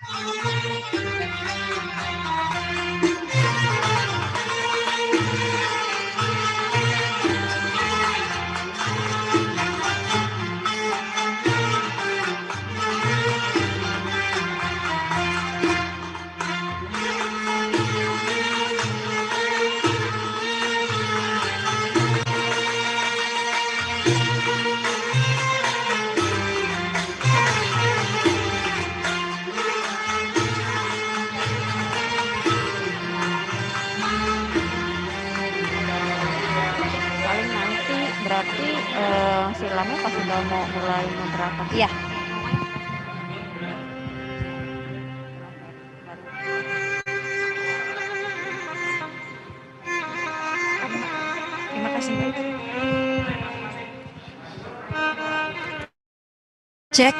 Paling nanti berarti silamnya pas udah mau mulai menerapkan. Iya. Terima kasih, Mbak. Cek.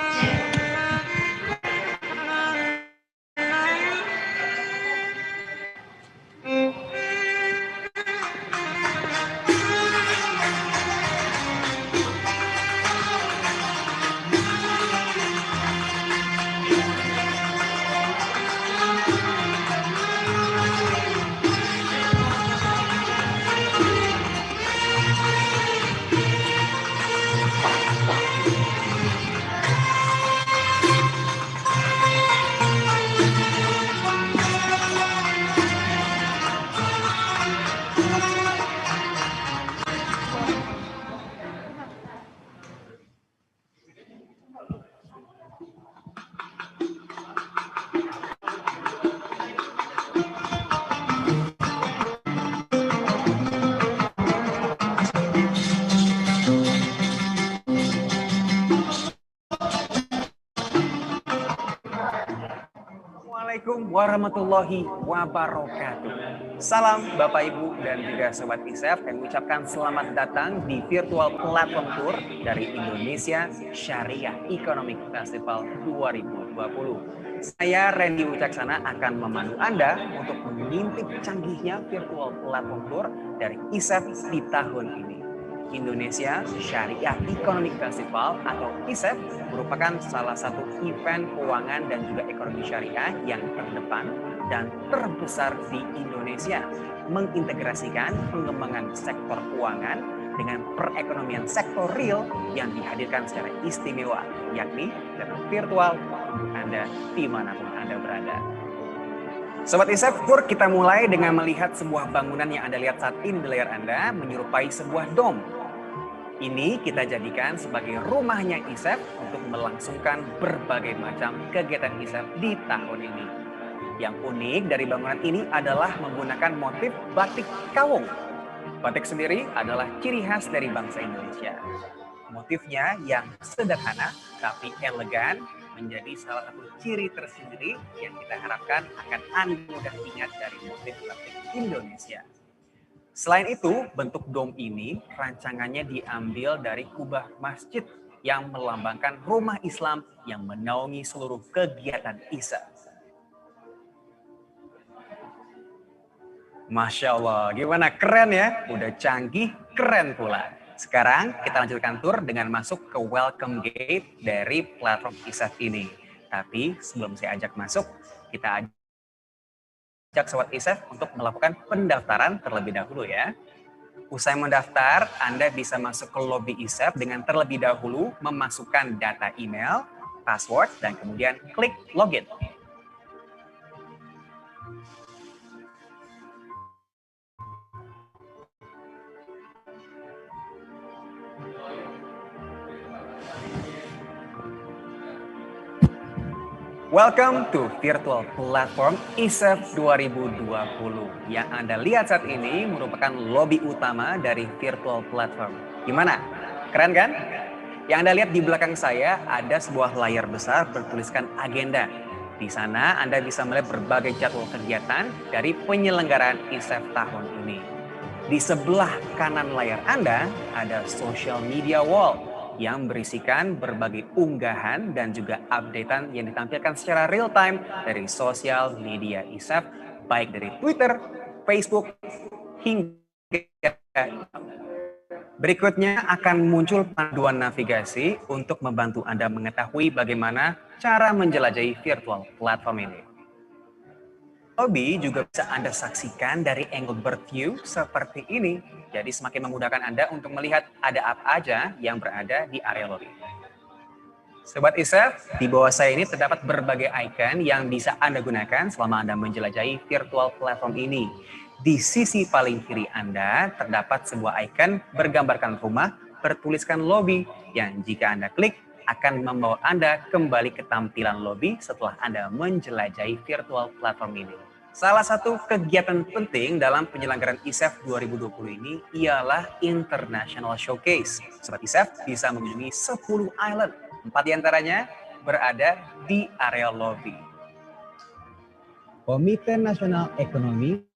Assalamualaikum warahmatullahi wabarakatuh. Salam Bapak Ibu dan juga Sobat ISEF, kami ucapkan selamat datang di virtual platform tour dari Indonesia Syariah Economic Festival 2020. Saya Randy Wicaksana akan memandu Anda untuk mengintip canggihnya virtual platform tour dari ISEF di tahun ini. Indonesia Syariah Economic Festival atau ISEF merupakan salah satu event keuangan dan juga ekonomi syariah yang terdepan dan terbesar di Indonesia, mengintegrasikan pengembangan sektor keuangan dengan perekonomian sektor real yang dihadirkan secara istimewa, yakni dengan virtual untuk Anda dimanapun Anda berada. Sobat ISEF, tour kita mulai dengan melihat sebuah bangunan yang Anda lihat saat ini di layar Anda menyerupai sebuah dom. Ini kita jadikan sebagai rumahnya ISEF untuk melangsungkan berbagai macam kegiatan ISEF di tahun ini. Yang unik dari bangunan ini adalah menggunakan motif batik kawung. Batik sendiri adalah ciri khas dari bangsa Indonesia. Motifnya yang sederhana tapi elegan menjadi salah satu ciri tersendiri yang kita harapkan akan Anda mudah ingat dari motif batik Indonesia. Selain itu, bentuk dom ini rancangannya diambil dari kubah masjid yang melambangkan rumah Islam yang menaungi seluruh kegiatan ISEF. Masya Allah, gimana keren ya? Udah canggih, keren pula. Sekarang kita lanjutkan tour dengan masuk ke welcome gate dari platform ISEF ini. Tapi sebelum saya ajak masuk, kita ajak Sobat ISEF untuk melakukan pendaftaran terlebih dahulu ya. Usai mendaftar, Anda bisa masuk ke lobby ISEF dengan terlebih dahulu memasukkan data email, password, dan kemudian klik login. Welcome to virtual platform ISEF 2020. Yang Anda lihat saat ini merupakan lobby utama dari virtual platform. Gimana? Keren kan? Yang Anda lihat di belakang saya ada sebuah layar besar bertuliskan agenda. Di sana Anda bisa melihat berbagai jadwal kegiatan dari penyelenggaraan ISEF tahun ini. Di sebelah kanan layar Anda ada social media wall yang berisikan berbagai unggahan dan juga updatean yang ditampilkan secara real time dari sosial media ISEF, baik dari Twitter, Facebook, hingga Berikutnya akan muncul panduan navigasi untuk membantu Anda mengetahui bagaimana cara menjelajahi virtual platform ini. Lobby juga bisa Anda saksikan dari angle bird view seperti ini. Jadi semakin memudahkan Anda untuk melihat ada apa aja yang berada di area lobby. Sobat ISEF, di bawah saya ini terdapat berbagai icon yang bisa Anda gunakan selama Anda menjelajahi virtual platform ini. Di sisi paling kiri Anda terdapat sebuah icon bergambarkan rumah bertuliskan lobby yang jika Anda klik akan membawa Anda kembali ke tampilan lobby setelah Anda menjelajahi virtual platform ini. Salah satu kegiatan penting dalam penyelenggaraan ISEF 2020 ini ialah International Showcase. Sobat ISEF bisa mengunjungi 10 island, 4 diantaranya berada di area lobby. Komite Nasional Ekonomi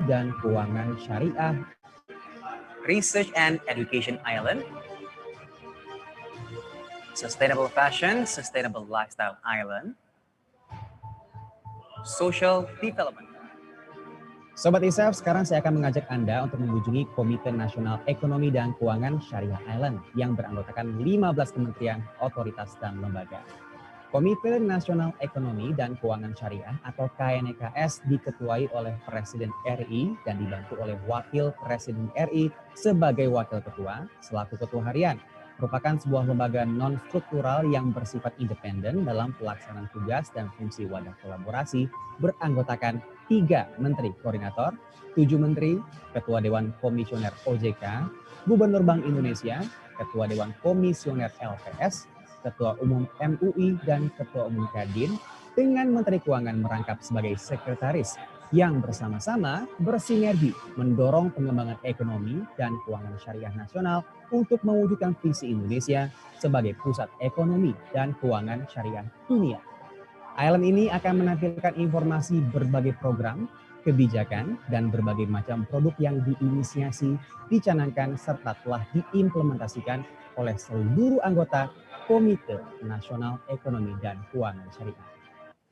dan Keuangan Syariah, Research and Education Island, Sustainable Fashion, Sustainable Lifestyle Island, Social Development. Sobat ISEF, sekarang saya akan mengajak Anda untuk mengunjungi Komite Nasional Ekonomi dan Keuangan Syariah Island yang beranggotakan 15 kementerian, otoritas, dan lembaga. Komite Nasional Ekonomi dan Keuangan Syariah atau KNEKS diketuai oleh Presiden RI dan dibantu oleh Wakil Presiden RI sebagai Wakil Ketua selaku Ketua Harian. Merupakan sebuah lembaga non-struktural yang bersifat independen dalam pelaksanaan tugas dan fungsi wadah kolaborasi beranggotakan 3 Menteri Koordinator, 7 Menteri, Ketua Dewan Komisioner OJK, Gubernur Bank Indonesia, Ketua Dewan Komisioner LPS, Ketua Umum MUI, dan Ketua Umum Kadin, dengan Menteri Keuangan merangkap sebagai sekretaris yang bersama-sama bersinergi mendorong pengembangan ekonomi dan keuangan syariah nasional untuk mewujudkan visi Indonesia sebagai pusat ekonomi dan keuangan syariah dunia. Island ini akan menampilkan informasi berbagai program, kebijakan, dan berbagai macam produk yang diinisiasi, dicanangkan, serta telah diimplementasikan oleh seluruh anggota Komite Nasional Ekonomi dan Keuangan Syariah.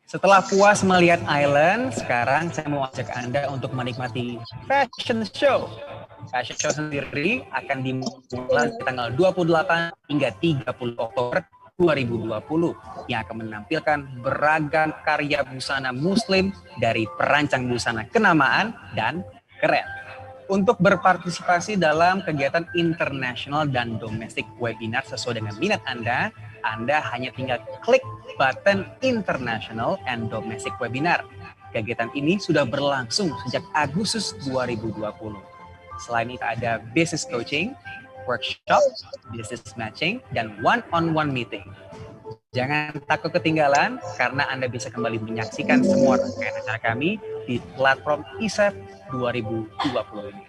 Setelah puas melihat island, sekarang saya mau ajak Anda untuk menikmati fashion show. Fashion show sendiri akan dimulai tanggal 28 hingga 30 Oktober 2020 yang akan menampilkan beragam karya busana muslim dari perancang busana kenamaan dan keren. Untuk berpartisipasi dalam kegiatan internasional dan domestik webinar sesuai dengan minat Anda hanya tinggal klik button International and Domestic Webinar. Kegiatan ini sudah berlangsung sejak Agustus 2020. Selain itu ada business coaching, workshop, business matching, dan one-on-one meeting. Jangan takut ketinggalan karena Anda bisa kembali menyaksikan semua rangkaian acara kami di platform ISEF 2020 ini.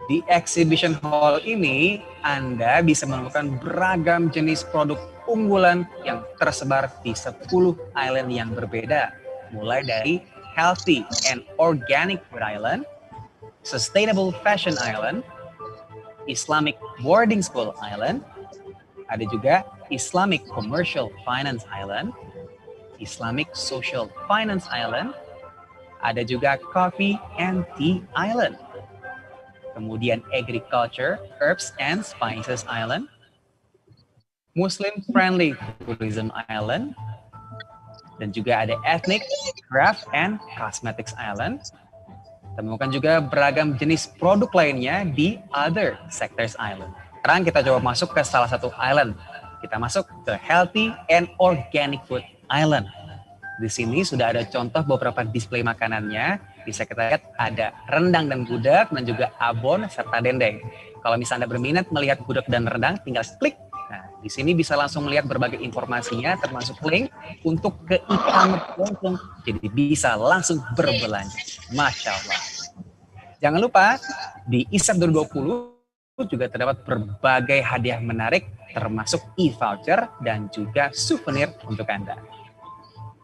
Di exhibition hall ini, Anda bisa menemukan beragam jenis produk unggulan yang tersebar di 10 island yang berbeda, mulai dari Healthy and Organic Food Island, Sustainable Fashion Island, Islamic Boarding School Island, ada juga Islamic Commercial Finance Island, Islamic Social Finance Island, ada juga Coffee and Tea Island, kemudian Agriculture, Herbs and Spices Island, Muslim Friendly Tourism Island, dan juga ada Ethnic, Craft and Cosmetics Island. Temukan juga beragam jenis produk lainnya di Other Sectors Island. Sekarang kita coba masuk ke salah satu island. Kita masuk ke Healthy and Organic Food Island. Di sini sudah ada contoh beberapa display makanannya. Bisa kita lihat ada rendang dan gudeg dan juga abon serta dendeng. Kalau misalnya Anda berminat melihat gudeg dan rendang, tinggal klik. Nah, di sini bisa langsung melihat berbagai informasinya, termasuk link untuk ke e-commerce langsung. Jadi bisa langsung berbelanja. Masya Allah. Jangan lupa di ISEF 2020 juga terdapat berbagai hadiah menarik, termasuk e-voucher dan juga souvenir untuk Anda.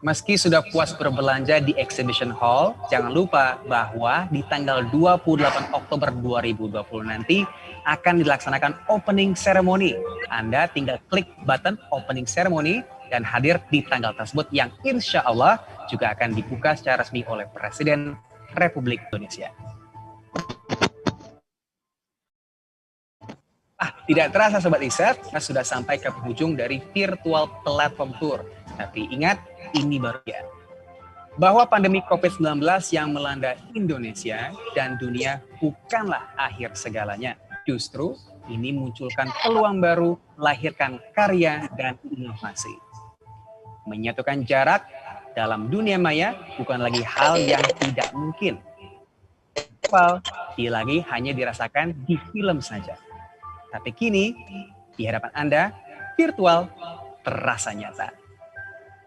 Meski sudah puas berbelanja di Exhibition Hall, jangan lupa bahwa di tanggal 28 Oktober 2020 nanti akan dilaksanakan opening ceremony. Anda tinggal klik button opening ceremony dan hadir di tanggal tersebut yang insya Allah juga akan dibuka secara resmi oleh Presiden Republik Indonesia. Tidak terasa Sobat ISEF, kita sudah sampai ke penghujung dari virtual platform tour. Tapi ingat, ini baru ya. Bahwa pandemi COVID-19 yang melanda Indonesia dan dunia bukanlah akhir segalanya. Justru ini munculkan peluang baru, lahirkan karya dan inovasi. Menyatukan jarak dalam dunia maya bukan lagi hal yang tidak mungkin. Lagi hanya dirasakan di film saja. Tapi kini, di hadapan Anda, virtual terasa nyata.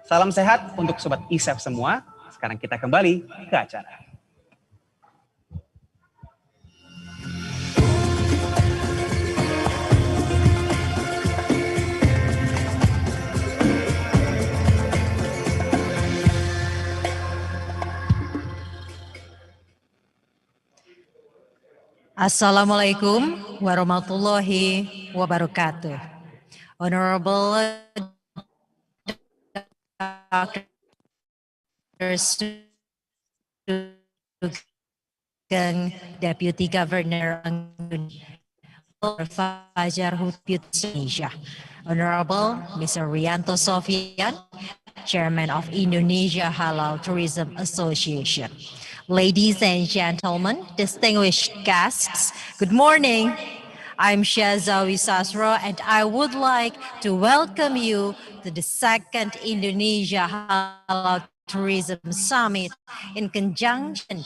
Salam sehat untuk Sobat ISEF semua. Sekarang kita kembali ke acara. Assalamualaikum warahmatullahi wabarakatuh. Honorable Dr. Sugeng, Deputy Governor Fajar Hutbut Indonesia. Honorable Mr. Rianto Sofyan, Chairman of Indonesia Halal Tourism Association. Ladies and gentlemen, distinguished guests, good morning. I'm Shazawi Sasro, and I would like to welcome you to the second Indonesia Halal Tourism Summit in conjunction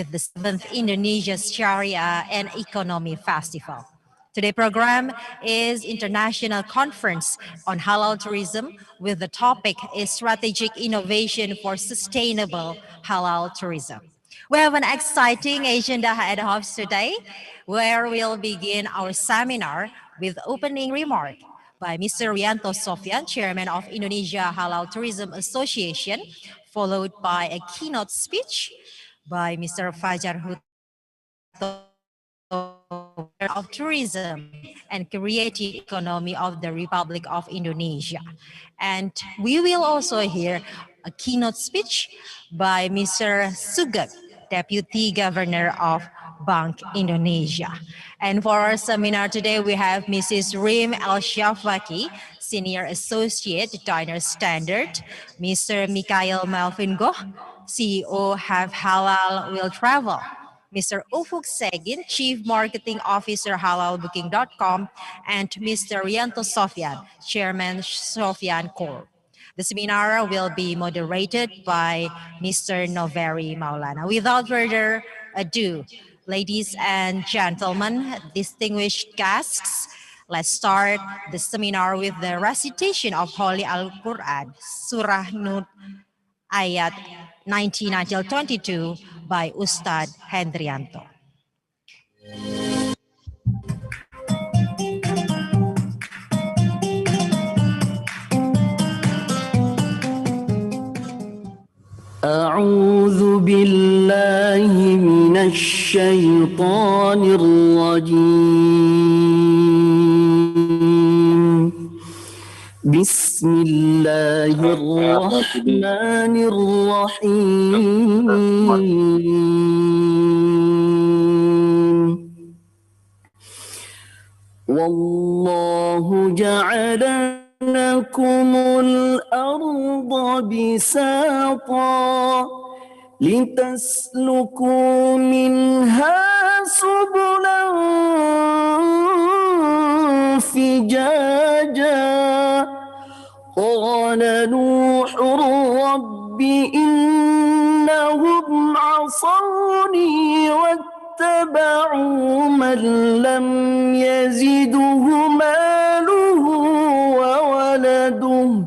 with the 7th Indonesia Sharia and Economy Festival. Today's program is International Conference on Halal Tourism, with the topic is Strategic Innovation for Sustainable Halal Tourism. We have an exciting agenda ahead of us today, where we'll begin our seminar with opening remark by Mr. Rianto Sofyan, Chairman of Indonesia Halal Tourism Association, followed by a keynote speech by Mr. Fajar Hutbut of Tourism and Creative Economy of the Republic of Indonesia. And we will also hear a keynote speech by Mr. Sugeng, Deputy Governor of Bank Indonesia. And for our seminar today, we have Mrs. Rim El-Shafaki, Senior Associate, Diner Standard, Mr. Mikhail Malvingo, CEO, Have Halal Will Travel, Mr. Ufuk Segin, Chief Marketing Officer, halalbooking.com, and Mr. Rianto Sofyan, Chairman Sofyan Corp. The seminar will be moderated by Mr. Noveri Maulana. Without further ado, ladies and gentlemen, distinguished guests, let's start the seminar with the recitation of Holy Al-Quran, Surah Nur ayat 19 until 22 by Ustadz Hendrianto. أعوذ بالله من الشيطان الرجيم بسم الله الرحمن الرحيم والله جعل لكم الأرض بساطا لتسلكوا منها سبلا فجاجا قال نوح رب إنهم عصوني واتبعوا من لم يزده ماله وولده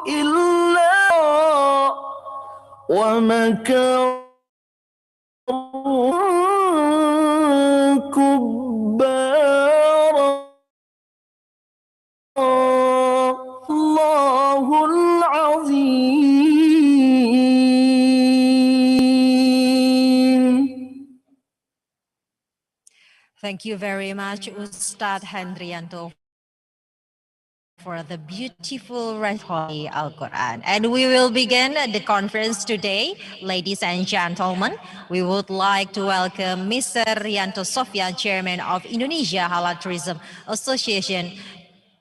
إلا ومكروا كبارا الله العظيم. Thank you very much, Ustadz Hendrianto, for the beautiful Holy Al-Quran. And we will begin the conference today. Ladies and gentlemen, we would like to welcome Mr. Rianto Sofyan, Chairman of Indonesia Halal Tourism Association,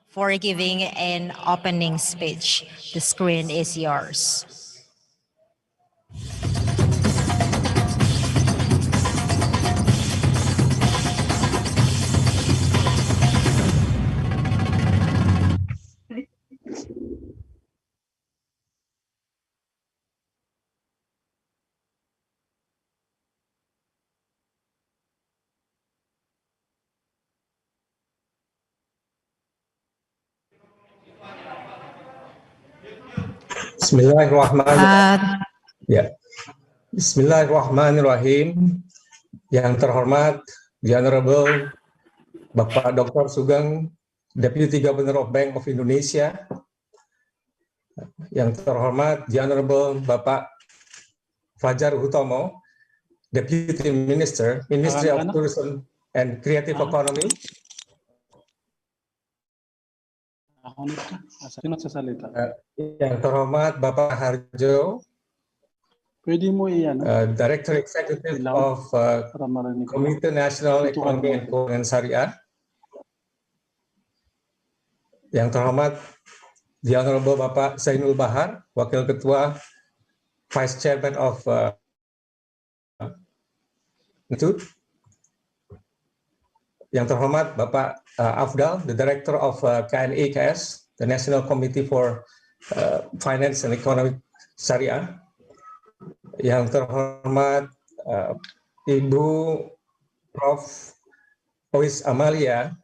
for giving an opening speech. The screen is yours. Bismillahirrahmanirrahim. Ya. Bismillahirrahmanirrahim. Yang terhormat, The Honorable Bapak Dr. Sugeng, Deputy Governor of Bank of Indonesia. Yang terhormat, The Honorable Bapak Fajar Hutomo, Deputy Minister, Ministry of Tourism and Creative Economy. Yang terhormat Bapak Harjo, Director Executive of Komite Nasional Ekonomi dan Keuangan Syariah. Yang terhormat The Honorable Bapak Zainul Bahar, Wakil Ketua Vice Chairman of Institute. Yang terhormat Bapak Afdal, the Director of KNEKS, the National Committee for Finance and Economic Syariah. Yang terhormat Ibu Prof. Ois Amalia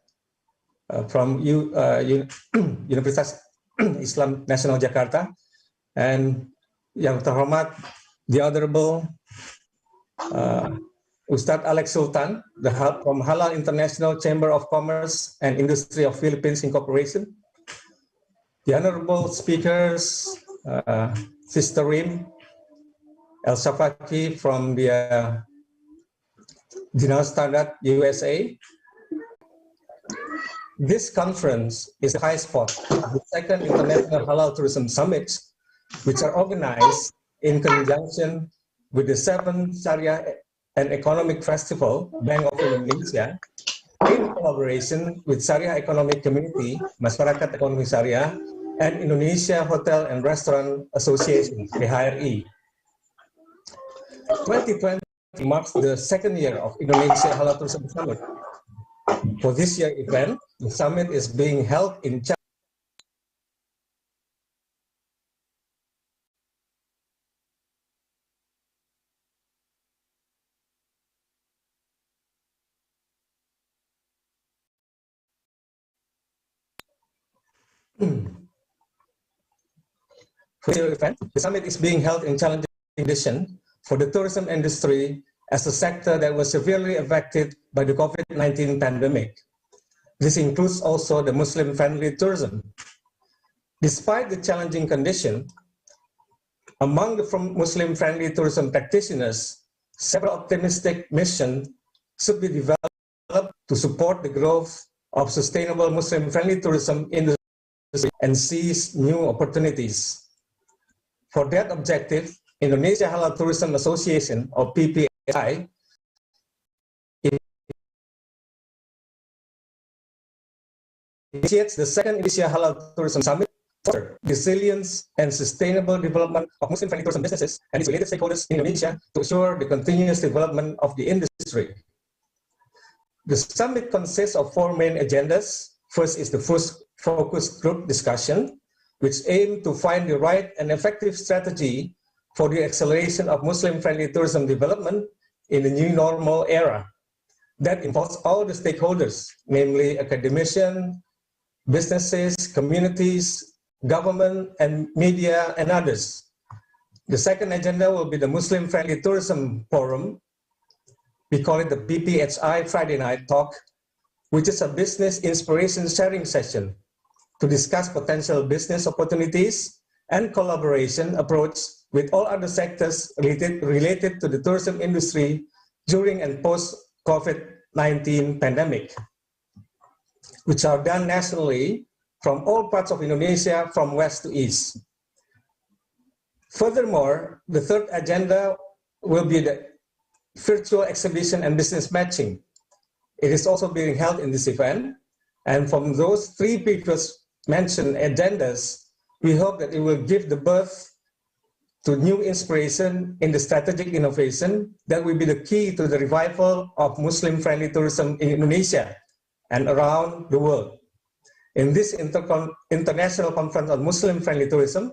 from Universitas Islam Nasional Jakarta. And yang terhormat the Honorable Ustadz Alex Sultan, from Halal International Chamber of Commerce and Industry of Philippines Incorporation. The honorable speakers, Sister Rim El Shafaki from the Dinar Standard USA. This conference is the high spot of the second International Halal Tourism Summit, which are organized in conjunction with the 7th Sharia and Economic Festival, Bank of Indonesia, in collaboration with Syariah Economic Community, Masyarakat Ekonomi Syariah, and Indonesia Hotel and Restaurant Association, BHRI. 2020 marks the second year of Indonesia Halal Tourism Summit. For this year's event, the summit is being held in China. For the event, the summit is being held in challenging conditions for the tourism industry as a sector that was severely affected by the COVID-19 pandemic. This includes also the Muslim-friendly tourism. Despite the challenging condition, among the Muslim-friendly tourism practitioners, several optimistic missions should be developed to support the growth of sustainable Muslim-friendly tourism industry and seize new opportunities. For that objective, Indonesia Halal Tourism Association, or PPSI, initiates the second Indonesia Halal Tourism Summit for resilience and sustainable development of Muslim-friendly tourism businesses and its related stakeholders in Indonesia to ensure the continuous development of the industry. The summit consists of 4 main agendas. First is the first focus group discussion, which aim to find the right and effective strategy for the acceleration of Muslim-friendly tourism development in the new normal era. That involves all the stakeholders, namely academicians, businesses, communities, government, and media, and others. The second agenda will be the Muslim-friendly tourism forum. We call it the PPHI Friday Night Talk, which is a business inspiration sharing session to discuss potential business opportunities and collaboration approach with all other sectors related to the tourism industry during and post-COVID-19 pandemic, which are done nationally from all parts of Indonesia, from west to east. Furthermore, the third agenda will be the virtual exhibition and business matching. It is also being held in this event. And from those three previous mentioned agendas, we hope that it will give the birth to new inspiration in the strategic innovation that will be the key to the revival of Muslim-friendly tourism in Indonesia and around the world. In this international conference on Muslim-friendly tourism,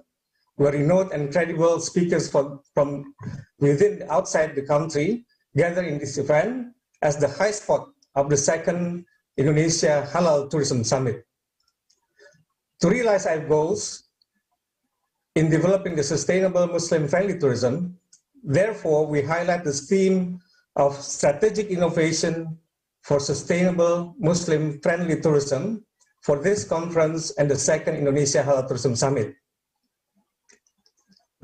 where renowned and credible speakers from within and outside the country gather in this event as the high spot of the second Indonesia Halal Tourism Summit. To realize our goals in developing the sustainable Muslim-friendly tourism, therefore, we highlight this theme of strategic innovation for sustainable Muslim-friendly tourism for this conference and the second Indonesia Halal Tourism Summit.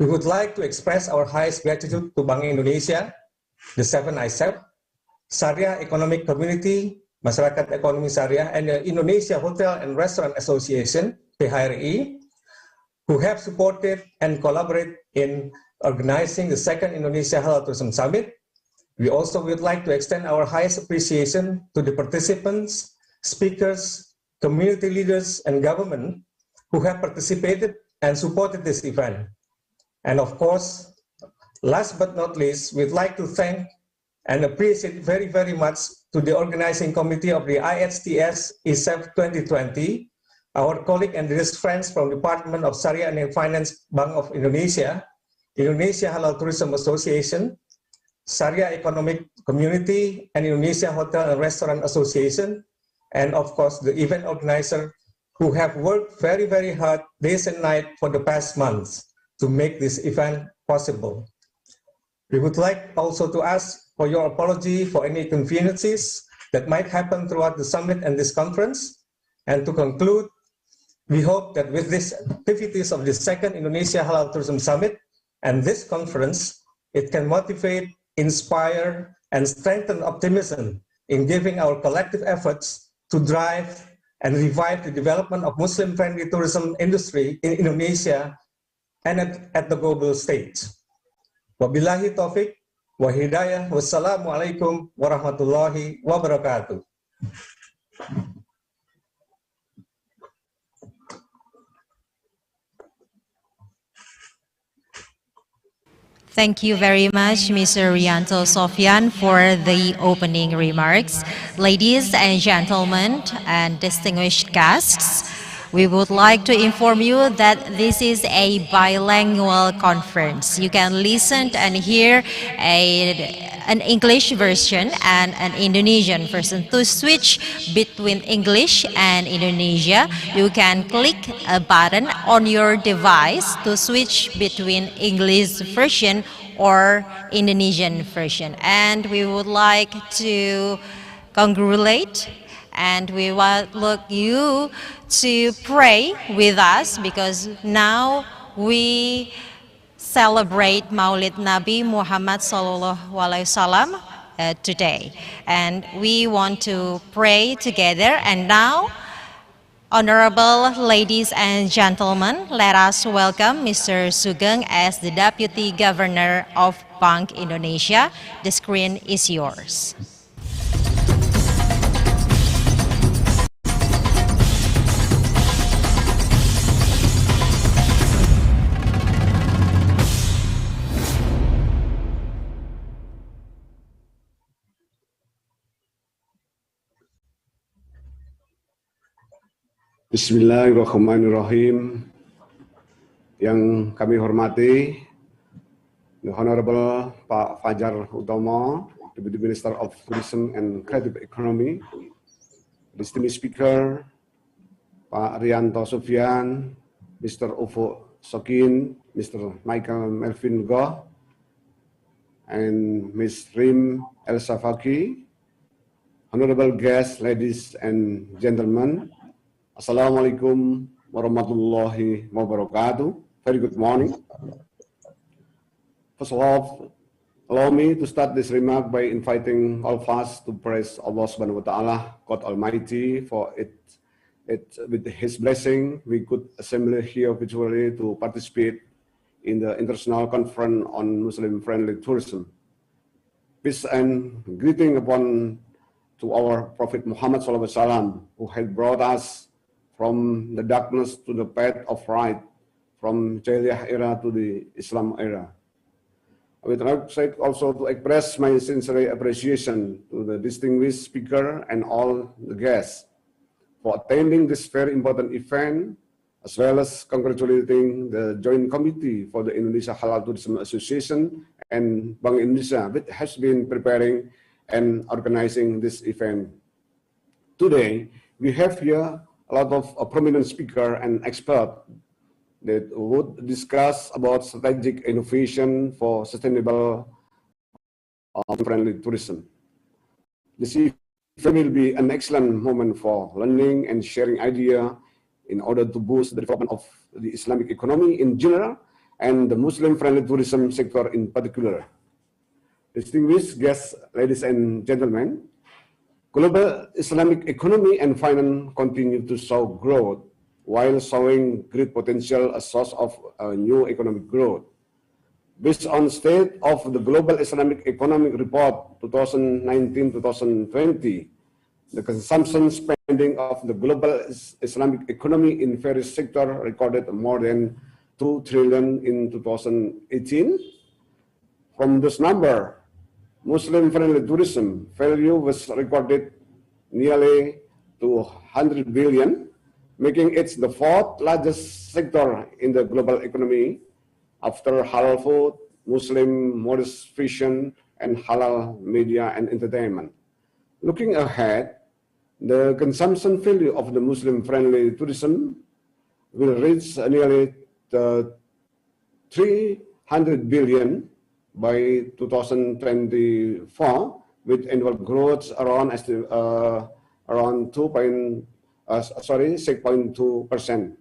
We would like to express our highest gratitude to Bank Indonesia, the 7 ISEP, Syariah Economic Community, Masyarakat Ekonomi Syariah, and the Indonesia Hotel and Restaurant Association, PHRI, who have supported and collaborated in organizing the second Indonesia Halal Tourism Summit. We also would like to extend our highest appreciation to the participants, speakers, community leaders, and government who have participated and supported this event. And of course, last but not least, we'd like to thank and appreciate very, very much to the organizing committee of the IHTS ISEF 2020, our colleague and dearest friends from the Department of Syariah and Finance Bank of Indonesia, Indonesia Halal Tourism Association, Syariah Economic Community, and Indonesia Hotel and Restaurant Association, and of course the event organizer who have worked very, very hard days and nights for the past months to make this event possible. We would like also to ask for your apology for any inconveniences that might happen throughout the summit and this conference. And to conclude, we hope that with these activities of the second Indonesia Halal Tourism Summit and this conference, it can motivate, inspire, and strengthen optimism in giving our collective efforts to drive and revive the development of Muslim-friendly tourism industry in Indonesia and at the global stage. Wabillahi taufiq wa hidayah, wassalamualaikum warahmatullahi wabarakatuh. Thank you very much, Mr. Rianto Sofyan, for the opening remarks. Ladies and gentlemen and distinguished guests, we would like to inform you that this is a bilingual conference. You can listen and hear an English version and an Indonesian version. To switch between English and Indonesia, you can click a button on your device to switch between English version or Indonesian version. And we would like to congratulate and we want you to pray with us because now we celebrate Maulid Nabi Muhammad Sallallahu Alaihi Wasallam today, and we want to pray together. And now, honorable ladies and gentlemen, let us welcome Mr. Sugeng as the Deputy Governor of Bank Indonesia. The screen is yours. Bismillahirrahmanirrahim. Yang kami hormati, the Honorable Pak Fajar Utomo, Deputy Minister of Tourism and Creative Economy, distinguished speaker, Pak Rianto Sofyan, Mr. Ufuk Sokin, Mr. Michael Melvin Goh, and Ms. Rim Elsa Faki, honorable guests, ladies and gentlemen, Assalamualaikum warahmatullahi wabarakatuh. Very good morning. First of all, allow me to start this remark by inviting all of us to praise Allah Subhanahu wa Ta'ala, God Almighty, for its With his blessing, we could assemble here virtually to participate in the International Conference on Muslim-Friendly Tourism. Peace and greeting upon to our Prophet Muhammad SAW, who had brought us from the darkness to the path of right, from Jahiliyah era to the Islam era. I would like also to express my sincere appreciation to the distinguished speaker and all the guests for attending this very important event, as well as congratulating the Joint Committee for the Indonesia Halal Tourism Association and Bank Indonesia, which has been preparing and organizing this event. Today, we have here a lot of prominent speakers and experts that would discuss about strategic innovation for sustainable friendly tourism. This event will be an excellent moment for learning and sharing ideas in order to boost the development of the Islamic economy in general and the Muslim-friendly tourism sector in particular. Distinguished guests, ladies and gentlemen, global Islamic economy and finance continue to show growth while showing great potential as source of new economic growth. Based on State of the Global Islamic Economic Report 2019-2020, the consumption spending of the global Islamic economy in various sectors recorded more than 2 trillion in 2018. From this number, Muslim-friendly tourism value was recorded nearly 200 billion, making it the fourth largest sector in the global economy after halal food, Muslim modest fashion, and halal media and entertainment. Looking ahead, the consumption value of the Muslim-friendly tourism will reach nearly 300 billion by 2024, with annual growth around 6.2%.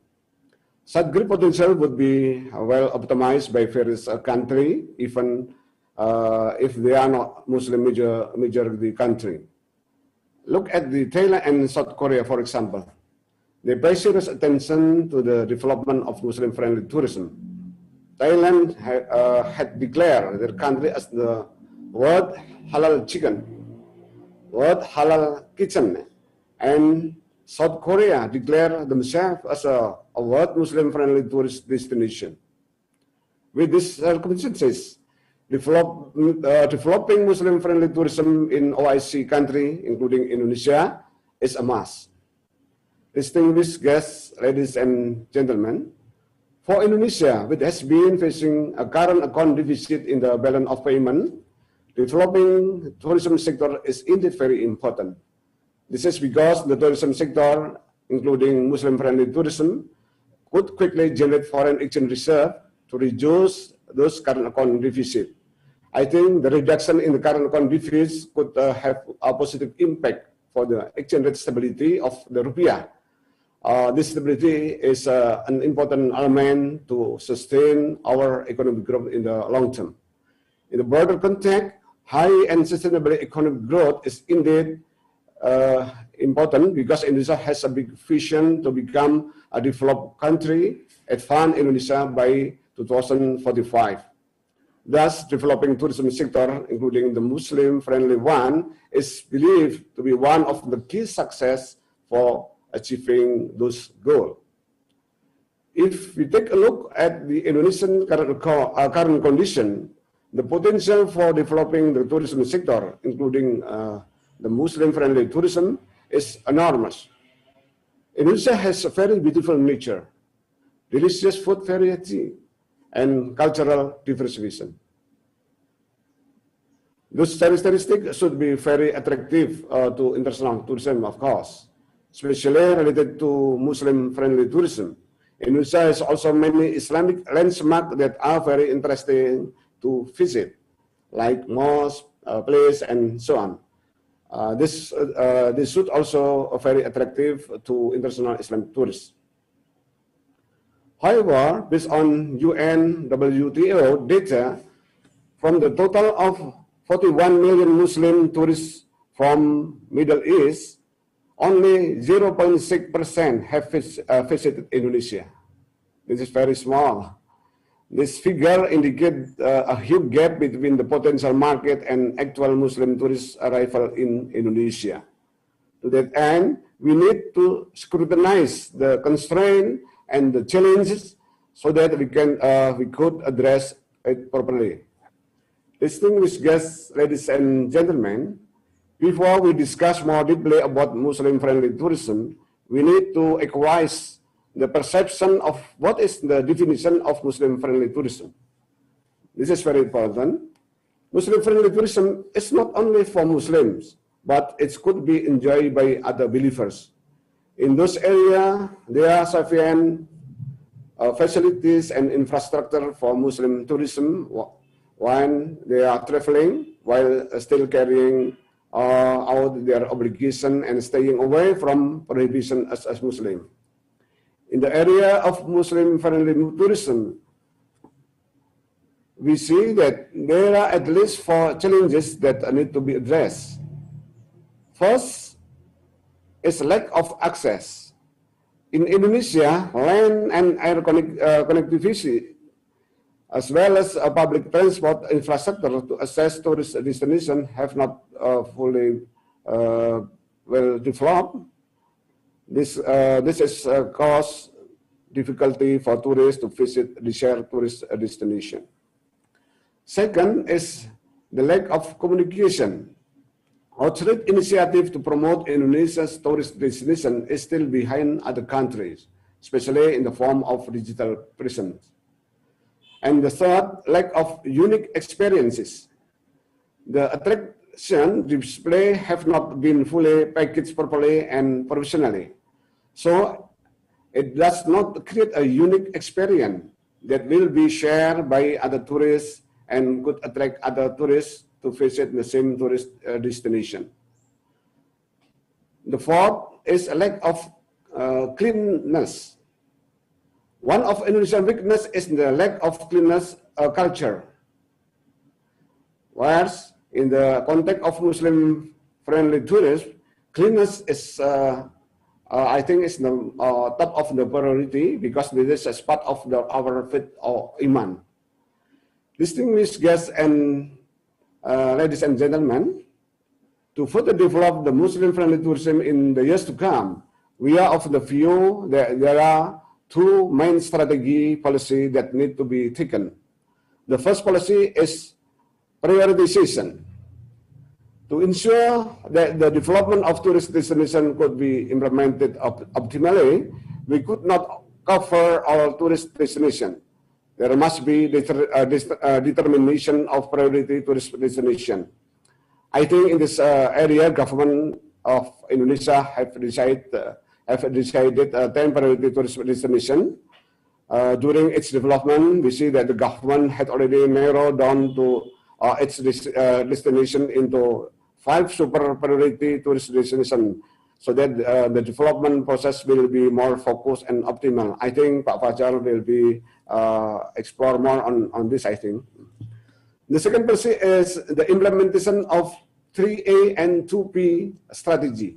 Such great potential would be well optimized by various countries, even if they are not Muslim majority country. Look at the Thailand and South Korea, for example. They pay serious attention to the development of Muslim-friendly tourism. Thailand had declared their country as the world halal chicken, world halal kitchen, and South Korea declared themselves as a world Muslim-friendly tourist destination. With these circumstances, developing Muslim-friendly tourism in OIC country, including Indonesia, is a must. Distinguished guests, ladies and gentlemen, for Indonesia, which has been facing a current account deficit in the balance of payment, developing the tourism sector is indeed very important. This is because the tourism sector, including Muslim-friendly tourism, could quickly generate foreign exchange reserve to reduce those current account deficit. I think the reduction in the current account deficit could have a positive impact for the exchange rate stability of the rupiah. This stability is an important element to sustain our economic growth in the long term. In the broader context, high and sustainable economic growth is indeed important because Indonesia has a big vision to become a developed country, advanced Indonesia by 2045. Thus, developing tourism sector, including the Muslim-friendly one, is believed to be one of the key success for achieving those goals. If we take a look at the Indonesian current condition, the potential for developing the tourism sector, including the Muslim-friendly tourism, is enormous. Indonesia has a very beautiful nature, delicious food variety, and cultural diversification. Those characteristics should be very attractive to international tourism, of course, especially related to Muslim-friendly tourism. Indonesia has also many Islamic landmarks that are very interesting to visit, like mosques, places, and so on. This should also be very attractive to international Islamic tourists. However, based on UN WTO data, from the total of 41 million Muslim tourists from Middle East, only 0.6% have visited Indonesia. This is very small. This figure indicates a huge gap between the potential market and actual Muslim tourist arrival in Indonesia. To that end, we need to scrutinize the constraint and the challenges so that we could address it properly. Distinguished guests, ladies and gentlemen, before we discuss more deeply about Muslim-friendly tourism, we need to equalize the perception of what is the definition of Muslim-friendly tourism. This is very important. Muslim-friendly tourism is not only for Muslims, but it could be enjoyed by other believers. In those areas, there are sufficient facilities and infrastructure for Muslim tourism when they are traveling while still carrying out their obligation and staying away from prohibition as Muslim. In the area of Muslim-friendly tourism, we see that there are at least 4 challenges that need to be addressed. First is lack of access. In Indonesia, land and air connectivity, as well as public transport infrastructure to access tourist destinations have not fully well developed. This has caused difficulty for tourists to visit the shared tourist destination. Second is the lack of communication. Outreach initiative to promote Indonesia's tourist destination is still behind other countries, especially in the form of digital presence. And the third, lack of unique experiences. The attraction display have not been fully packaged properly and professionally. So it does not create a unique experience that will be shared by other tourists and could attract other tourists to visit the same tourist destination. The fourth is a lack of cleanliness. One of Indonesian weakness is the lack of cleanliness culture. Whereas in the context of Muslim-friendly tourism, cleanliness is, I think, is the top of the priority because this is part of our faith or iman. Distinguished guests and ladies and gentlemen, to further develop the Muslim-friendly tourism in the years to come, we are of the view that there are 2 main strategy policy that need to be taken. The first policy is prioritization. To ensure that the development of tourist destination could be implemented optimally, we could not cover all tourist destinations. There must be determination of priority tourist destination. I think in this area, government of Indonesia have decided 10 priority tourist destination. During its development, we see that the government had already narrowed down to its destination into 5 super priority tourist destinations, so that the development process will be more focused and optimal. I think Pak Fajar will be explore more on this, I think. The second policy is the implementation of 3A and 2P strategy.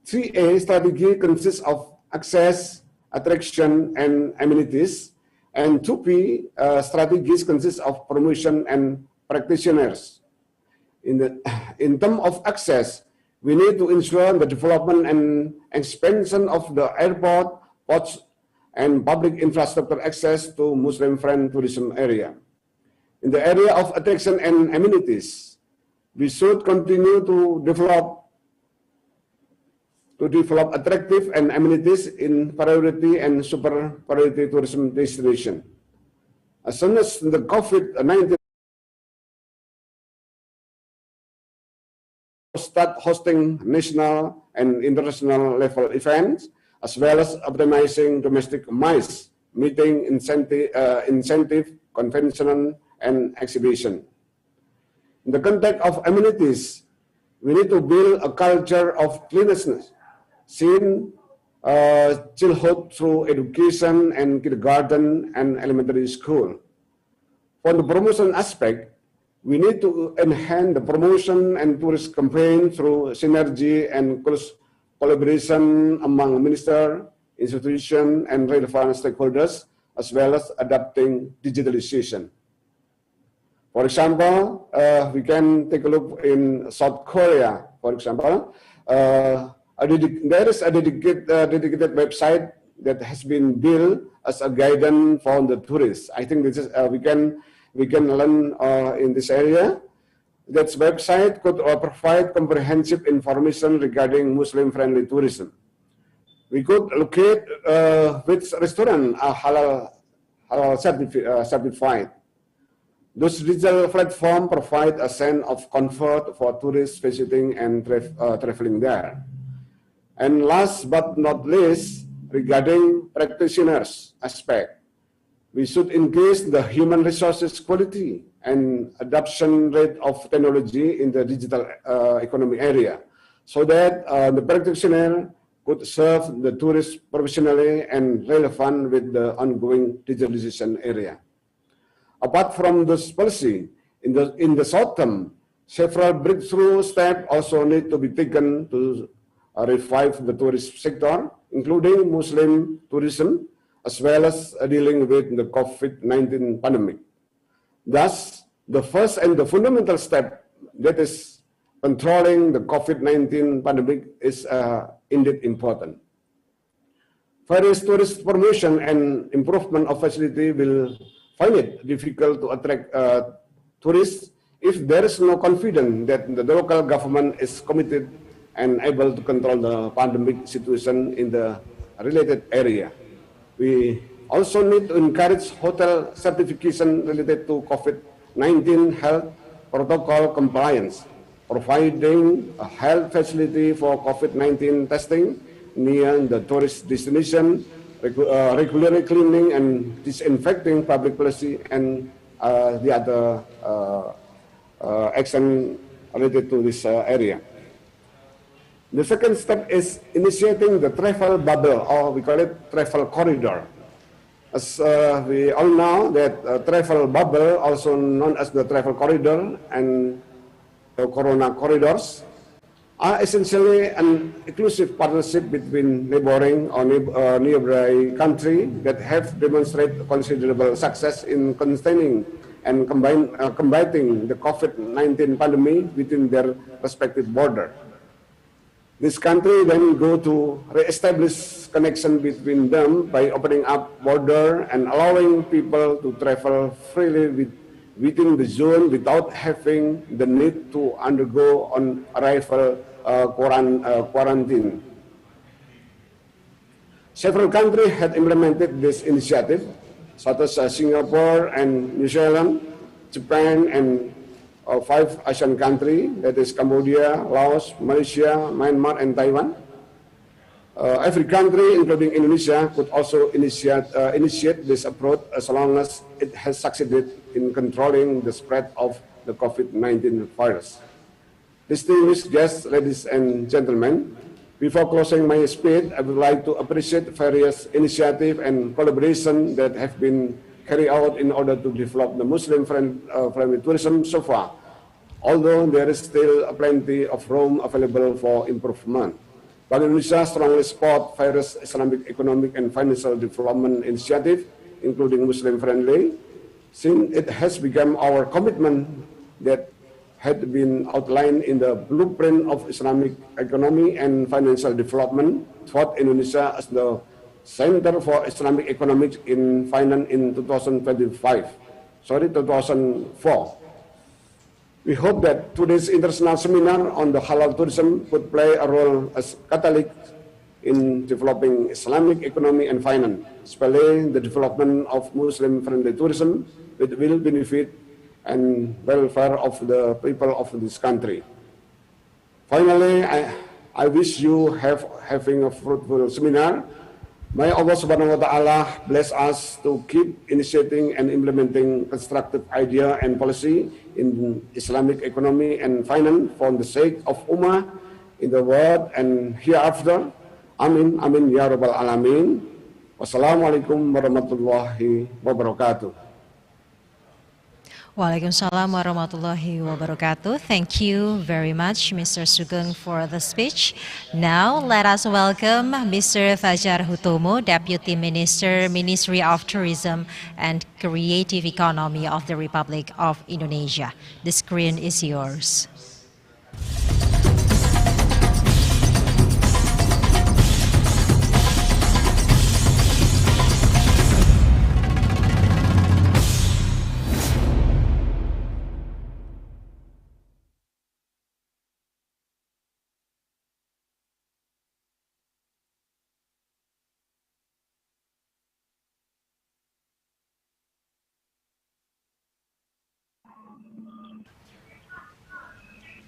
3A strategy consists of access, attraction, and amenities, and 2P strategies consist of promotion and practitioners. In terms of access, we need to ensure the development and expansion of the airport, ports, and public infrastructure access to Muslim-friendly tourism area. In the area of attraction and amenities, we should continue to develop attractive and amenities in priority and super priority tourism destination. As soon as the COVID-19 start hosting national and international level events, as well as optimizing domestic MICE, meeting, incentive, convention, and exhibition. In the context of amenities, we need to build a culture of cleanliness, since childhood through education and kindergarten and elementary school. For the promotion aspect, we need to enhance the promotion and tourist campaign through synergy and close collaboration among minister, institution, and relevant stakeholders, as well as adapting digitalization. For example, we can take a look in South Korea, for example. There is a dedicated website that has been built as a guidance for the tourists. I think this is we can learn in this area. That website could provide comprehensive information regarding Muslim-friendly tourism. We could locate which restaurant are halal certified. Those digital platforms provide a sense of comfort for tourists visiting and traveling there. And last but not least, regarding practitioners aspect, we should increase the human resources quality and adoption rate of technology in the digital economy area, so that the practitioner could serve the tourists professionally and relevant with the ongoing digitalization area. Apart from this policy, in the short term, several breakthrough steps also need to be taken to revive the tourist sector, including Muslim tourism, as well as dealing with the COVID-19 pandemic. Thus, the first and the fundamental step, that is controlling the COVID-19 pandemic, is indeed important. Various tourist promotion and improvement of facility will find it difficult to attract tourists if there is no confidence that the local government is committed and able to control the pandemic situation in the related area. We also need to encourage hotel certification related to COVID-19 health protocol compliance, providing a health facility for COVID-19 testing near the tourist destination, regularly cleaning and disinfecting public places, and the other action related to this area. The second step is initiating the travel bubble, or we call it travel corridor. As we all know that travel bubble, also known as the travel corridor and the corona corridors, are essentially an exclusive partnership between neighboring or nearby countries that have demonstrated considerable success in containing and combating the COVID-19 pandemic within their respective border. This country then go to re-establish connection between them by opening up border and allowing people to travel freely within the zone without having the need to undergo on arrival quarantine. Several countries had implemented this initiative, such as Singapore and New Zealand, Japan, and 5 Asian countries, that is Cambodia, Laos, Malaysia, Myanmar, and Taiwan. Every country, including Indonesia, could also initiate this approach as long as it has succeeded in controlling the spread of the COVID-19 virus. Distinguished guests, ladies and gentlemen, before closing my speech, I would like to appreciate various initiatives and collaboration that have been carried out in order to develop the Muslim-friendly tourism so far, although there is still plenty of room available for improvement. Bank Indonesia strongly supports various Islamic economic and financial development initiatives, including Muslim-friendly, since it has become our commitment that had been outlined in the blueprint of Islamic economy and financial development toward Indonesia as the Center for Islamic Economics in Finance in 2004. We hope that today's international seminar on the halal tourism could play a role as catalyst in developing Islamic economy and finance, especially the development of Muslim-friendly tourism, which will benefit and welfare of the people of this country. Finally, I wish you having a fruitful seminar. May Allah Subhanahu wa Ta'ala bless us to keep initiating and implementing constructive idea and policy in Islamic economy and finance for the sake of Ummah in the world and hereafter. Amin, amin, ya rabbal alamin. Wassalamualaikum warahmatullahi wabarakatuh. Waalaikumsalam warahmatullahi wabarakatuh. Thank you very much, Mr. Sugeng, for the speech. Now, let us welcome Mr. Fajar Hutomo, Deputy Minister, Ministry of Tourism and Creative Economy of the Republic of Indonesia. The screen is yours.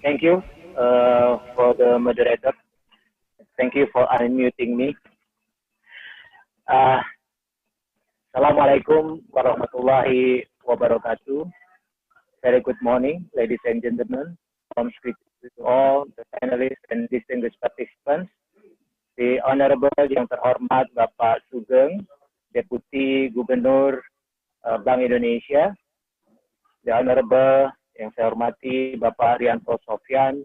Thank you for the moderator. Thank you for unmuting me. Assalamualaikum warahmatullahi wabarakatuh. Very good morning, ladies and gentlemen. To all the panelists and distinguished participants. The Honorable yang terhormat Bapak Sugeng, Deputi Gubernur Bank Indonesia. The Honorable yang saya hormati Bapak Rianto Sofyan,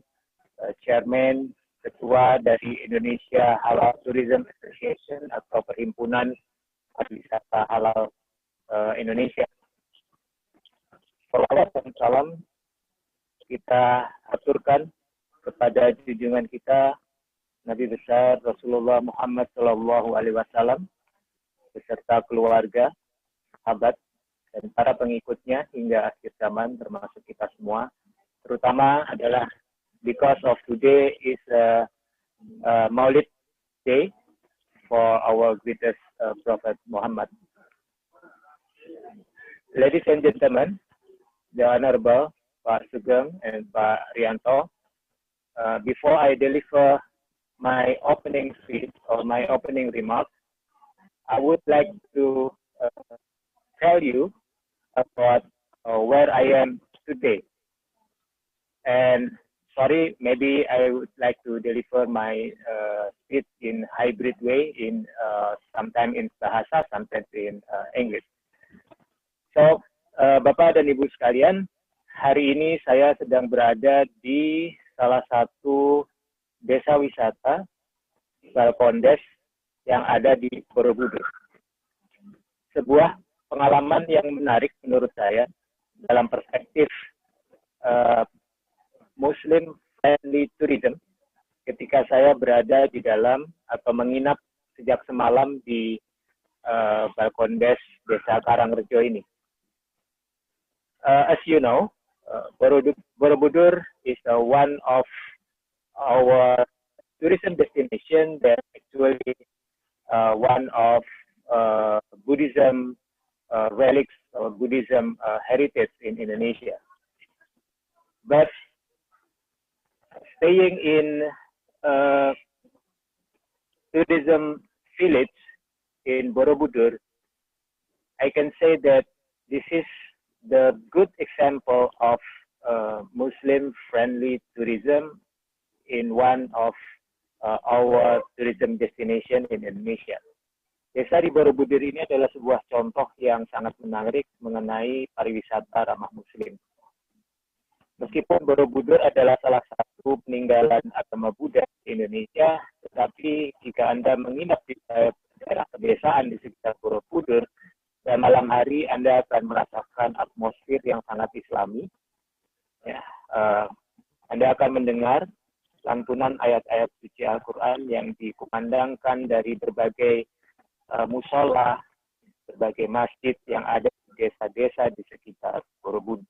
Chairman, Ketua dari Indonesia Halal Tourism Association atau Perhimpunan Pariwisata Halal Indonesia. Salawat dan salam kita aturkan kepada junjungan kita Nabi besar Rasulullah Muhammad SAW beserta keluarga, sahabat, dan para pengikutnya hingga akhir zaman termasuk kita semua. Terutama adalah because of today is Maulid Day for our greatest Prophet Muhammad. Ladies and gentlemen, the Honorable Pak Sugeng and Pak Rianto, before I deliver my opening speech or my opening remarks, I would like to tell you about where I am today. And sorry, maybe I would like to deliver my speech in hybrid way, in sometime in Bahasa, sometimes in English. So, Bapak dan Ibu sekalian, hari ini saya sedang berada di salah satu desa wisata Balkondes yang ada di Borobudur. Sebuah pengalaman yang menarik menurut saya dalam perspektif Muslim friendly tourism ketika saya berada di dalam atau menginap sejak semalam di Balkondes Desa Karangrejo ini. As you know, Borobudur is one of our tourism destination that actually one of Buddhism relics or Buddhism heritage in Indonesia. But staying in tourism village in Borobudur, I can say that this is the good example of Muslim-friendly tourism in one of our tourism destination in Indonesia. Desa di Borobudur ini adalah sebuah contoh yang sangat menarik mengenai pariwisata ramah Muslim. Meskipun Borobudur adalah salah satu peninggalan agama Buddha di Indonesia, tetapi jika Anda menginap di daerah pedesaan di sekitar Borobudur, dan malam hari Anda akan merasakan atmosfer yang sangat Islami. Ya, Anda akan mendengar lantunan ayat-ayat suci Al-Quran yang dikumandangkan dari berbagai musola, berbagai masjid yang ada di desa-desa di sekitar Borobudur.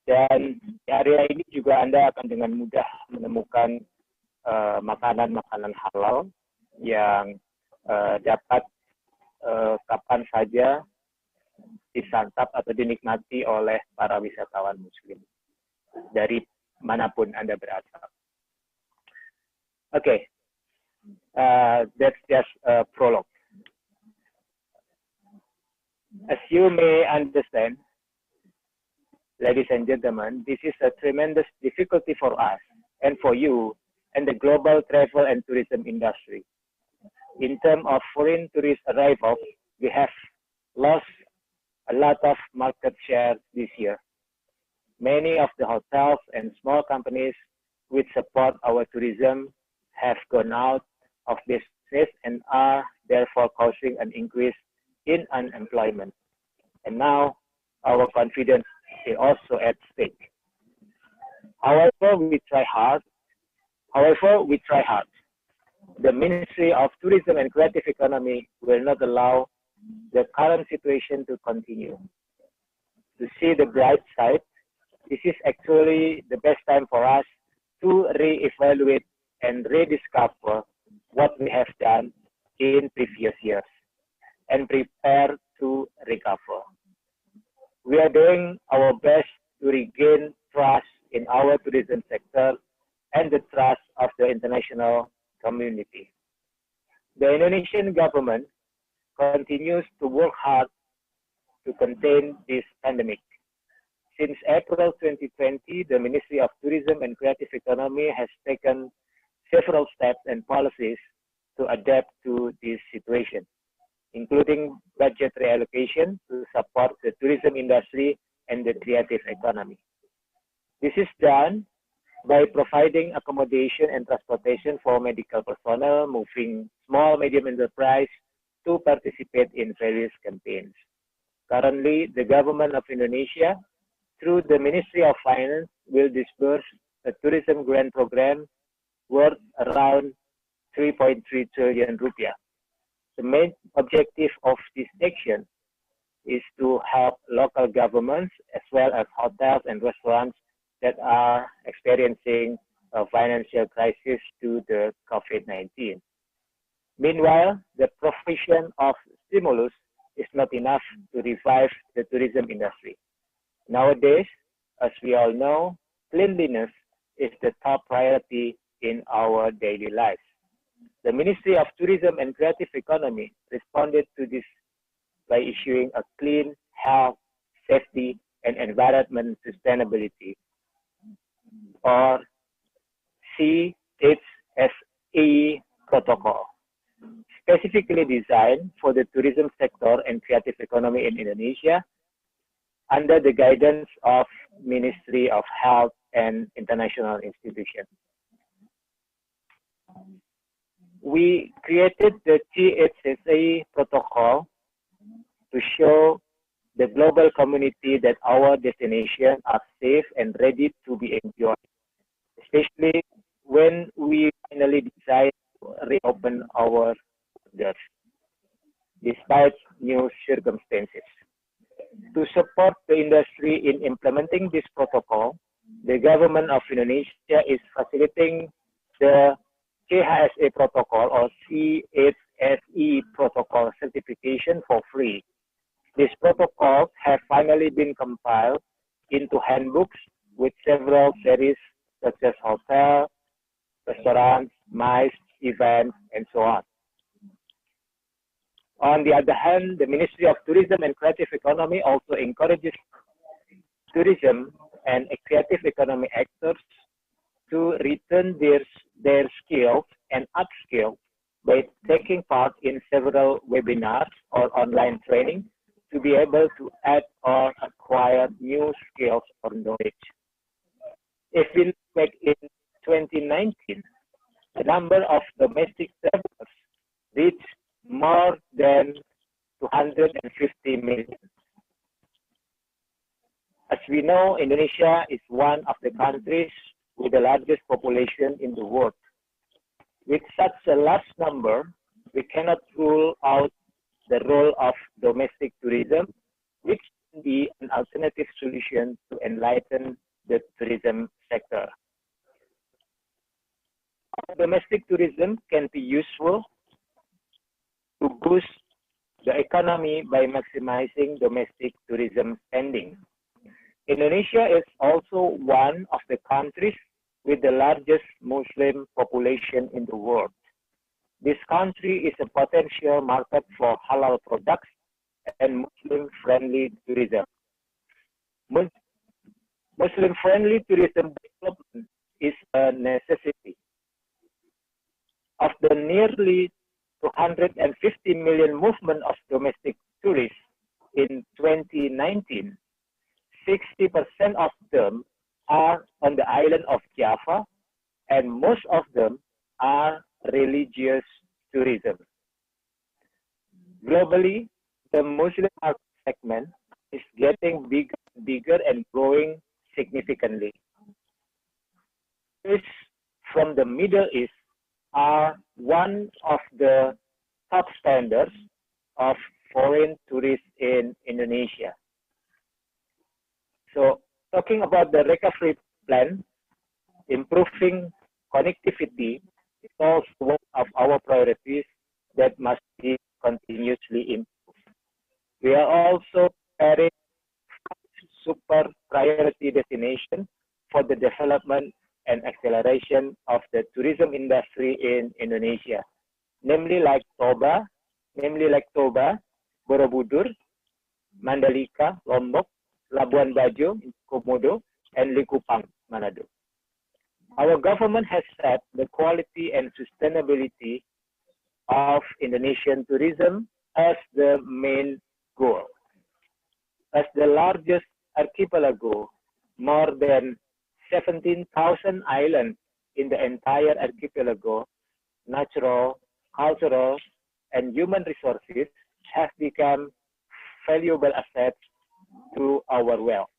Dan di area ini juga Anda akan dengan mudah menemukan makanan-makanan halal yang dapat kapan saja disantap atau dinikmati oleh para wisatawan Muslim dari manapun Anda berasal. Okay, that's just a prologue. As you may understand, ladies and gentlemen, this is a tremendous difficulty for us and for you and the global travel and tourism industry. In terms of foreign tourist arrivals, we have lost a lot of market share this year. Many of the hotels and small companies which support our tourism have gone out of business and are therefore causing an increase in unemployment. And now our confidence is also at stake. However, we try hard. The Ministry of Tourism and Creative Economy will not allow the current situation to continue. To see the bright side, this is actually the best time for us to re-evaluate and rediscover what we have done in previous years and prepare to recover. We are doing our best to regain trust in our tourism sector and the trust of the international community. The Indonesian government continues to work hard to contain this pandemic. Since April 2020, the Ministry of Tourism and Creative Economy has taken several steps and policies to adapt to this situation, including budget reallocation to support the tourism industry and the creative economy. This is done by providing accommodation and transportation for medical personnel, moving small, medium enterprise to participate in various campaigns. Currently, the government of Indonesia, through the Ministry of Finance, will disburse a tourism grant program worth around 3.3 trillion rupiah. The main objective of this action is to help local governments as well as hotels and restaurants that are experiencing a financial crisis due to COVID-19. Meanwhile, the provision of stimulus is not enough to revive the tourism industry. Nowadays, as we all know, cleanliness is the top priority in our daily lives. The Ministry of Tourism and Creative Economy responded to this by issuing a Clean Health, Safety, and Environment Sustainability, or CHSE protocol, specifically designed for the tourism sector and creative economy in Indonesia under the guidance of Ministry of Health and International Institutions. We created the CHSE protocol to show the global community that our destinations are safe and ready to be enjoyed, especially when we finally decide to reopen our borders, despite new circumstances. To support the industry in implementing this protocol, the government of Indonesia is facilitating the CHSE protocol or CHSE protocol certification for free. These protocols have finally been compiled into handbooks with several series such as hotel, restaurants, MICE, events, and so on. On the other hand, the Ministry of Tourism and Creative Economy also encourages tourism and creative economy actors to return their skills and upskill by taking part in several webinars or online training to be able to add or acquire new skills or knowledge. If we look back in 2019, the number of domestic travelers reached more than 250 million. As we know, Indonesia is one of the countries with the largest population in the world. With such a large number, we cannot rule out the role of domestic tourism, which can be an alternative solution to enlighten the tourism sector. Domestic tourism can be useful to boost the economy by maximizing domestic tourism spending. Indonesia is also one of the countries with the largest Muslim population in the world. This country is a potential market for halal products and Muslim-friendly tourism. Muslim-friendly tourism development is a necessity. Of the nearly 250 million movement of domestic tourists, in 2019, 60% of them are on the island of Java, and most of them are religious tourism. Globally, the Muslim market segment is getting bigger and growing significantly. Tourists from the Middle East are one of the top spenders of foreign tourists in Indonesia. So, talking about the recovery plan, improving connectivity is also one of our priorities that must be continuously improved. We are also preparing super priority destination for the development and acceleration of the tourism industry in Indonesia, namely like Toba, Borobudur, Mandalika, Lombok, Labuan Bajo, Komodo, and Likupang, Manado. Our government has set the quality and sustainability of Indonesian tourism as the main goal. As the largest archipelago, more than 17,000 islands in the entire archipelago, natural, cultural, and human resources have become valuable assets to our wealth.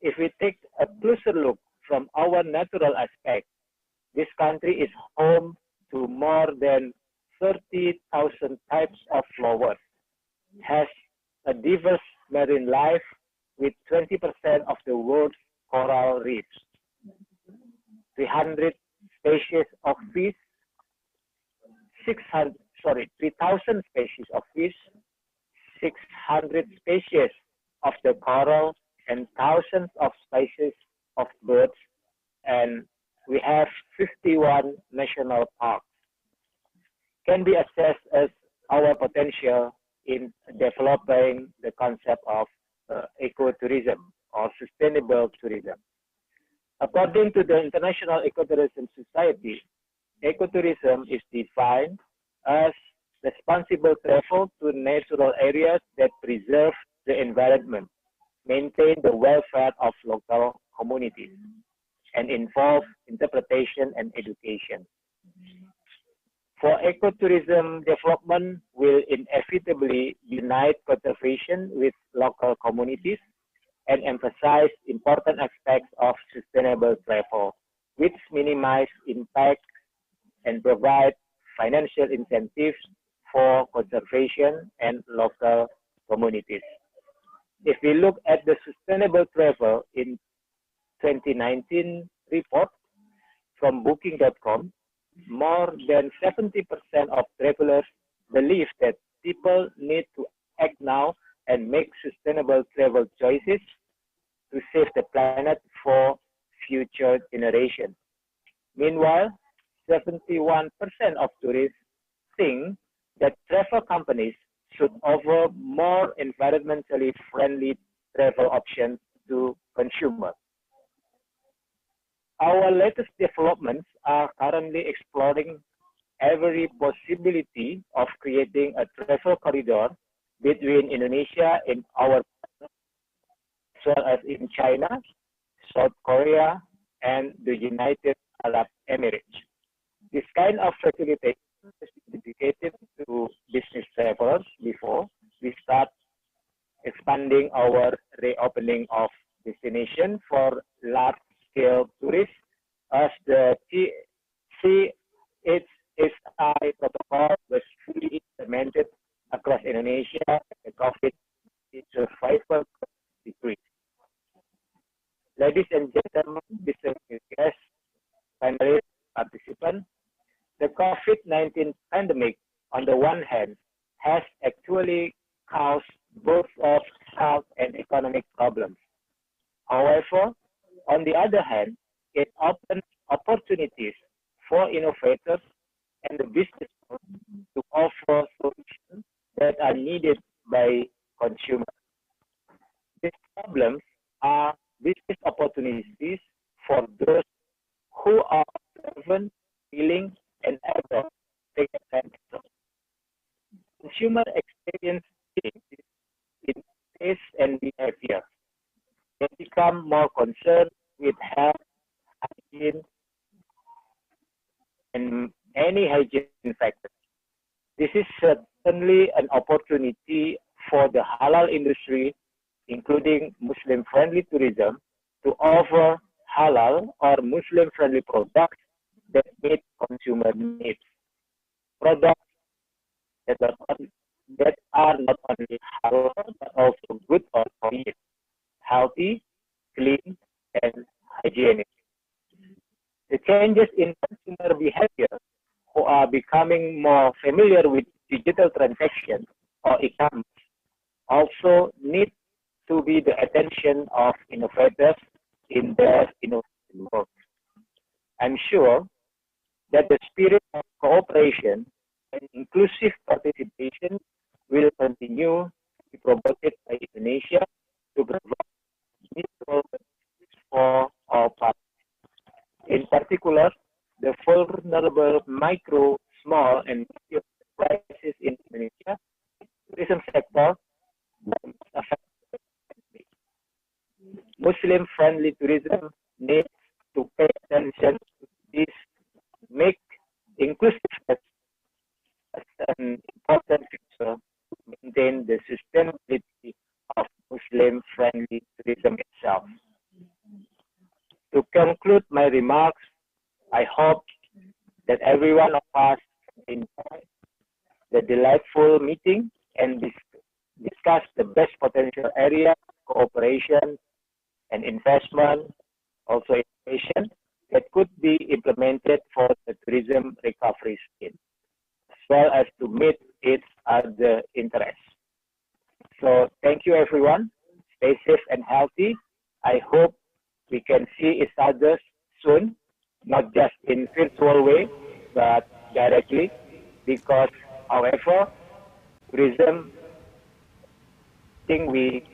If we take a closer look from our natural aspect, this country is home to more than 30,000 types of flowers, has a diverse marine life with 20% of the world's coral reefs, 300 species of fish, 3,000 species of fish, 600 species of the coral, and thousands of species of birds, and we have 51 national parks. Can be assessed as our potential in developing the concept of ecotourism or sustainable tourism. According to the International Ecotourism Society, ecotourism is defined as responsible travel to natural areas that preserve the environment, maintain the welfare of local communities, and involve interpretation and education. For ecotourism development will inevitably unite conservation with local communities and emphasize important aspects of sustainable travel, which minimize impact and provide financial incentives for conservation and local communities. If we look at the sustainable travel in 2019 report from Booking.com, more than 70% of travelers believe that people need to act now and make sustainable travel choices to save the planet for future generations. Meanwhile, 71% of tourists think that travel companies should offer more environmentally friendly travel options to consumers. Our latest developments are currently exploring every possibility of creating a travel corridor between Indonesia and our partners, as well as in China, South Korea, and the United Arab Emirates. This kind of facilitation is dedicated to business travelers before we start expanding our reopening of destination for large-scale tourists as the CHSI protocol was fully implemented across Indonesia. The COVID survival decreased. Ladies and gentlemen, distinguished guests, panelists, participants, the COVID-19 pandemic, on the one hand, has actually caused both of health and economic problems. However, on the other hand, it opens opportunities for innovators and the business to offer solutions that are needed by consumers. These problems are business opportunities for those who are driven, willing, and able to take advantage of. Consumer experience in taste and behavior. They become more concerned with health, hygiene, and any hygiene factors. This is certainly an opportunity for the halal industry, including Muslim-friendly tourism, to offer halal or Muslim-friendly products that meet consumer needs. Products that are not only halal but also good for you, healthy, clean, and hygienic. The changes in consumer behavior, who are becoming more familiar with digital transactions or e-commerce, also need to be the attention of innovators in their innovation work. I'm sure that the spirit of cooperation and inclusive participation will continue to be promoted by Indonesia to provide mutual benefits for all parties. In particular, the vulnerable micro, small, and medium enterprises in Indonesia tourism sector affected. Muslim-friendly tourism needs to pay attention to this, make inclusiveness as an important feature to maintain the sustainability of Muslim-friendly tourism itself. To conclude my remarks, I hope that every one of us enjoy the delightful meeting and discuss the best potential area of cooperation and investment, also innovation, that could be implemented for the tourism recovery scheme, as well as to meet its other interests. So thank you everyone. Stay safe and healthy. I hope we can see each other soon, not just in virtual way, but directly, because however, tourism, I think we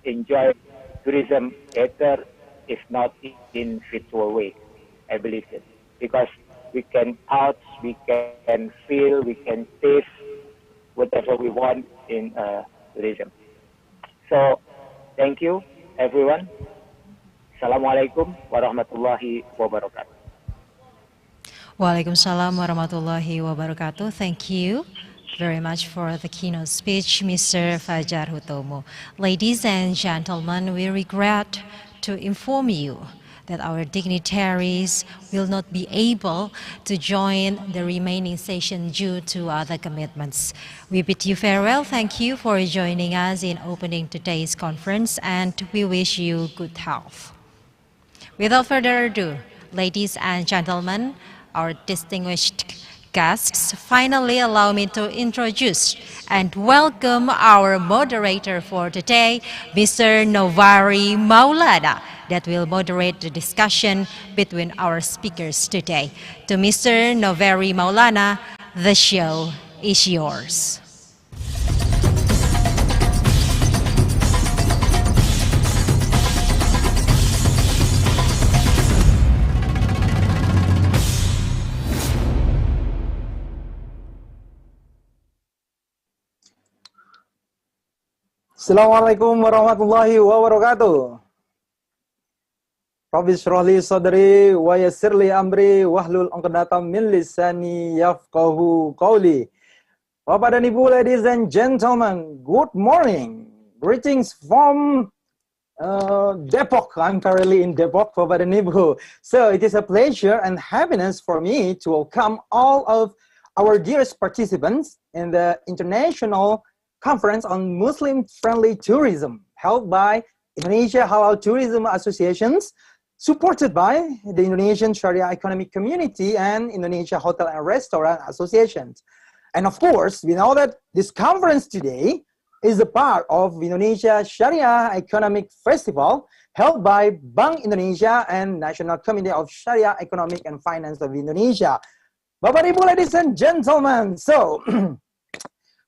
enjoy tourism better if not in virtual way. I believe it, because we can touch, we can feel, we can taste whatever we want in tourism. So, thank you everyone. Assalamualaikum warahmatullahi wabarakatuh. Waalaikumsalam warahmatullahi wabarakatuh. Thank you very much for the keynote speech, Mr. Fajar Hutomo. Ladies and gentlemen, we regret to inform you that our dignitaries will not be able to join the remaining session due to other commitments. We bid you farewell. Thank you for joining us in opening today's conference, and we wish you good health. Without further ado, ladies and gentlemen, our distinguished guests, finally allow me to introduce and welcome our moderator for today, Mr. Novari Maulana, that will moderate the discussion between our speakers today. To Mr. Novari Maulana, the show is yours. Assalamualaikum warahmatullahi wabarakatuh. Rabbi shrah li sadri wa yassir li amri wahlul 'uqdatam min lisani yafqahu qawli. Bapak dan Ibu, ladies and gentlemen, good morning. Greetings from Depok. I'm currently in Depok, Bapak dan Ibu. So it is a pleasure and happiness for me to welcome all of our dearest participants in the International Conference on Muslim-Friendly Tourism, held by Indonesia Halal Tourism Associations, supported by the Indonesian Sharia Economic Community and Indonesia Hotel and Restaurant Associations. And of course, we know that this conference today is a part of Indonesia Sharia Economic Festival, held by Bank Indonesia and National Committee of Sharia Economic and Finance of Indonesia. Bapak Ibu, ladies and gentlemen, so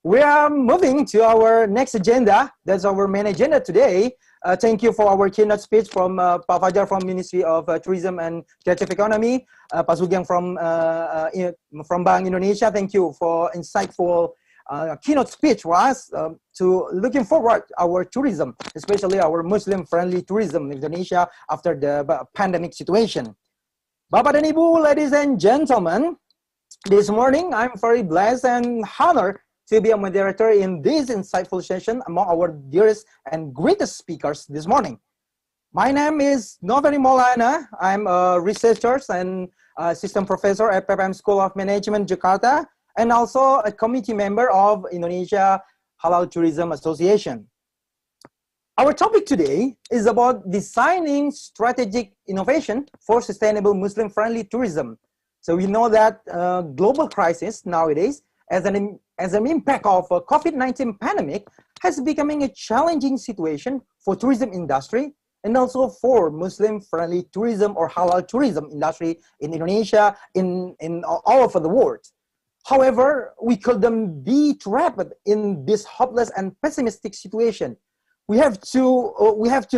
we are moving to our next agenda. That's our main agenda today. Thank you for our keynote speech from Pak Fajar from Ministry of Tourism and Creative Economy, Pak Sugeng from Bank Indonesia. Thank you for insightful keynote speech was to looking forward our tourism, especially our Muslim-friendly tourism in Indonesia after the pandemic situation. Bapak dan Ibu, ladies and gentlemen, this morning I'm very blessed and honored to be a moderator in this insightful session among our dearest and greatest speakers this morning. My name is Noveni Maulana. I'm a researcher and assistant professor at PPM School of Management, Jakarta, and also a committee member of Indonesia Halal Tourism Association. Our topic today is about designing strategic innovation for sustainable Muslim-friendly tourism. So we know that global crisis nowadays, as an impact of COVID-19 pandemic, has becoming a challenging situation for tourism industry and also for Muslim-friendly tourism or halal tourism industry in Indonesia, in all over the world. However, we couldn't be trapped in this hopeless and pessimistic situation. We have to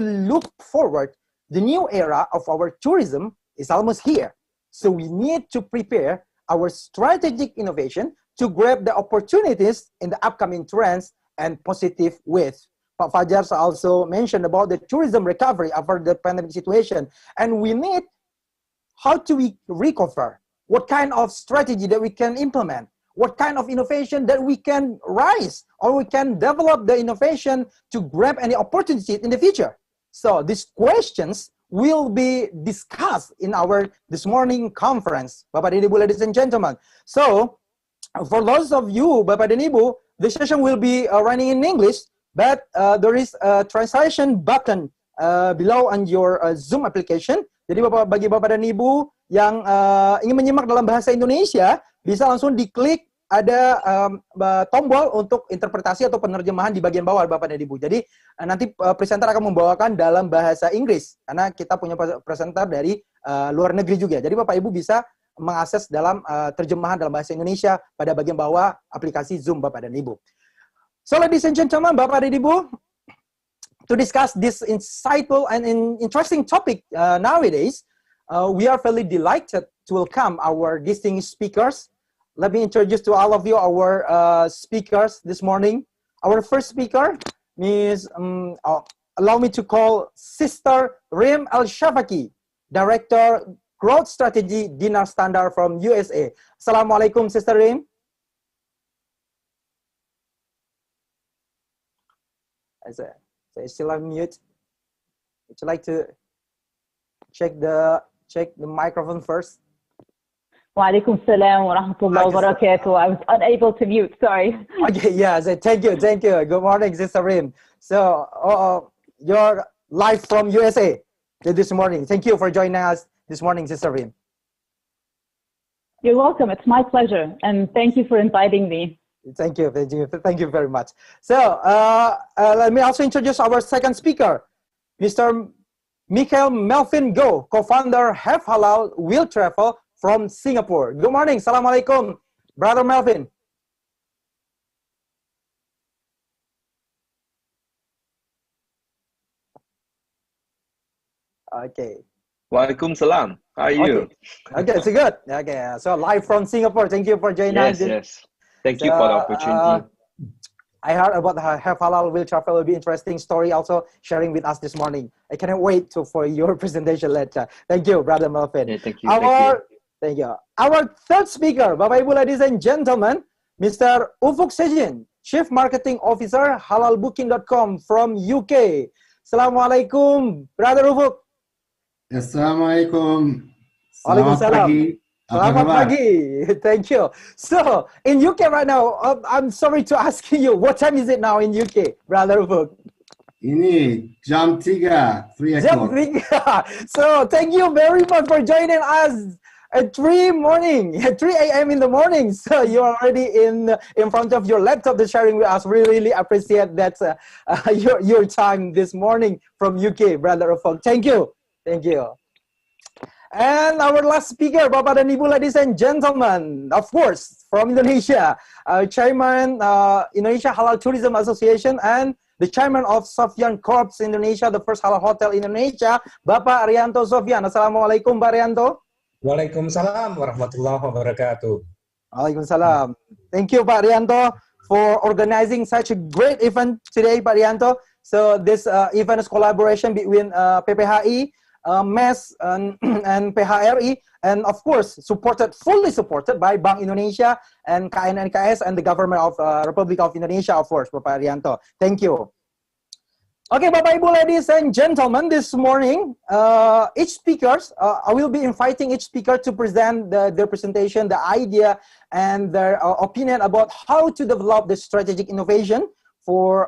look forward. The new era of our tourism is almost here. So we need to prepare our strategic innovation to grab the opportunities in the upcoming trends and positive ways. Pak Fajar also mentioned about the tourism recovery after the pandemic situation. And we need, how do we recover? What kind of strategy that we can implement? What kind of innovation that we can rise, or we can develop the innovation to grab any opportunity in the future? So these questions will be discussed in our this morning conference, Bapak dan Ibu, ladies and gentlemen. So for those of you, Bapak dan Ibu, the session will be running in English, but there is a translation button below on your Zoom application. Jadi bagi Bapak dan Ibu yang ingin menyimak dalam bahasa Indonesia, bisa langsung diklik, ada tombol untuk interpretasi atau penerjemahan di bagian bawah Bapak dan Ibu. Jadi nanti presenter akan membawakan dalam bahasa Inggris, karena kita punya presenter dari luar negeri juga. Jadi Bapak Ibu bisa mengakses dalam terjemahan dalam bahasa Indonesia pada bagian bawah aplikasi Zoom Bapak dan Ibu. So ladies and gentlemen, Bapak dan Ibu, to discuss this insightful and interesting topic nowadays, we are very delighted to welcome our distinguished speakers. Let me introduce to all of you our speakers this morning. Our first speaker is, allow me to call Sister Reem Al-Shafaki, Director Growth Strategy Dinar Standard from USA. Assalamualaikum, Sister Reem. So still on mute. Would you like to check the microphone first? Walaikum salam wa rahmatullahi wa barakatuh. I was unable to mute, sorry. Okay, yeah, so thank you. Good morning, Sister Reem. So you're live from USA this morning. Thank you for joining us this morning, Sister Reem. You're welcome. It's my pleasure, and thank you for inviting me. Thank you very much. So let me also introduce our second speaker, Mr. Michael Melvin Goh, co-founder Have Halal Will Travel from Singapore. Good morning. Assalamualaikum, Brother Melvin. Okay. Waalaikumsalam. How are you? Okay, so good. Okay, so live from Singapore. Thank you for joining us. Yes. Thank you for the opportunity. I heard about Have Halal Will Travel will be interesting story also sharing with us this morning. I cannot wait for your presentation later. Thank you, Brother Melvin. Yeah, thank you. Thank you. Our third speaker, Bapak Ibu, ladies and gentlemen, Mr. Ufuk Sejin, Chief Marketing Officer halalbooking.com from UK. Assalamualaikum, Brother Ufuk. Assalamualaikum. Selamat pagi. Selamat pagi. Thank you. So, in UK right now, I'm sorry to ask you, what time is it now in UK, Brother Ufuk? Ini jam 3 o'clock. Jam 3. So, thank you very much for joining us at 3 a.m. in the morning. So, you're already in front of your laptop sharing with us. We really appreciate that your time this morning from UK, Brother Ufuk. Thank you. And our last speaker, Bapak dan Ibu, ladies and gentlemen, of course, from Indonesia, Chairman Indonesia Halal Tourism Association and the Chairman of Sofyan Corps Indonesia, the first halal hotel in Indonesia, Bapak Rianto Sofyan. Assalamualaikum, Pak Rianto. Waalaikumsalam warahmatullahi wabarakatuh. Waalaikumsalam. Thank you, Pak Rianto, for organizing such a great event today, Pak Rianto. So this event is collaboration between PPHI, MES, and PHRI, and of course fully supported by Bank Indonesia and KNNKS and the government of Republic of Indonesia, of course, Pak Rianto. Thank you. Okay, Bapak Ibu, ladies and gentlemen, this morning, each speakers, I will be inviting each speaker to present their presentation, the idea, and their opinion about how to develop the strategic innovation for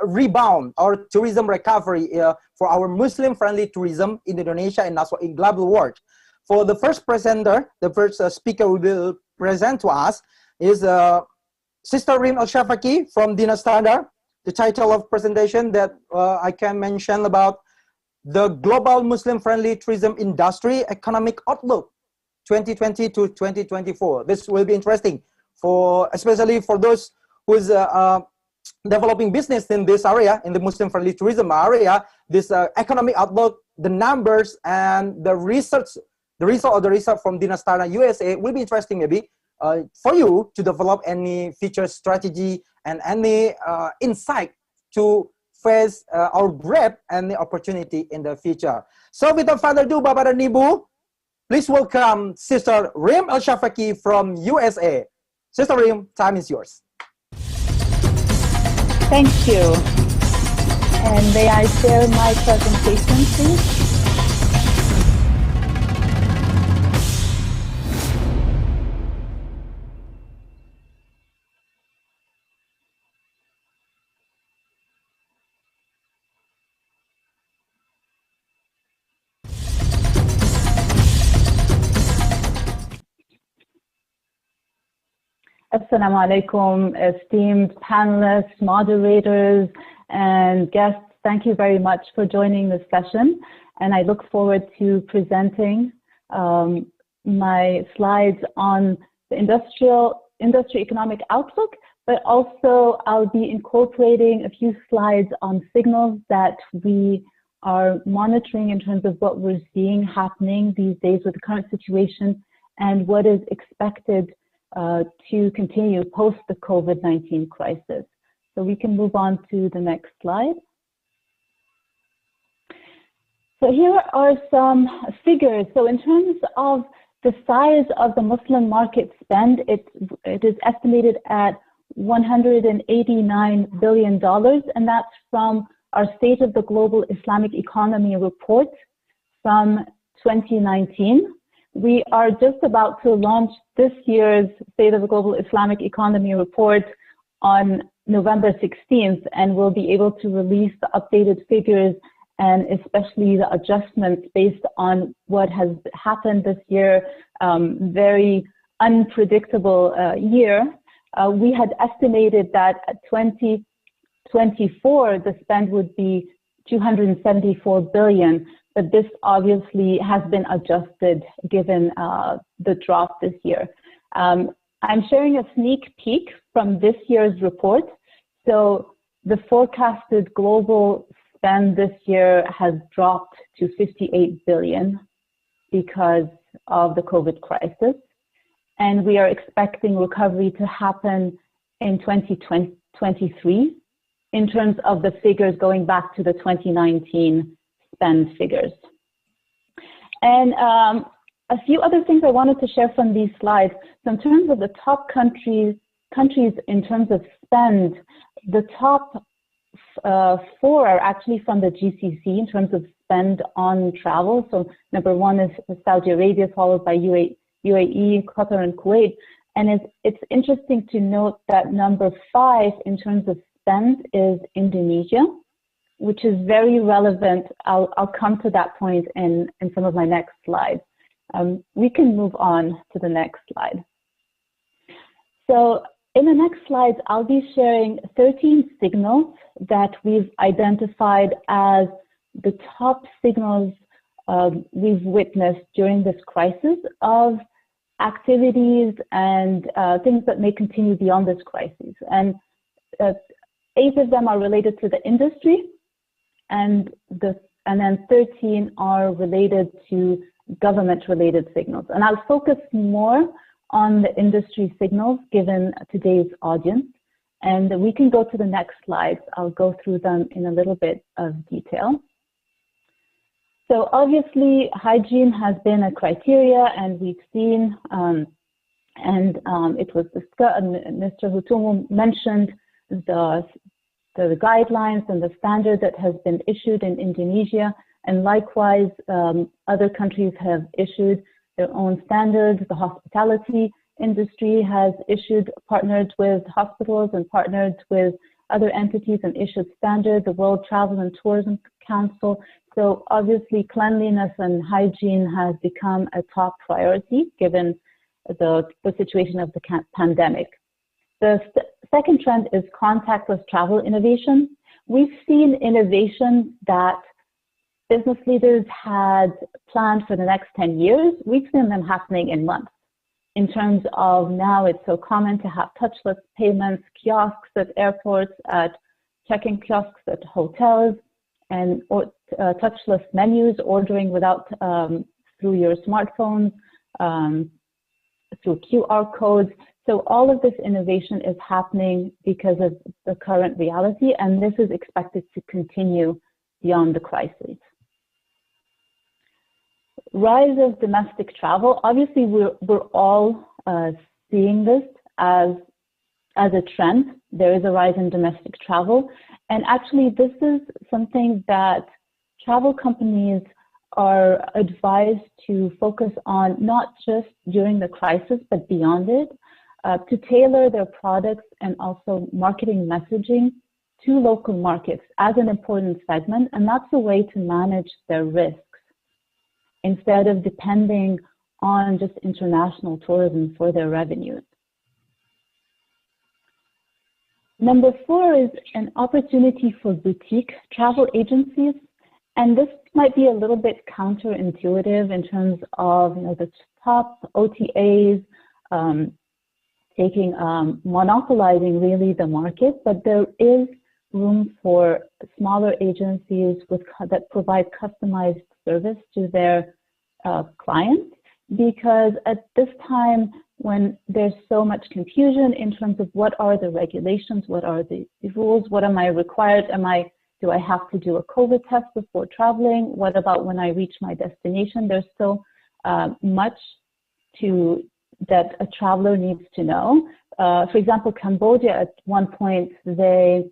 rebound or tourism recovery for our Muslim-friendly tourism in Indonesia and also in global world. For the first presenter, the first speaker who will present to us is Sister Reem Al-Shafaqi from Dinas Standard. The title of presentation that I can mention about the global Muslim-friendly tourism industry economic outlook 2020 to 2024. This will be interesting especially for those who's developing business in this area, in the Muslim-friendly tourism area. This economic outlook, the numbers, and the result from Dinas Standard USA will be interesting maybe for you to develop any future strategy and any insight to face or grab any opportunity in the future. So without further ado, Bapak dan Ibu, please welcome Sister Reem Al-Shafaqi from USA. Sister Reem, time is yours. Thank you. And may I share my presentation, please? Assalamu alaikum, esteemed panelists, moderators, and guests. Thank you very much for joining this session. And I look forward to presenting my slides on the industry economic outlook, but also I'll be incorporating a few slides on signals that we are monitoring in terms of what we're seeing happening these days with the current situation and what is expected to continue post the COVID-19 crisis. So we can move on to the next slide. So here are some figures. So in terms of the size of the Muslim market spend, it is estimated at $189 billion, and that's from our State of the Global Islamic Economy report from 2019. We are just about to launch this year's State of the Global Islamic Economy report on November 16th, and we'll be able to release the updated figures and especially the adjustments based on what has happened this year, very unpredictable year. We had estimated that at 2024, the spend would be $274 billion, but this obviously has been adjusted given the drop this year. I'm sharing a sneak peek from this year's report. So the forecasted global spend this year has dropped to $58 billion because of the COVID crisis. And we are expecting recovery to happen in 2023 in terms of the figures going back to the 2019 spend figures. And a few other things I wanted to share from these slides. So in terms of the top countries in terms of spend, the top four are actually from the GCC in terms of spend on travel. So number one is Saudi Arabia, followed by UAE, Qatar, and Kuwait. And it's interesting to note that number 5 in terms of spend is Indonesia, which is very relevant. I'll come to that point in some of my next slides. We can move on to the next slide. So in the next slides, I'll be sharing 13 signals that we've identified as the top signals we've witnessed during this crisis of activities and things that may continue beyond this crisis. And 8 of them are related to the industry, and then 13 are related to government-related signals. And I'll focus more on the industry signals given today's audience. And we can go to the next slides. I'll go through them in a little bit of detail. So obviously, hygiene has been a criteria, and we've seen, it was discussed, Mr. Hutomo mentioned the guidelines and the standard that has been issued in Indonesia, and likewise, other countries have issued their own standards. The hospitality industry has partnered with hospitals and partnered with other entities and issued standards, the World Travel and Tourism Council. So obviously cleanliness and hygiene has become a top priority given the situation of the pandemic. The second trend is contactless travel innovation. We've seen innovation that business leaders had planned for the next 10 years. We've seen them happening in months. In terms of now, it's so common to have touchless payments, kiosks at airports, at check-in kiosks at hotels, and touchless menus, ordering without through your smartphones, through QR codes. So all of this innovation is happening because of the current reality, and this is expected to continue beyond the crisis. Rise of domestic travel. Obviously, we're all seeing this as a trend. There is a rise in domestic travel, and actually, this is something that travel companies are advised to focus on, not just during the crisis, but beyond it, to tailor their products and also marketing messaging to local markets as an important segment, and that's a way to manage their risks instead of depending on just international tourism for their revenues. Number 4 is an opportunity for boutique travel agencies. And this might be a little bit counterintuitive in terms of the top OTAs monopolizing really the market, but there is room for smaller agencies that provide customized service to their clients, because at this time when there's so much confusion in terms of what are the regulations, what are the rules, what am I required, do I have to do a COVID test before traveling? What about when I reach my destination? There's so much that a traveler needs to know. For example, Cambodia at one point, they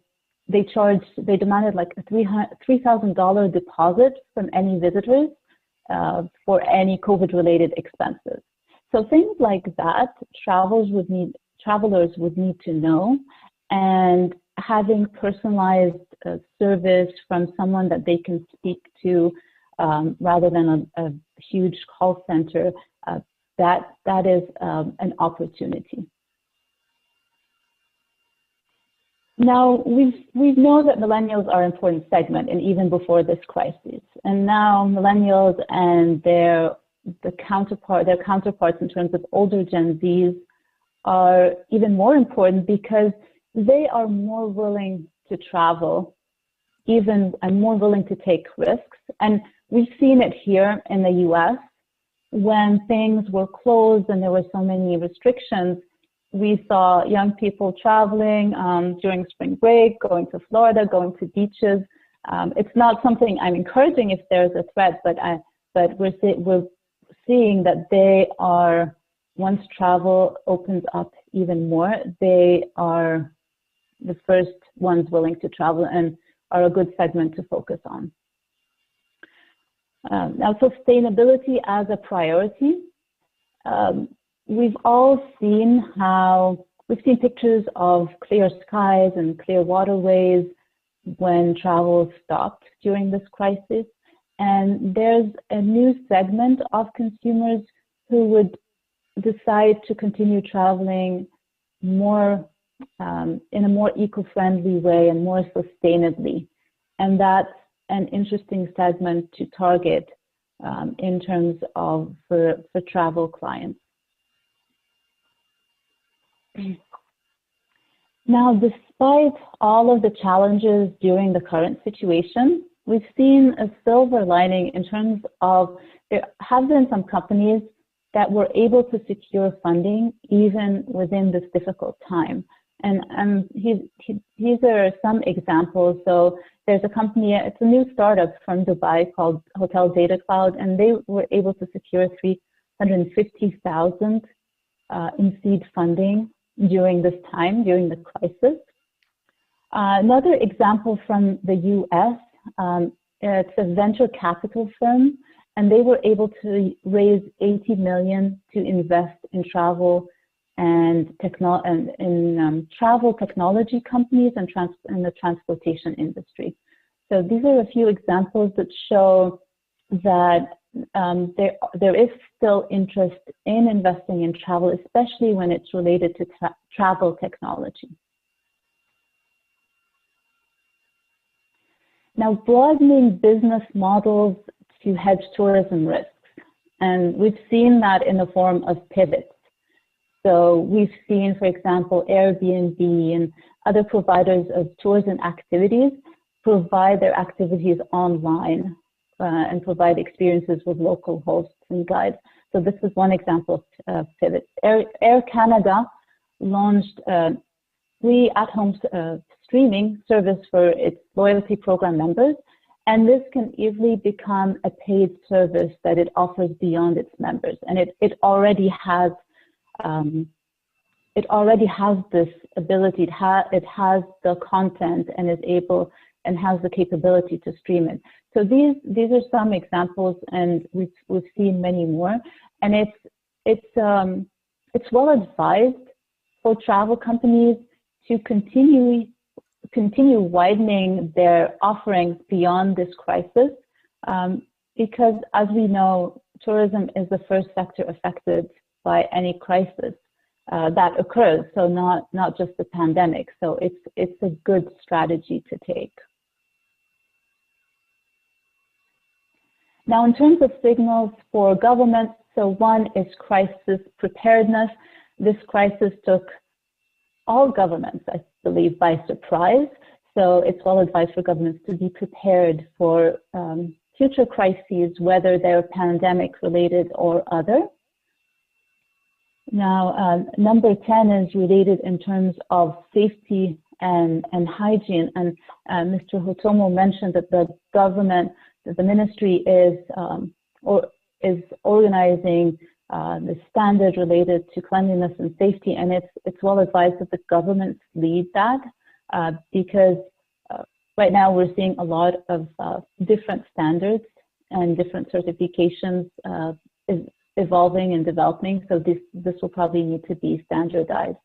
demanded like a $3,000 deposit from any visitors for any COVID-related expenses. So things like that, travelers would need to know, and having personalized service from someone that they can speak to rather than a huge call center, that is an opportunity. Now, we know that millennials are an important segment, and even before this crisis. And now millennials and their counterparts in terms of older Gen Zs are even more important because they are more willing to travel, and more willing to take risks. And we've seen it here in the US when things were closed and there were so many restrictions. We saw young people traveling during spring break, going to Florida, going to beaches. It's not something I'm encouraging if there's a threat, but we're seeing that they are, once travel opens up even more, they are the first ones willing to travel and are a good segment to focus on. Now, sustainability as a priority. We've all seen pictures of clear skies and clear waterways when travel stopped during this crisis. And there's a new segment of consumers who would decide to continue traveling more in a more eco-friendly way and more sustainably. And that's an interesting segment to target in terms of for travel clients. Now, despite all of the challenges during the current situation, we've seen a silver lining in terms of there have been some companies that were able to secure funding even within this difficult time. And these are some examples. So there's a company, it's a new startup from Dubai called Hotel Data Cloud, and they were able to secure 350,000 in seed funding during this time, during the crisis. Another example from the US, it's a venture capital firm, and they were able to raise 80 million to invest in travel and travel technology companies and in the transportation industry. So these are a few examples that show that there is still interest in investing in travel, especially when it's related to travel technology. Now, broadening business models to hedge tourism risks, and we've seen that in the form of pivots. So we've seen, for example, Airbnb and other providers of tourism activities provide their activities online and provide experiences with local hosts and guides. So this is one example of pivots. Air Canada launched free at-home streaming service for its loyalty program members, and this can easily become a paid service that it offers beyond its members. And it already has this ability. It has the content and is able and has the capability to stream it. So these are some examples, and we've seen many more. And it's well advised for travel companies to continue widening their offerings beyond this crisis, because as we know, tourism is the first sector affected by any crisis that occurs, so not just the pandemic. So it's a good strategy to take. Now, in terms of signals for governments, so one is crisis preparedness. This crisis took all governments, I believe, by surprise. So it's well advised for governments to be prepared for future crises, whether they're pandemic related or other. Now, number 10 is related in terms of safety and hygiene. And Mr. Hutomo mentioned that the government, that the ministry is organizing the standard related to cleanliness and safety, and it's well advised that the governments lead that because right now we're seeing a lot of different standards and different certifications evolving and developing, so this will probably need to be standardized.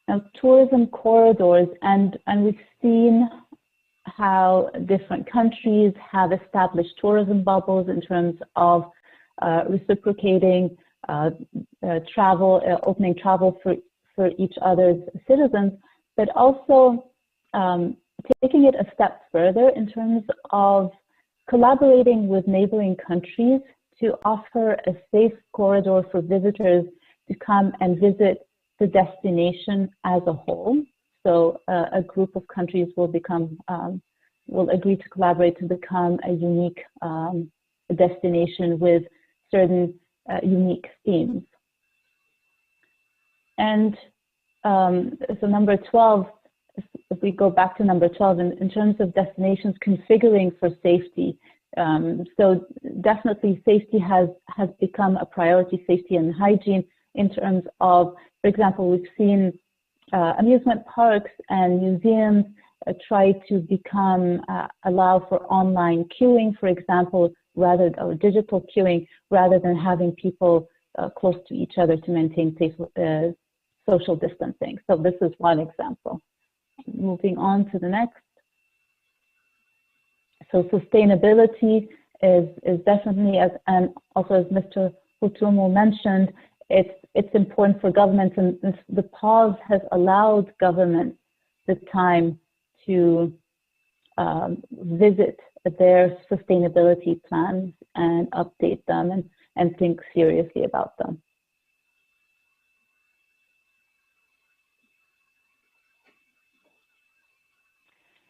Now, tourism corridors, and we've seen how different countries have established tourism bubbles in terms of reciprocating travel, opening travel for each other's citizens, but also taking it a step further in terms of collaborating with neighboring countries to offer a safe corridor for visitors to come and visit the destination as a whole. So a group of countries will agree to collaborate to become a unique destination with certain unique themes. And so number 12, if we go back to number 12, in terms of destinations configuring for safety, so definitely safety has become a priority, safety and hygiene, in terms of, for example, we've seen amusement parks and museums try to allow for online queuing, for example, or digital queuing, rather than having people close to each other to maintain safe social distancing. So this is one example. Moving on to the next. So sustainability is definitely, and also as Mr. Hutomo mentioned, it's important for governments, and the pause has allowed governments the time to visit their sustainability plans and update them and think seriously about them.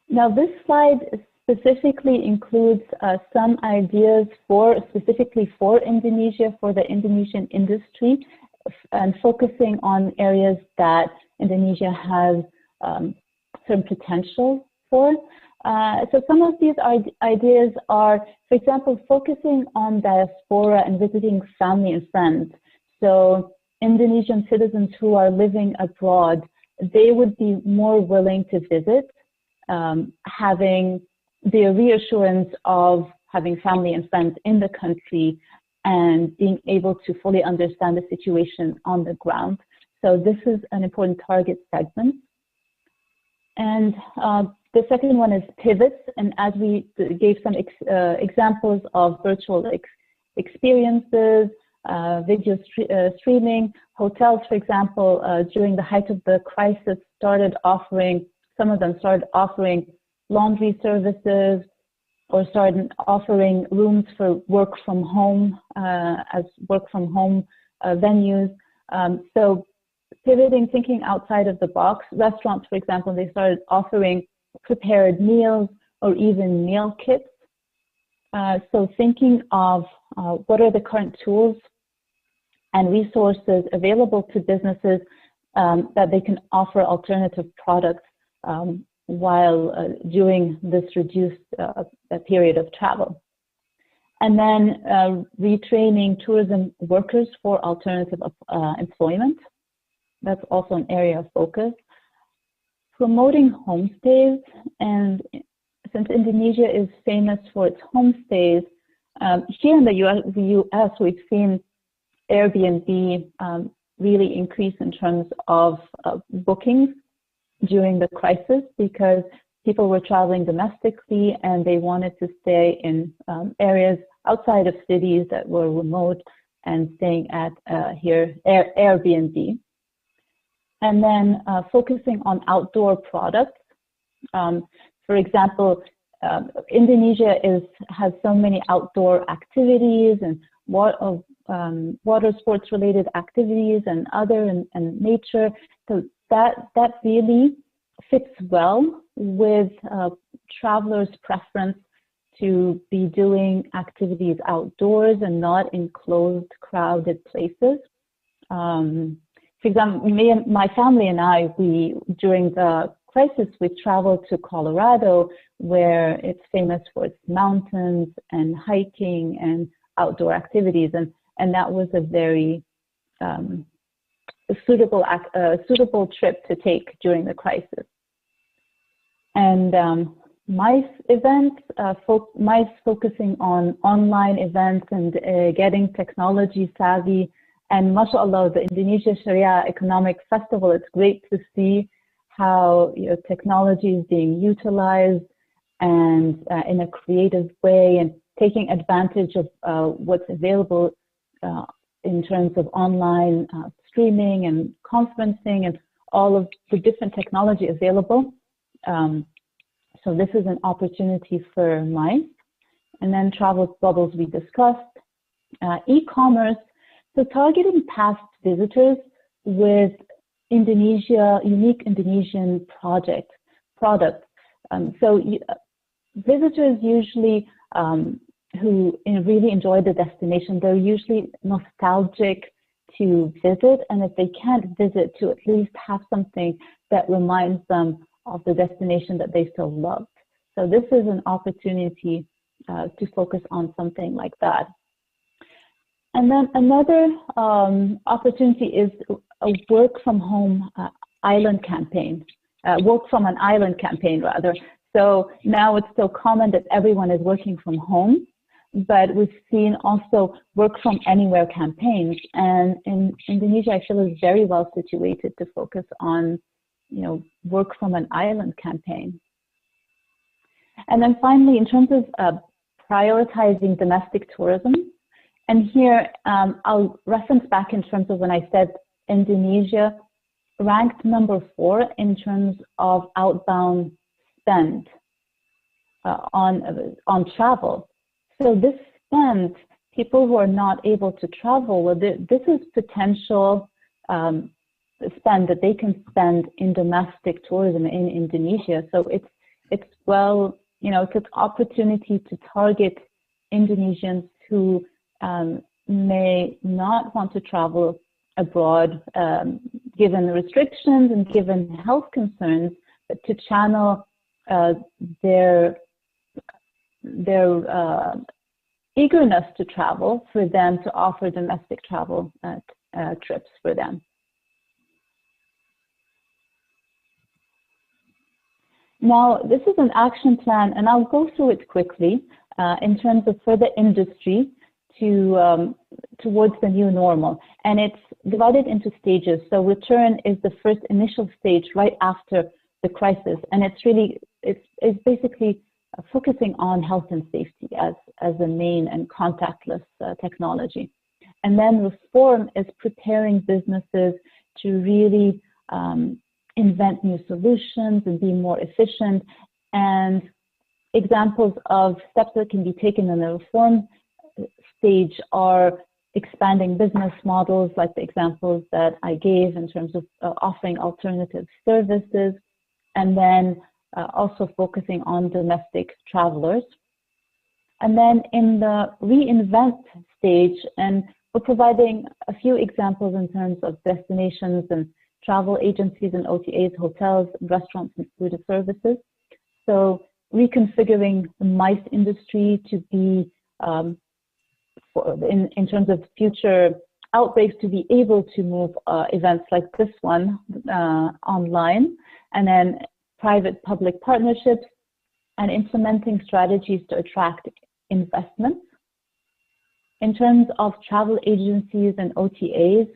Now, this slide specifically includes some ideas specifically for Indonesia, for the Indonesian industry. and focusing on areas that Indonesia has certain potential for. So some of these ideas are, for example, focusing on diaspora and visiting family and friends. So Indonesian citizens who are living abroad, they would be more willing to visit, having the reassurance of having family and friends in the country and being able to fully understand the situation on the ground. So this is an important target segment. And the second one is pivots. And as we gave some examples of virtual experiences, video streaming, hotels, for example, during the height of the crisis some of them started offering laundry services or started offering rooms for work from home as work from home venues. So pivoting, thinking outside of the box. Restaurants, for example, they started offering prepared meals or even meal kits. So thinking of what are the current tools and resources available to businesses that they can offer alternative products while during this reduced period of travel. And then retraining tourism workers for alternative employment. That's also an area of focus. Promoting homestays, and since Indonesia is famous for its homestays, here in the US we've seen Airbnb really increase in terms of bookings during the crisis because people were traveling domestically and they wanted to stay in areas outside of cities that were remote and staying at Airbnb. And then focusing on outdoor products. For example, Indonesia has so many outdoor activities and water sports related activities and other and nature. So that really fits well with travelers' preference to be doing activities outdoors and not in closed, crowded places. For example, my family and I, during the crisis, we traveled to Colorado, where it's famous for its mountains and hiking and outdoor activities, and that was a very suitable trip to take during the crisis. And MICE events, MICE focusing on online events and getting technology savvy. And mashallah, the Indonesia Sharia Economic Festival, it's great to see how technology is being utilized and in a creative way and taking advantage of what's available in terms of online streaming and conferencing and all of the different technology available. So this is an opportunity for MICE. And then travel bubbles we discussed. E-commerce, so targeting past visitors with unique Indonesian products. So visitors usually who really enjoy the destination, they're usually nostalgic to visit, and if they can't visit, to at least have something that reminds them of the destination that they still loved. So this is an opportunity to focus on something like that. And then another opportunity is a work from home island campaign, work from an island campaign rather. So now it's so common that everyone is working from home, but we've seen also work from anywhere campaigns. And in Indonesia, I feel is very well situated to focus on, work from an island campaign. And then finally, in terms of prioritizing domestic tourism, and here I'll reference back in terms of when I said Indonesia ranked number 4 in terms of outbound spend on travel. So this spend, people who are not able to travel, well, this is potential spend that they can spend in domestic tourism in Indonesia. So it's it's an opportunity to target Indonesians who may not want to travel abroad, given the restrictions and given health concerns, to channel their eagerness to travel for them to offer domestic travel trips for them. Now, this is an action plan, and I'll go through it quickly in terms of for the industry towards the new normal. And it's divided into stages. So return is the first initial stage right after the crisis. And it's basically focusing on health and safety as the main and contactless technology. And then reform is preparing businesses to really invent new solutions and be more efficient. And examples of steps that can be taken in the reform stage are expanding business models, like the examples that I gave in terms of offering alternative services, and then also focusing on domestic travelers. And then in the reinvent stage, and we're providing a few examples in terms of destinations and travel agencies and OTAs, hotels, restaurants, and food services. So reconfiguring the MICE industry to be, in terms of future outbreaks, to be able to move events like this one online, and then private-public partnerships, and implementing strategies to attract investments. In terms of travel agencies and OTAs,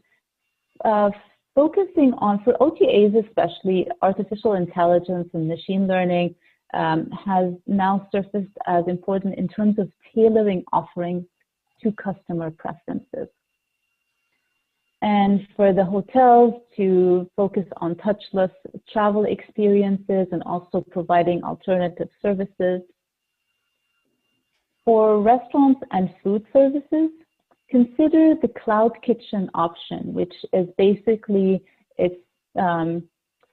focusing on, for OTAs especially, artificial intelligence and machine learning has now surfaced as important in terms of tailoring offerings to customer preferences. And for the hotels, to focus on touchless travel experiences and also providing alternative services. For restaurants and food services, consider the cloud kitchen option, which is basically, it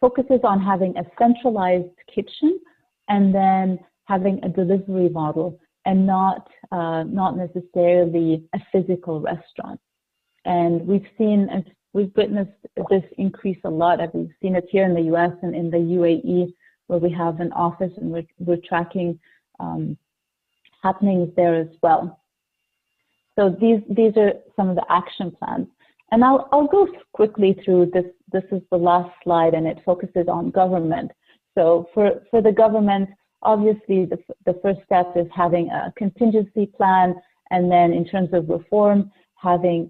focuses on having a centralized kitchen and then having a delivery model, and not necessarily a physical restaurant. And we've witnessed this increase a lot. We've seen it here in the US and in the UAE, where we have an office, and we're tracking happenings there as well. So these are some of the action plans. And I'll go quickly through this. This is the last slide, and it focuses on government. So for the government, obviously the first step is having a contingency plan, and then in terms of reform, having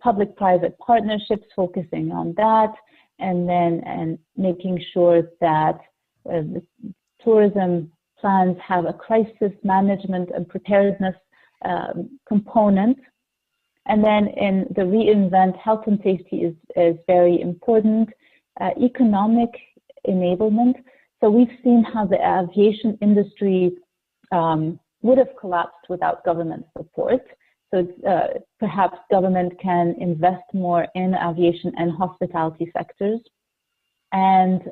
public-private partnerships, focusing on that, and making sure that the tourism plans have a crisis management and preparedness component. And then in the reinvent, health and safety is very important. Economic enablement. So we've seen how the aviation industry would have collapsed without government support. So perhaps government can invest more in aviation and hospitality sectors, and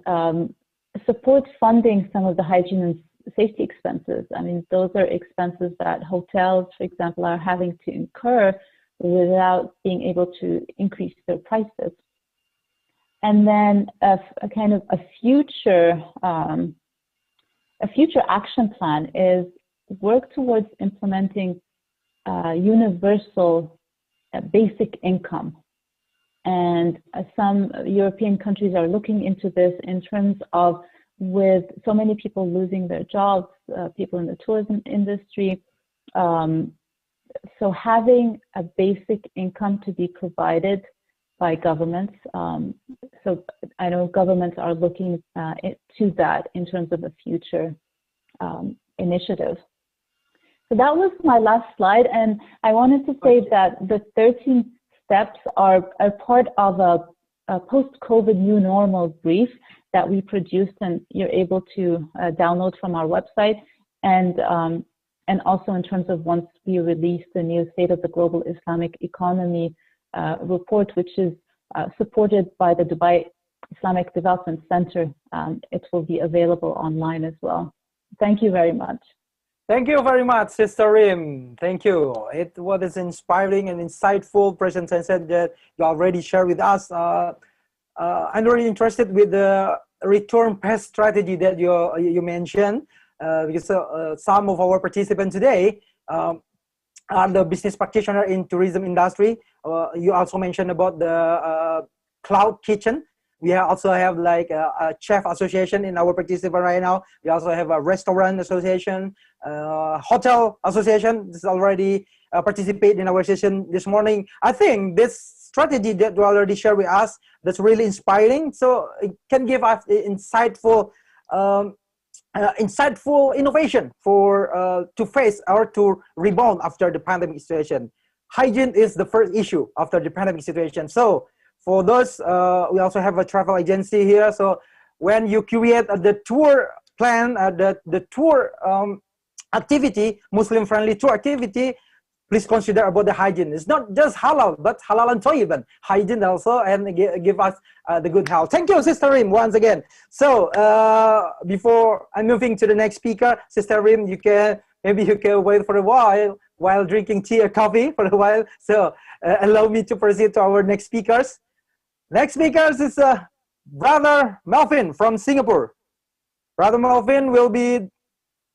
support funding some of the hygiene and safety expenses. I mean, those are expenses that hotels, for example, are having to incur without being able to increase their prices. And then a kind of a future action plan is work towards implementing universal basic income. And some European countries are looking into this in terms of, with so many people losing their jobs, people in the tourism industry, so having a basic income to be provided by governments. So I know governments are looking to that in terms of a future initiative. So that was my last slide, and I wanted to say that the 13 steps are part of a post-COVID new normal brief that we produced, and you're able to download from our website, and also in terms of once we release the new State of the Global Islamic Economy report, which is supported by the Dubai Islamic Development Center. It will be available online as well. Thank you very much. Thank you very much, Sister Rim. Thank you. It was an inspiring and insightful presentation that you already shared with us. I'm really interested with the return path strategy that you mentioned, because some of our participants today are the business practitioner in tourism industry. You also mentioned about the cloud kitchen. We also have like a chef association in our participant right now. We also have a restaurant association, hotel association. This is already participate in our session this morning. I think this strategy that you already shared with us, that's really inspiring. So it can give us insightful innovation for to face or to rebound after the pandemic situation. Hygiene is the first issue after the pandemic situation. So for those, we also have a travel agency here. So when you create the tour plan, the tour activity, Muslim-friendly tour activity, please consider about the hygiene. It's not just halal, but halal and tayyiban. Hygiene also, and give us the good health. Thank you, Sister Rim, once again. So before I'm moving to the next speaker, Sister Rim, maybe you can wait for a while drinking tea or coffee for a while. So allow me to proceed to our next speakers. Next speakers is Brother Melvin from Singapore. Brother Melvin will be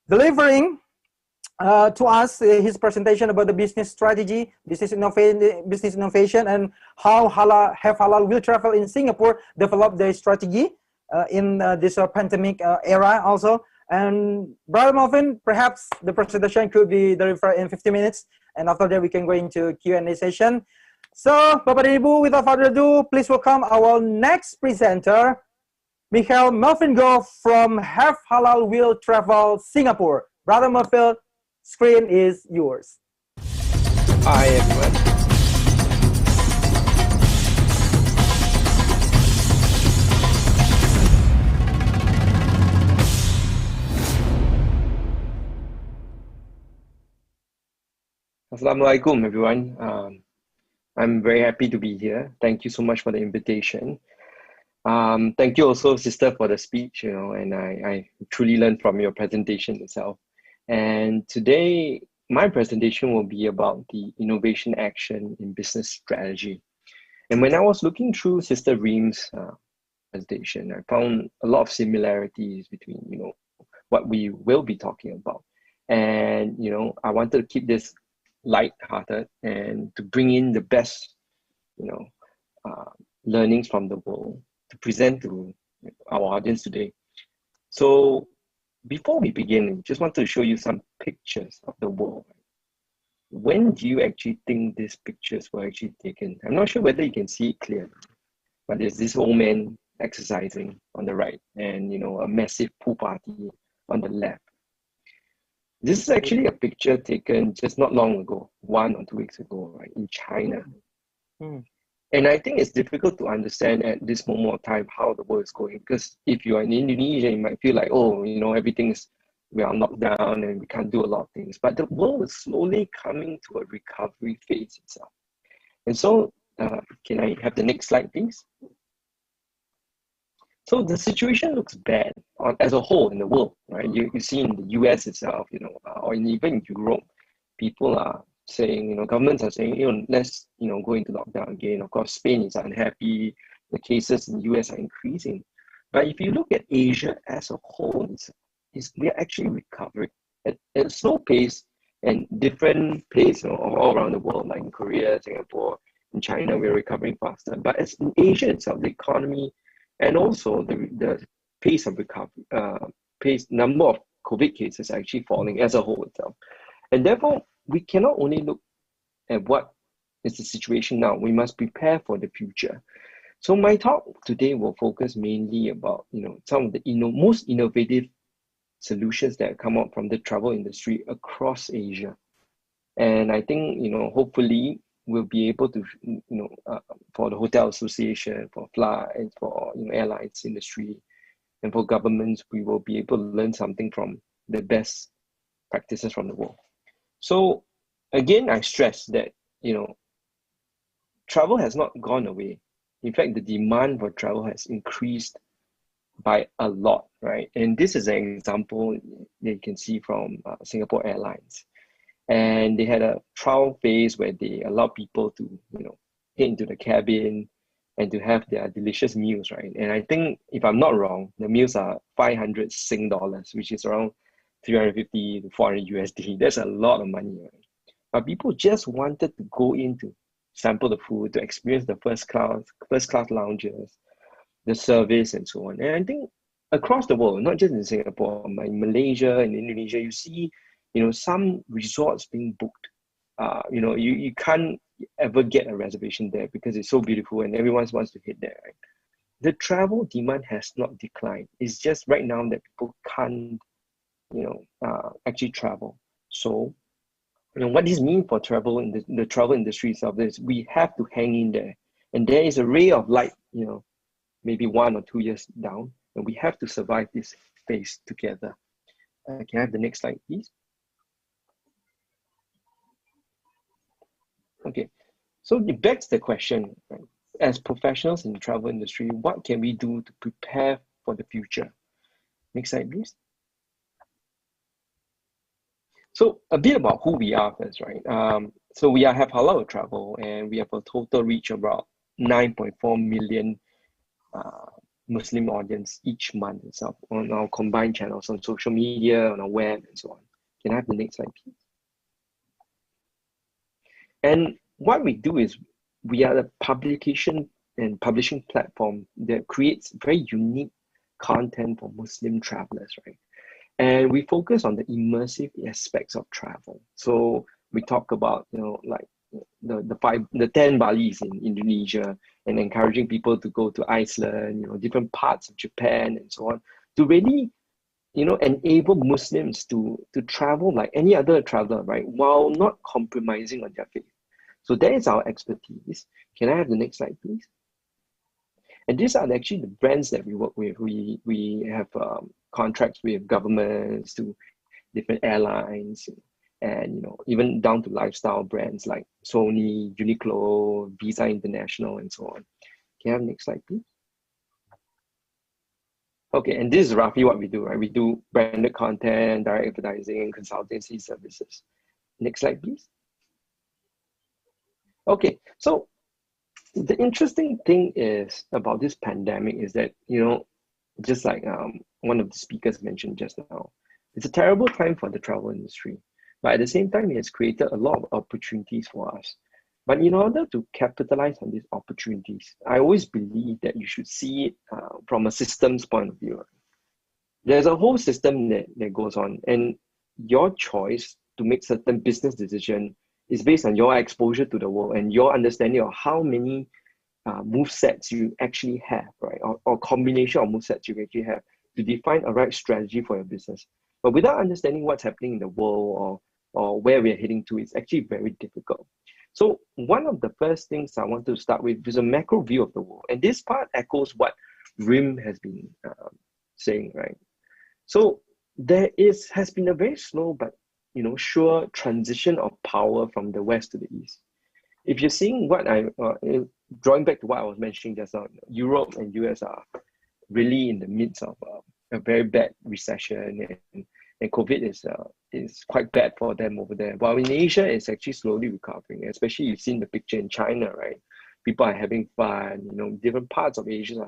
delivering to us his presentation about the business strategy, business innovation, and how halal will travel in Singapore develop their strategy in this pandemic era also. And Brother Melvin, perhaps the presentation could be delivered in 50 minutes, and after that we can go into Q&A session. So, Bapak dan Ibu, without further ado, please welcome our next presenter, Michael Melvin Goh from Have Halal Will Travel Singapore. Brother Melvin, screen is yours. Hi, everyone. Assalamualaikum, everyone. I'm very happy to be here. Thank you so much for the invitation. Thank you also, sister, for the speech, and I truly learned from your presentation itself. And today, my presentation will be about the innovation action in business strategy. And when I was looking through Sister Reem's presentation, I found a lot of similarities between, what we will be talking about. And, I wanted to keep this light-hearted and to bring in the best, learnings from the world to present to our audience today. So before we begin, I just want to show you some pictures of the world. When do you actually think these pictures were actually taken? I'm not sure whether you can see it clearly, but there's this old man exercising on the right and, a massive pool party on the left. This is actually a picture taken just not long ago, 1 or 2 weeks ago, right, in China. And I think it's difficult to understand at this moment of time how the world is going, because if you are in Indonesia, you might feel like, we are locked down and we can't do a lot of things. But the world is slowly coming to a recovery phase itself. And so, can I have the next slide, please? So the situation looks bad as a whole in the world, right? You see in the US itself, or even Europe, people are saying, governments are saying, let's, go into lockdown again. Of course, Spain is unhappy. The cases in the US are increasing. But if you look at Asia as a whole, we are actually recovering at a slow pace and different pace all around the world, like in Korea, Singapore, in China, we're recovering faster. But as in Asia itself, the economy and also the pace of recovery, number of COVID cases are actually falling as a whole itself. And therefore, we cannot only look at what is the situation now, we must prepare for the future. So my talk today will focus mainly about, some of the most innovative solutions that come out from the travel industry across Asia. And I think, hopefully we'll be able to, for the hotel association, for flights, for airlines industry, and for governments, we will be able to learn something from the best practices from the world. So again, I stress that, travel has not gone away. In fact, the demand for travel has increased by a lot, right? And this is an example that you can see from Singapore Airlines. And they had a trial phase where they allowed people to, get into the cabin and to have their delicious meals, right? And I think, if I'm not wrong, the meals are 500 Sing dollars, which is around 350 to 400 USD. That's a lot of money, right? But people just wanted to go in to sample the food, to experience the first class lounges, the service, and so on. And I think across the world, not just in Singapore, in Malaysia and Indonesia, you see, some resorts being booked. You can't ever get a reservation there because it's so beautiful and everyone wants to hit there, right? The travel demand has not declined. It's just right now that people can't, actually travel. So, what this means for travel in the travel industry itself is we have to hang in there. And there is a ray of light, maybe 1 or 2 years down, and we have to survive this phase together. Can I have the next slide, please? Okay, so it begs the question, right? As professionals in the travel industry, what can we do to prepare for the future? Next slide, please. So a bit about who we are first, right? So we have Halal Travel, and we have a total reach of about 9.4 million Muslim audience each month itself on our combined channels on social media, on our web, and so on. Can I have the next slide, please? And what we do is we are the publication and publishing platform that creates very unique content for Muslim travelers, right? And we focus on the immersive aspects of travel. So we talk about, like the 10 Balis in Indonesia, and encouraging people to go to Iceland, different parts of Japan and so on, to really, enable Muslims to travel like any other traveler, right? While not compromising on their faith. So that is our expertise. Can I have the next slide, please? And these are actually the brands that we work with. We have contracts with governments, to different airlines, and even down to lifestyle brands like Sony, Uniqlo, Visa International, and so on. Can I have the next slide, please? Okay, and this is roughly what we do, right? We do branded content, direct advertising, consultancy services. Next slide, please. Okay, so the interesting thing is about this pandemic is that, just like one of the speakers mentioned just now, it's a terrible time for the travel industry, but at the same time, it has created a lot of opportunities for us. But in order to capitalize on these opportunities, I always believe that you should see it from a systems point of view. There's a whole system that goes on, and your choice to make certain business decision is based on your exposure to the world and your understanding of how many move sets you actually have, right? Or combination of move sets you actually have to define a right strategy for your business. But without understanding what's happening in the world or where we're heading to, it's actually very difficult. So one of the first things I want to start with is a macro view of the world. And this part echoes what Rim has been saying, right? So there has been a very slow but sure transition of power from the west to the east. If you're seeing what drawing back to what I was mentioning just now, Europe and US are really in the midst of a very bad recession, and COVID is quite bad for them over there. While in Asia, it's actually slowly recovering, especially you've seen the picture in China, right? People are having fun, different parts of Asia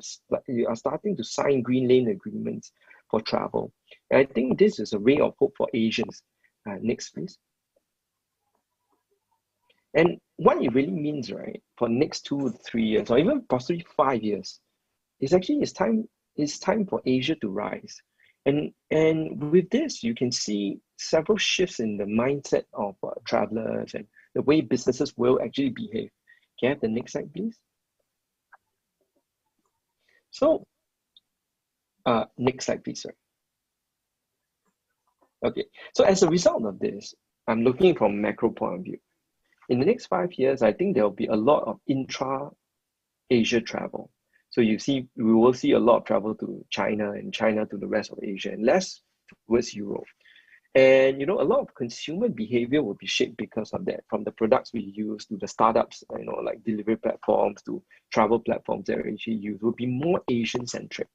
are starting to sign green lane agreements for travel. And I think this is a ray of hope for Asians. Next, please. And what it really means, right, for next 2 to 3 years, or even possibly 5 years, is actually it's time for Asia to rise. And with this, you can see several shifts in the mindset of travelers and the way businesses will actually behave. Can I have the next slide, please? So, next slide, please, sir. Okay, so as a result of this, I'm looking from a macro point of view. In the next 5 years, I think there will be a lot of intra-Asia travel. So we will see a lot of travel to China and China to the rest of Asia, and less towards Europe. And a lot of consumer behavior will be shaped because of that, from the products we use to the startups, like delivery platforms to travel platforms that we actually use, will be more Asian-centric.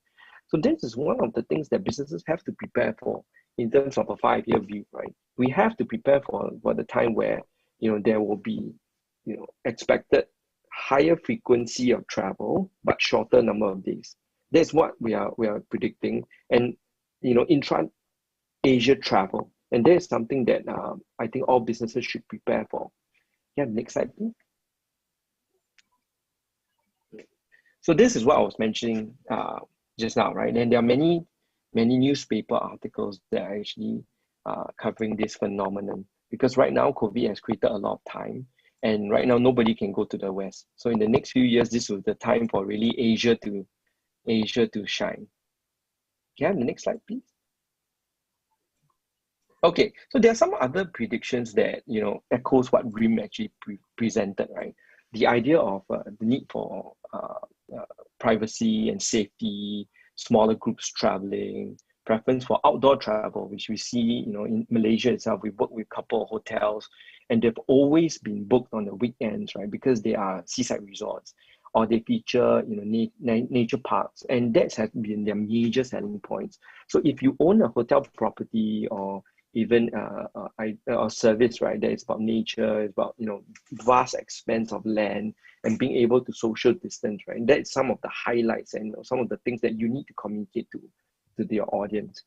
So this is one of the things that businesses have to prepare for in terms of a 5-year view, right? We have to prepare for the time where, there will be, expected higher frequency of travel, but shorter number of days. That's what we are predicting. And, intra-Asia travel. And that is something that I think all businesses should prepare for. Yeah, next slide, please. So this is what I was mentioning just now, right? And there are many newspaper articles that are actually covering this phenomenon, because right now COVID has created a lot of time, and right now nobody can go to the West. So in the next few years, this was the time for really Asia to shine. Can I have the next slide, please? Okay, so there are some other predictions that echoes what Rim actually presented, right? The idea of the need for privacy and safety, smaller groups traveling, preference for outdoor travel, which we see, in Malaysia itself. We work with a couple of hotels, and they've always been booked on the weekends, right? Because they are seaside resorts, or they feature, nature parks, and that has been their major selling points. So if you own a hotel property or even a service, right, that is about nature, it's about, vast expanse of land and being able to social distance, right? And that's some of the highlights and some of the things that you need to communicate to your audience.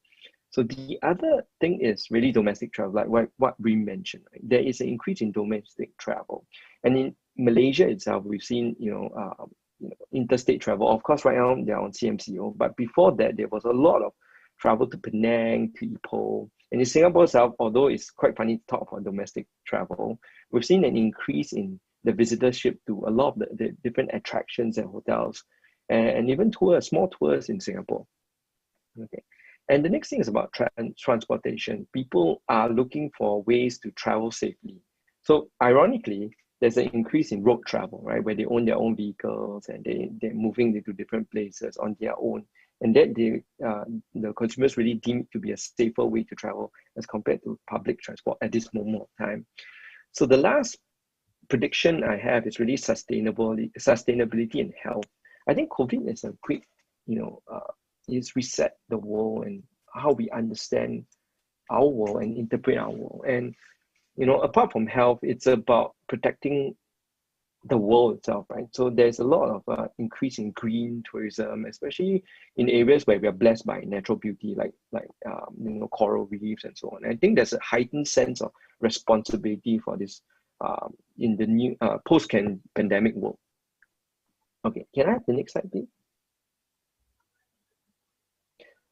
So the other thing is really domestic travel, like what we mentioned, right? There is an increase in domestic travel. And in Malaysia itself, we've seen, interstate travel. Of course, right now they're on CMCO, but before that, there was a lot of travel to Penang, to Ipoh. And in Singapore itself, although it's quite funny to talk about domestic travel, we've seen an increase in the visitorship to a lot of the different attractions and hotels, and even small tours in Singapore. Okay. And the next thing is about transportation. People are looking for ways to travel safely. So ironically, there's an increase in road travel, right? Where they own their own vehicles and they're moving into different places on their own. And that the consumers really deem it to be a safer way to travel as compared to public transport at this moment of time. So the last prediction I have is really sustainability and health. I think COVID is a quick, it's reset the world and how we understand our world and interpret our world. And, apart from health, it's about protecting the world itself, right? So there's a lot of increase in green tourism, especially in areas where we are blessed by natural beauty, like coral reefs and so on. I think there's a heightened sense of responsibility for this in the new post-pandemic world. Okay, can I have the next slide, please?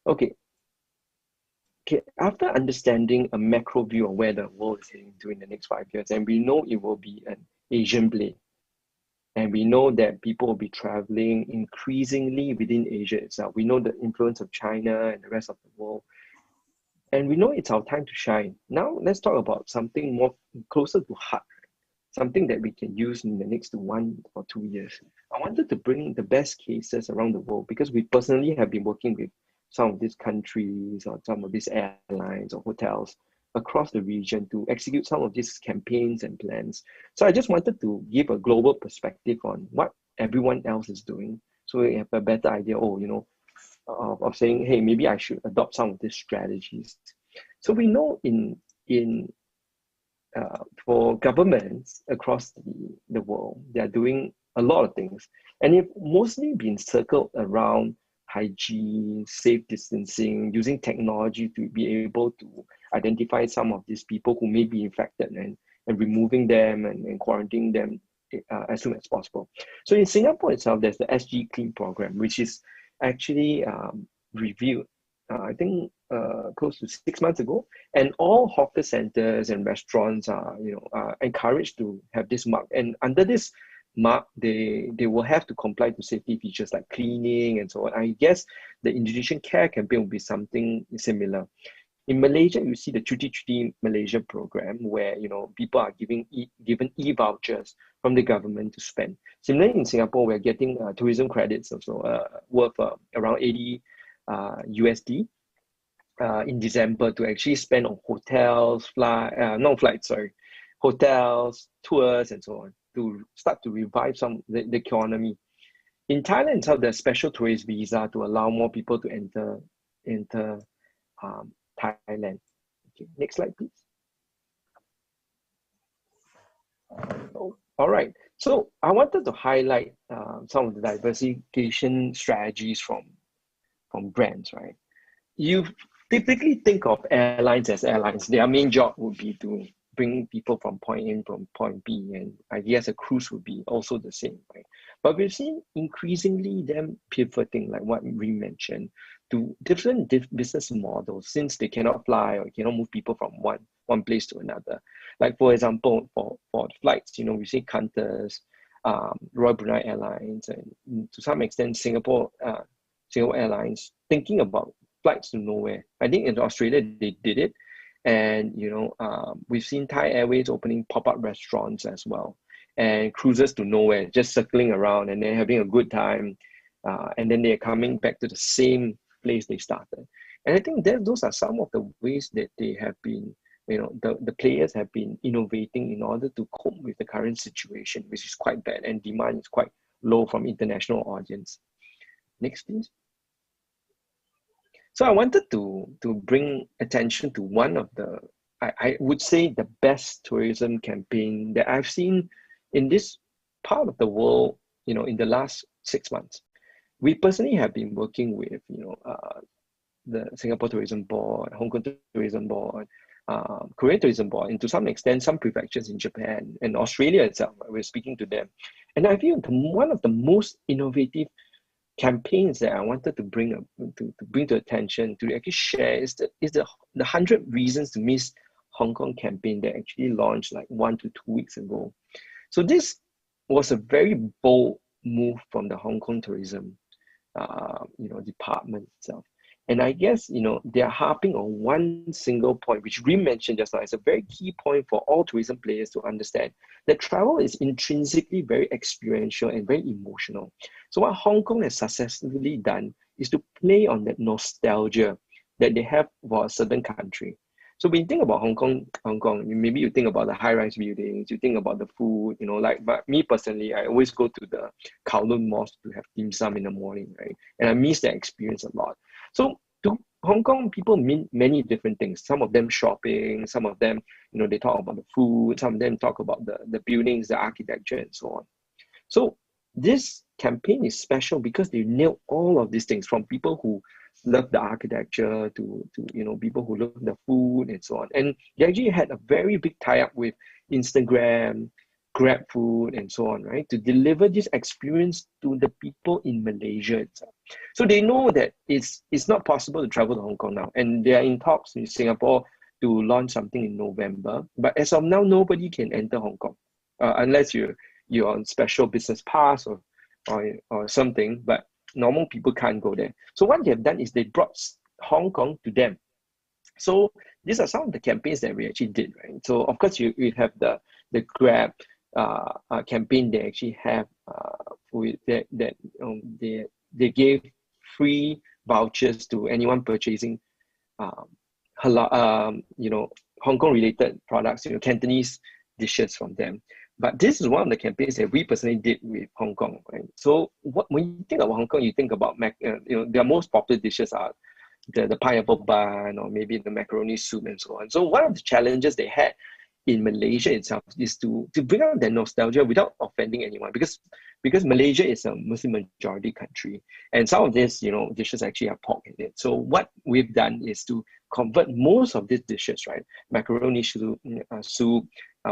Okay. After understanding a macro view of where the world is heading to in the next 5 years, and we know it will be an Asian play, and we know that people will be traveling increasingly within Asia itself. We know the influence of China and the rest of the world. And we know it's our time to shine. Now, let's talk about something more closer to heart, something that we can use in the next 1 or 2 years. I wanted to bring the best cases around the world because we personally have been working with some of these countries or some of these airlines or hotels across the region to execute some of these campaigns and plans. So I just wanted to give a global perspective on what everyone else is doing, so we have a better idea, of saying, hey, maybe I should adopt some of these strategies. So we know for governments across the world, they are doing a lot of things, and it's mostly been circled around hygiene, safe distancing, using technology to be able to identify some of these people who may be infected and removing them and quarantining them as soon as possible. So in Singapore itself, there's the SG Clean program, which is actually reviewed, I think close to 6 months ago, and all hawker centers and restaurants are encouraged to have this mark. And under this mark, they will have to comply to safety features like cleaning and so on. I guess the Indonesian Care campaign will be something similar. In Malaysia, you see the Cuti Cuti Malaysia program where people are given e-vouchers from the government to spend. Similarly, in Singapore, we're getting tourism credits also worth around 80 USD in December to actually spend on hotels, hotels, tours, and so on, to start to revive the economy. In Thailand, so there's special tourist visa to allow more people to enter Thailand. Okay, next slide, please. Oh, all right. So I wanted to highlight some of the diversification strategies from brands, right? You typically think of airlines as airlines. Their main job would be to bring people from point A from point B, and I guess a cruise would be also the same, right? But we've seen increasingly them pivoting, like what we mentioned, to different business models since they cannot fly or cannot move people from one place to another. Like for example, for flights, we see Qantas, Royal Brunei Airlines, and to some extent Singapore Airlines thinking about flights to nowhere. I think in Australia they did it, and we've seen Thai Airways opening pop-up restaurants as well, and cruises to nowhere, just circling around and they're having a good time, and then they're coming back to the same place they started. And I think that those are some of the ways that they have been, the players have been innovating in order to cope with the current situation, which is quite bad and demand is quite low from international audience. Next, please. So I wanted to bring attention to one of the, I would say, the best tourism campaign that I've seen in this part of the world, in the last 6 months. We personally have been working with, the Singapore Tourism Board, Hong Kong Tourism Board, Korean Tourism Board, and to some extent, some prefectures in Japan and Australia itself. We're speaking to them. And I feel one of the most innovative campaigns that I wanted to bring to attention, to actually share, is the 100 Reasons to Miss Hong Kong campaign that actually launched like 1 to 2 weeks ago. So this was a very bold move from the Hong Kong tourism department itself. And I guess, they're harping on one single point, which we mentioned just now. It's a very key point for all tourism players to understand that travel is intrinsically very experiential and very emotional. So what Hong Kong has successfully done is to play on that nostalgia that they have for a certain country. So when you think about Hong Kong, maybe you think about the high-rise buildings, you think about the food, but me personally, I always go to the Kowloon Mosque to have dim sum in the morning, right? And I miss that experience a lot. So to Hong Kong, people mean many different things. Some of them shopping, some of them, they talk about the food, some of them talk about the buildings, the architecture, and so on. So this campaign is special because they nailed all of these things, from people who love the architecture to people who love the food and so on. And they actually had a very big tie-up with Instagram, GrabFood, and so on, right, to deliver this experience to the people in Malaysia itself. So they know that it's not possible to travel to Hong Kong now, and they are in talks in Singapore to launch something in November. But as of now, nobody can enter Hong Kong unless you're on special business pass or something. But normal people can't go there. So what they have done is they brought Hong Kong to them. So these are some of the campaigns that we actually did, right? So of course you have the Grab campaign. They actually have they gave free vouchers to anyone purchasing halal, Hong Kong related products, Cantonese dishes from them. But this is one of the campaigns that we personally did with Hong Kong, right? So when you think about Hong Kong, you think about their most popular dishes are the pineapple bun, or maybe the macaroni soup and so on. So one of the challenges they had in Malaysia itself is to bring out that nostalgia without offending anyone, because Malaysia is a Muslim majority country, and some of these dishes actually have pork in it. So what we've done is to convert most of these dishes, right, macaroni soup,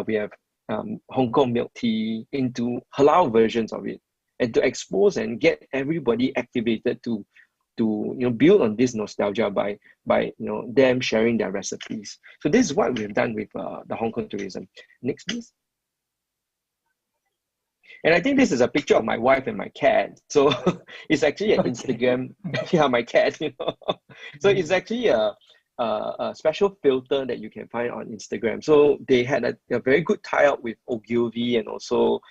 we have Hong Kong milk tea, into halal versions of it, and to expose and get everybody activated to build on this nostalgia by them sharing their recipes. So this is what we've done with the Hong Kong tourism. Next, please. And I think this is a picture of my wife and my cat. So it's actually an Instagram. Yeah, my cat. So it's actually a special filter that you can find on Instagram. So they had a very good tie-up with Ogilvy and also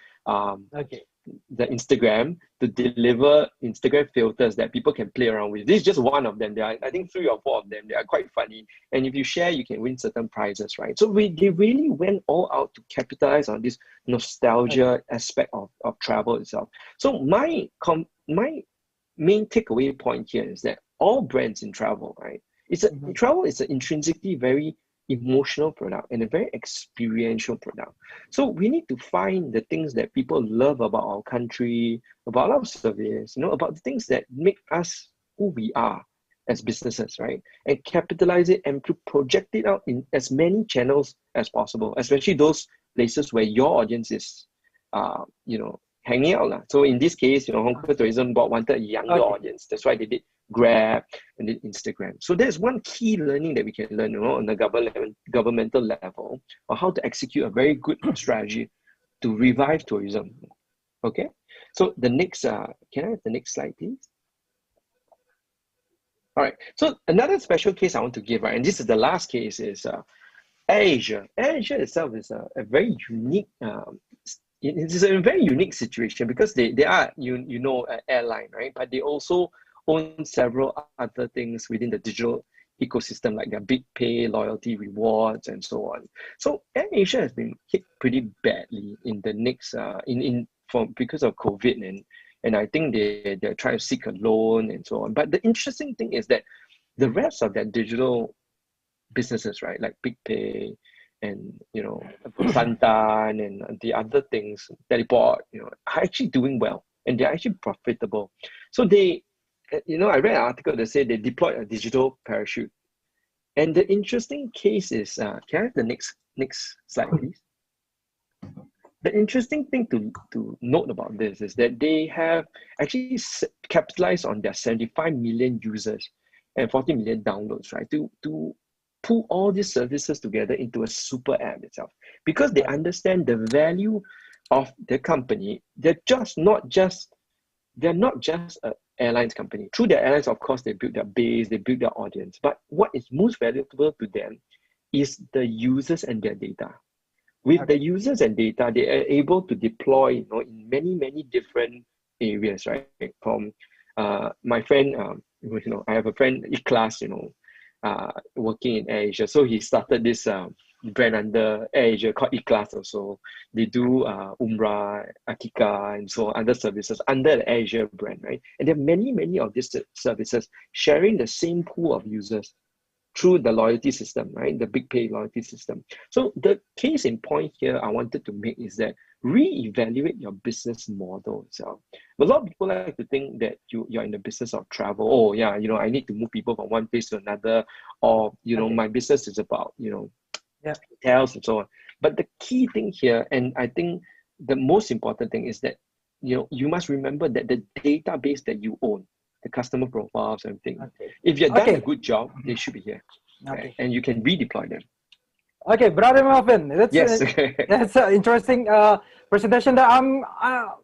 the Instagram to deliver Instagram filters that people can play around with. This is just one of them. There are, I think, 3 or 4 of them. They are quite funny. And if you share, you can win certain prizes, right? So they really went all out to capitalize on this nostalgia aspect of travel itself. So my my main takeaway point here is that all brands in travel, right? Travel is an intrinsically very emotional product and a very experiential product. So we need to find the things that people love about our country, about our service, about the things that make us who we are as businesses, right? And capitalize it and project it out in as many channels as possible, especially those places where your audience is, hanging out. So in this case, Hong Kong Tourism Board wanted a younger audience. That's why they did Grab and did Instagram. So there's one key learning that we can learn on the governmental level on how to execute a very good strategy to revive tourism. Okay, so the next, can I have the next slide, please? All right, so another special case I want to give, right, and this is the last case, is AirAsia. AirAsia itself is a very unique, it is a very unique situation because they are, an airline, right? But they also own several other things within the digital ecosystem, like their Big Pay, loyalty, rewards, and so on. So AirAsia has been hit pretty badly in the next, because of COVID, and I think they're trying to seek a loan and so on. But the interesting thing is that the rest of their digital businesses, right, like Big Pay and Santan and the other things, Teleport, are actually doing well and they're actually profitable. So they, I read an article that said they deployed a digital parachute. And the interesting case is, can I have the next slide, please? The interesting thing to note about this is that they have actually capitalized on their 75 million users and 40 million downloads, right? To pull all these services together into a super app itself. Because they understand the value of the company. They're not just an airlines company. Through their airlines, of course, they build their base, they build their audience. But what is most valuable to them is the users and their data. With the users and data, they are able to deploy, in many, many different areas, right? From my friend, I have a friend, Ikhlas, working in AirAsia. So he started this brand under AirAsia called Ikhlas also. They do Umrah, Akika, and so on, other services under the AirAsia brand, right? And there are many, many of these services sharing the same pool of users through the loyalty system, right? The Big Pay loyalty system. So the case in point here I wanted to make is that reevaluate your business model itself. A lot of people like to think that you're in the business of travel. Oh yeah, I need to move people from one place to another, or my business is about hotels and so on. But the key thing here, and I think the most important thing, is that you must remember that the database that you own, the customer profiles and everything, if you've done a good job, they should be here. Right? And you can redeploy them. Okay, Brother Melvin, that's an interesting presentation. That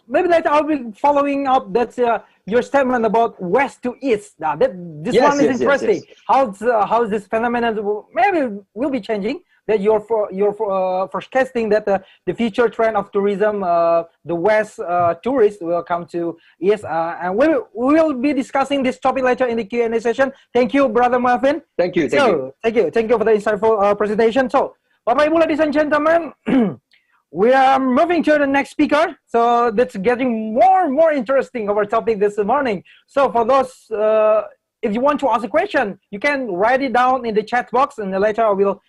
maybe later I'll be following up. That's your statement about west to east. This one is interesting. How this phenomenon maybe will be changing. That you're forecasting that the future trend of tourism, the west tourists will come to east, and we will be discussing this topic later in the Q&A session. Thank you, Brother Melvin. Thank you. Thank you for the insightful presentation. So, Bapak Ibu, ladies and gentlemen, we are moving to the next speaker. So that's getting more and more interesting, our topic this morning. So for those, if you want to ask a question, you can write it down in the chat box, and later I will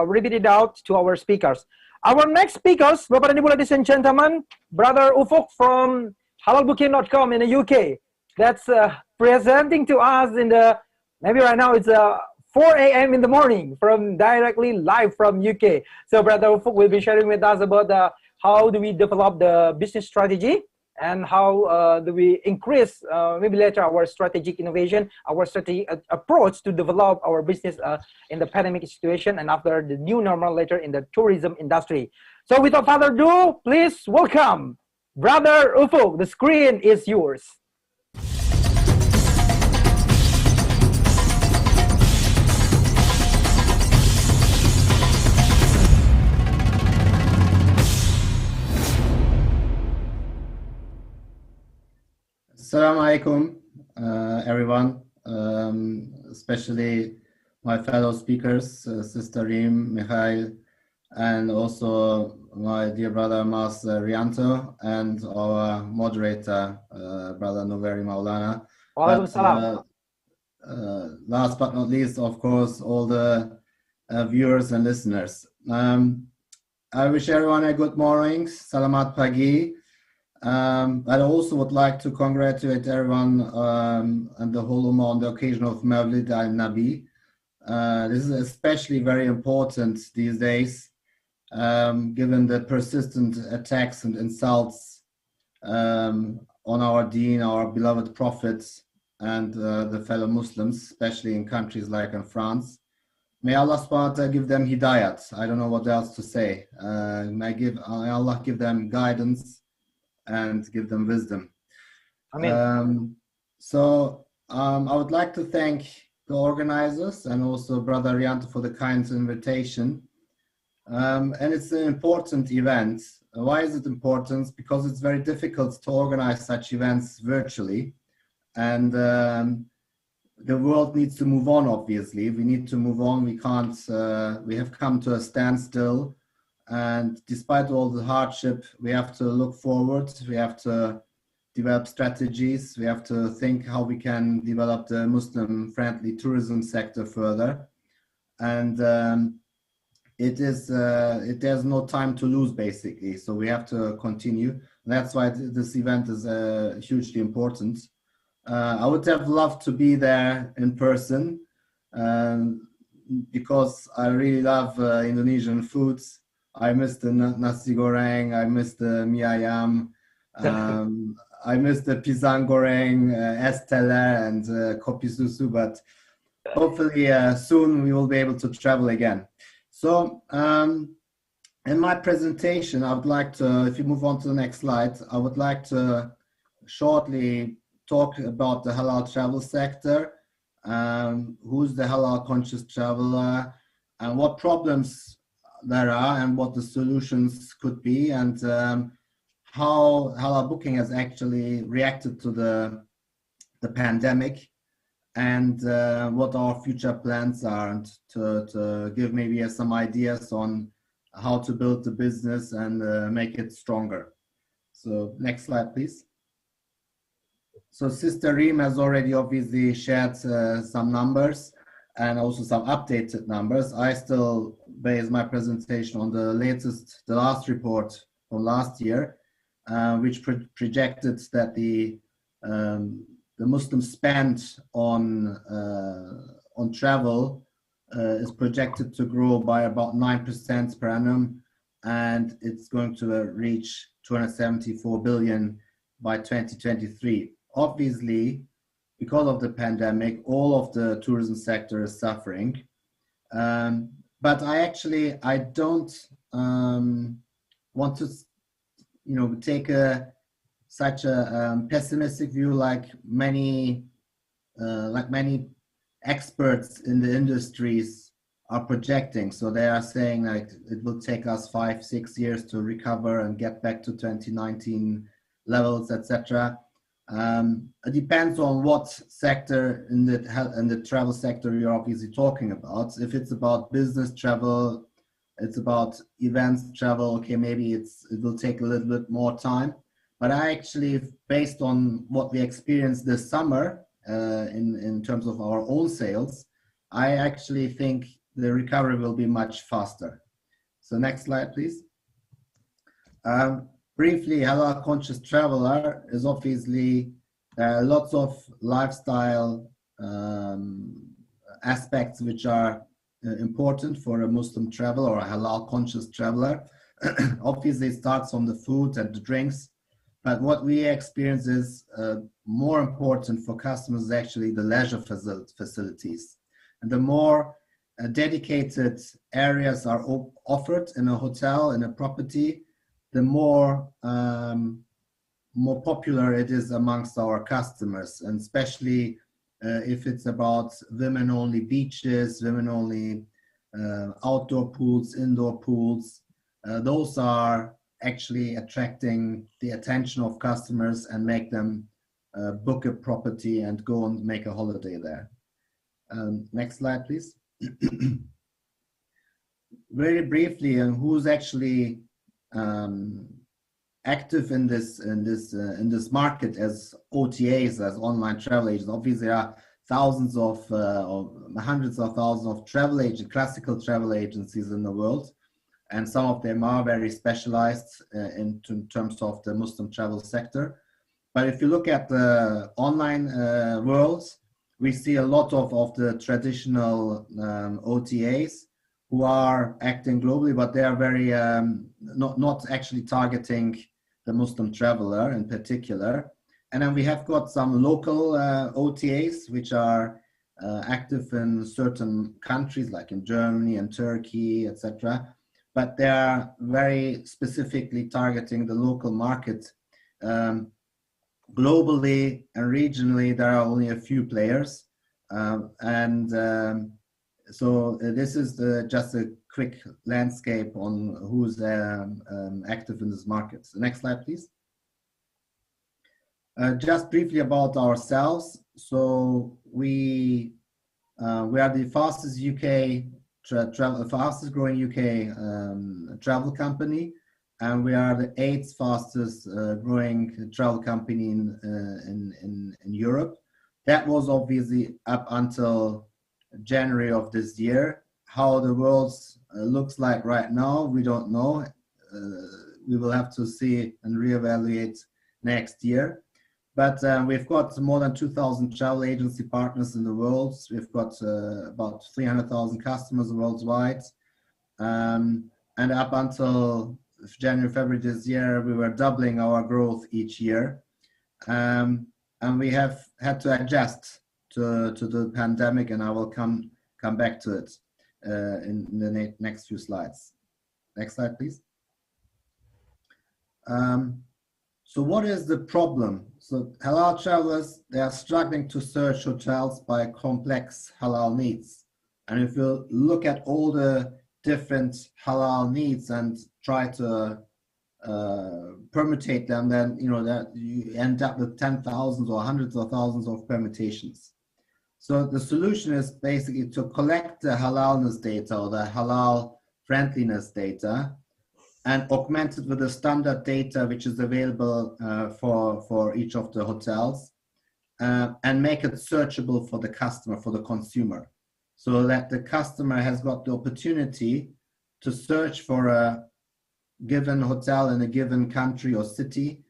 repeat it out to our speakers. Our next speakers, Bapak dan Ibu, ladies and gentlemen, Brother Ufuk from halalbooking.com in the UK. That's presenting to us in the, maybe right now it's 4 a.m. in the morning, from directly live from UK. So Brother Ufuk will be sharing with us about how do we develop the business strategy, and how do we increase, maybe later, our strategic innovation, our strategic approach to develop our business in the pandemic situation and after the new normal later in the tourism industry. So without further ado, please welcome Brother Ufuk. The screen is yours. Assalamu alaikum, everyone, especially my fellow speakers, Sister Reem, Mikhail, and also my dear brother Mas Rianto, and our moderator, brother Noveri Maulana. Waalaikumsalam. Last but not least, of course, all the viewers and listeners. I wish everyone a good morning, Salamat Pagi. I also would like to congratulate everyone and the whole Ummah on the occasion of Mawlid al-Nabi. This is especially very important these days, given the persistent attacks and insults on our deen, our beloved prophets, and the fellow Muslims, especially in countries like in France. May Allah subhanahu wa ta'ala give them hidayat. I don't know what else to say. May Allah give them guidance and give them wisdom. Amen. I would like to thank the organizers and also Brother Rianto for the kind invitation. And it's an important event. Why is it important? Because it's very difficult to organize such events virtually. And the world needs to move on, obviously. We need to move on. We can't, we have come to a standstill. And despite all the hardship, we have to look forward. We have to develop strategies. We have to think how we can develop the Muslim-friendly tourism sector further. And there's no time to lose, basically. So we have to continue. That's why this event is hugely important. I would have loved to be there in person because I really love Indonesian foods. I miss the nasi goreng, I miss the mie ayam, I miss the pisang goreng, es teler, and kopi susu, but hopefully soon we will be able to travel again. So in my presentation, I would like to, if you move on to the next slide, I would like to shortly talk about the halal travel sector, who's the halal conscious traveler, and what problems there are and what the solutions could be, and how halal booking has actually reacted to the pandemic, and what our future plans are, and to give maybe some ideas on how to build the business and make it stronger. So next slide, please. So Sister Reem has already obviously shared some numbers and also some updated numbers. I still base my presentation on the last report from last year, which projected that the Muslim spend on travel is projected to grow by about 9% per annum, and it's going to reach 274 billion by 2023. Obviously, because of the pandemic, all of the tourism sector is suffering. But I don't want to, take such a pessimistic view like many experts in the industries are projecting. So they are saying like it will take us 5-6 years to recover and get back to 2019 levels, etc. It depends on what sector in the travel sector you're obviously talking about. If it's about business travel, it's about events travel, okay, maybe it will take a little bit more time. But I actually, based on what we experienced this summer in terms of our own sales, I actually think the recovery will be much faster. So next slide, please. Briefly, halal conscious traveler is obviously lots of lifestyle aspects which are important for a Muslim traveler or a halal conscious traveler. Obviously, it starts from the food and the drinks, but what we experience is more important for customers is actually the leisure facilities. And the more dedicated areas are offered in a hotel, in a property, the more popular it is amongst our customers, and especially if it's about women-only beaches, women-only outdoor pools, indoor pools. Those are actually attracting the attention of customers and make them book a property and go and make a holiday there. Next slide, please. very briefly, and who's actually active in this market as OTAs, as online travel agents. Obviously, there are thousands of or hundreds of thousands of classical travel agencies in the world, and some of them are very specialized in terms of the Muslim travel sector. But if you look at the online world, we see a lot of the traditional OTAs who are acting globally, but they are very not actually targeting the Muslim traveler in particular. And then we have got some local OTAs which are active in certain countries like in Germany and Turkey, etc. But they are very specifically targeting the local market. Globally and regionally, there are only a few players. So this is just a quick landscape on who's active in this market. The next slide, please. Just briefly about ourselves. So we are the fastest fastest growing UK travel company, and we are the 8th fastest growing travel company in Europe. That was obviously up until January of this year. How the world looks like right now, we don't know. We will have to see and reevaluate next year. But we've got more than 2,000 travel agency partners in the world. We've got about 300,000 customers worldwide. And up until January, February this year, we were doubling our growth each year. And we have had to adjust to the pandemic, and I will come back to it in the next few slides. Next slide, please. So what is the problem? So halal travelers, they are struggling to search hotels by complex halal needs. And if you look at all the different halal needs and try to permutate them, then that you end up with 10,000 or hundreds of thousands of permutations. So the solution is basically to collect the halalness data or the halal friendliness data and augment it with the standard data which is available for each of the hotels, and make it searchable for the customer, for the consumer, so that the customer has got the opportunity to search for a given hotel in a given country or city,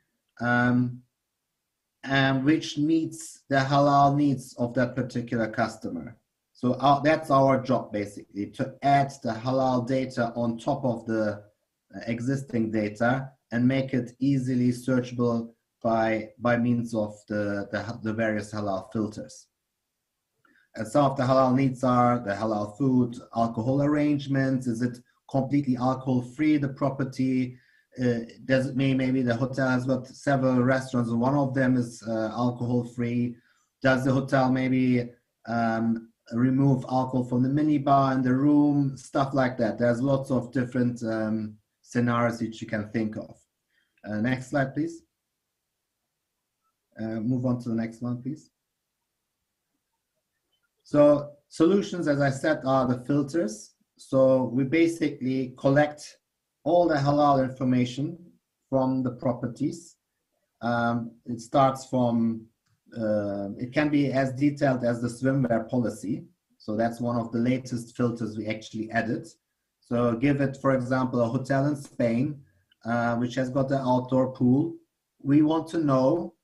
and which meets the halal needs of that particular customer. So that's our job, basically, to add the halal data on top of the existing data and make it easily searchable by means of the various halal filters. And some of the halal needs are the halal food, alcohol arrangements. Is it completely alcohol free, the property? Does it mean maybe the hotel has got several restaurants and one of them is alcohol free? Does the hotel maybe remove alcohol from the minibar in the room? Stuff like that. There's lots of different scenarios that you can think of. Next slide, please. Move on to the next one, please. So solutions, as I said, are the filters. So we basically collect all the halal information from the properties. It starts from, it can be as detailed as the swimwear policy. So that's one of the latest filters we actually added. So give it, for example, a hotel in Spain, which has got an outdoor pool. We want to know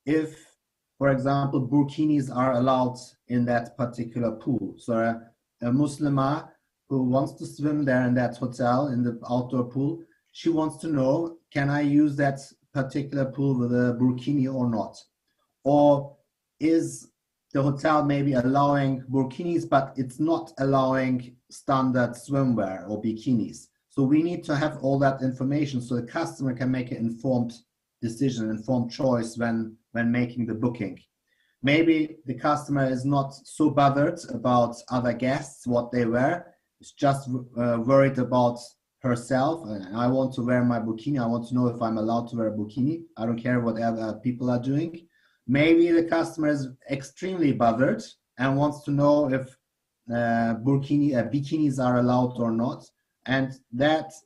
if, for example, burkinis are allowed in that particular pool. So a Muslimah who wants to swim there in that hotel, in the outdoor pool, she wants to know, can I use that particular pool with a burkini or not? Or is the hotel maybe allowing burkinis, but it's not allowing standard swimwear or bikinis? So we need to have all that information so the customer can make an informed decision, informed choice when making the booking. Maybe the customer is not so bothered about other guests, what they wear. It's just worried about herself. I want to wear my burkini. I want to know if I'm allowed to wear a burkini. I don't care what other people are doing. Maybe the customer is extremely bothered and wants to know if bikinis are allowed or not. And that's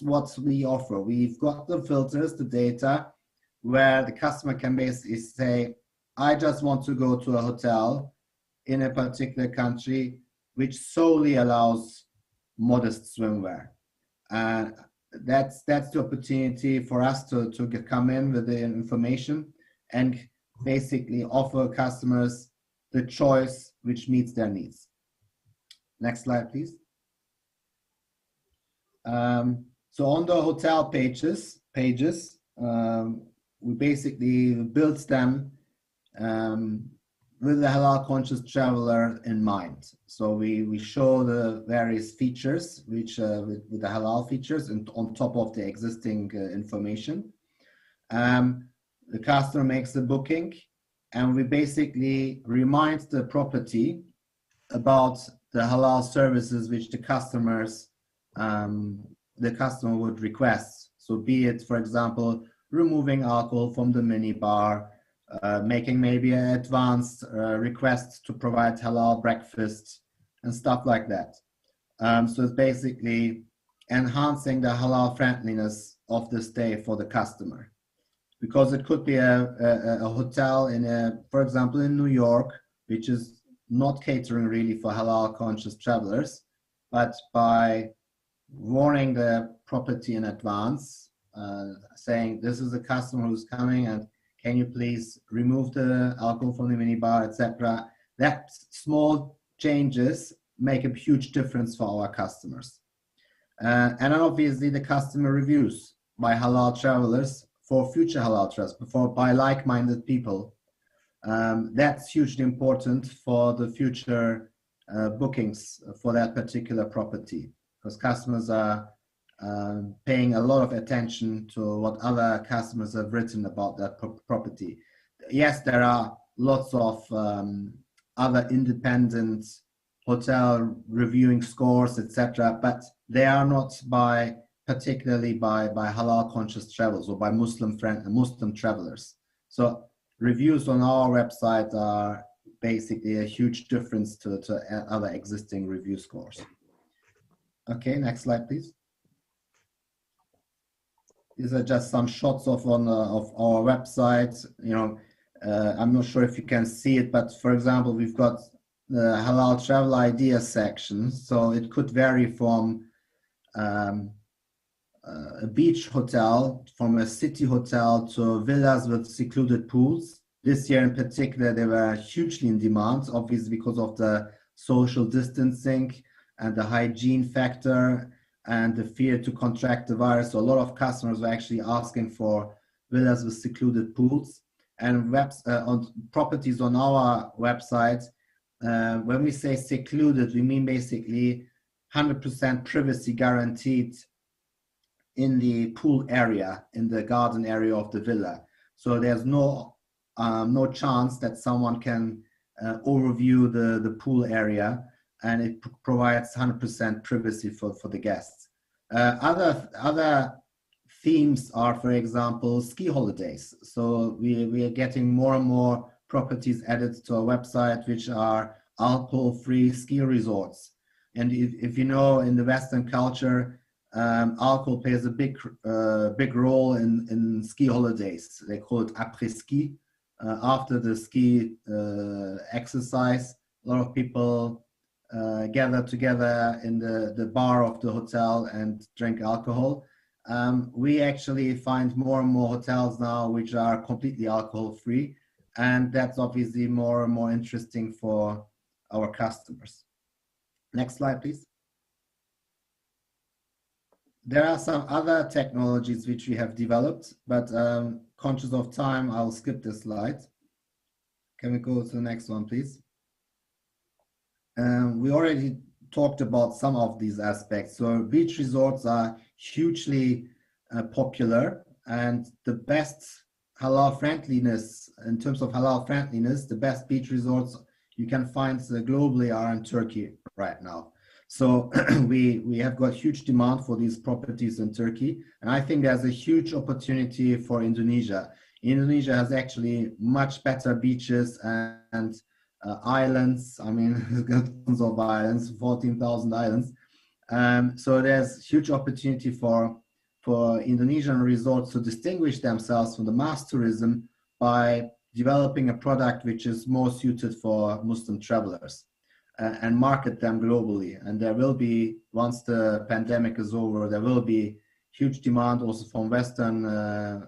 what we offer. We've got the filters, the data, where the customer can basically say, I just want to go to a hotel in a particular country which solely allows modest swimwear. That's the opportunity for us to come in with the information and basically offer customers the choice which meets their needs. Next slide, please. So on the hotel pages, we basically built them with the halal conscious traveler in mind. So we show the various features which with the halal features and on top of the existing information. The customer makes the booking, and we basically remind the property about the halal services which the customer would request. So be it, for example, removing alcohol from the minibar, making maybe an advanced request to provide halal breakfast and stuff like that. So it's basically enhancing the halal friendliness of the stay for the customer. Because it could be a hotel for example, in New York, which is not catering really for halal conscious travelers, but by warning the property in advance, saying this is a customer who's coming and can you please remove the alcohol from the minibar, etc. That small changes make a huge difference for our customers. And then obviously the customer reviews by halal travelers for future halal travelers, by like-minded people. That's hugely important for the future bookings for that particular property, because customers are paying a lot of attention to what other customers have written about that property. Yes, there are lots of other independent hotel reviewing scores, etc., but they are not particularly by halal conscious travelers or by Muslim travelers. So reviews on our website are basically a huge difference to other existing review scores. Okay, next slide, please. These are just some shots of our website. I'm not sure if you can see it, but for example, we've got the halal travel ideas section. So it could vary from a beach hotel, from a city hotel to villas with secluded pools. This year in particular, they were hugely in demand, obviously because of the social distancing and the hygiene factor and the fear to contract the virus. So a lot of customers were actually asking for villas with secluded pools. And on properties on our website, when we say secluded, we mean basically 100% privacy guaranteed in the pool area, in the garden area of the villa. So there's no chance that someone can overview the pool area, and it provides 100% privacy for the guests. Other themes are, for example, ski holidays. So we are getting more and more properties added to our website, which are alcohol-free ski resorts. And if you know, in the Western culture, alcohol plays a big role in ski holidays. They call it après-ski. After the ski exercise, a lot of people gather together in the bar of the hotel and drink alcohol. We actually find more and more hotels now which are completely alcohol-free, and that's obviously more and more interesting for our customers. Next slide, please. There are some other technologies which we have developed, but conscious of time, I'll skip this slide. Can we go to the next one, please? We already talked about some of these aspects. So beach resorts are hugely popular, and the best halal friendliness, in terms of halal friendliness, the best beach resorts you can find globally are in Turkey right now. So we have got huge demand for these properties in Turkey, and I think there's a huge opportunity for Indonesia. Indonesia has actually much better beaches and islands. I mean, it's got tons of islands, 14,000 islands. So there's huge opportunity for Indonesian resorts to distinguish themselves from the mass tourism by developing a product which is more suited for Muslim travelers and market them globally. And there will be, once the pandemic is over, there will be huge demand also from Western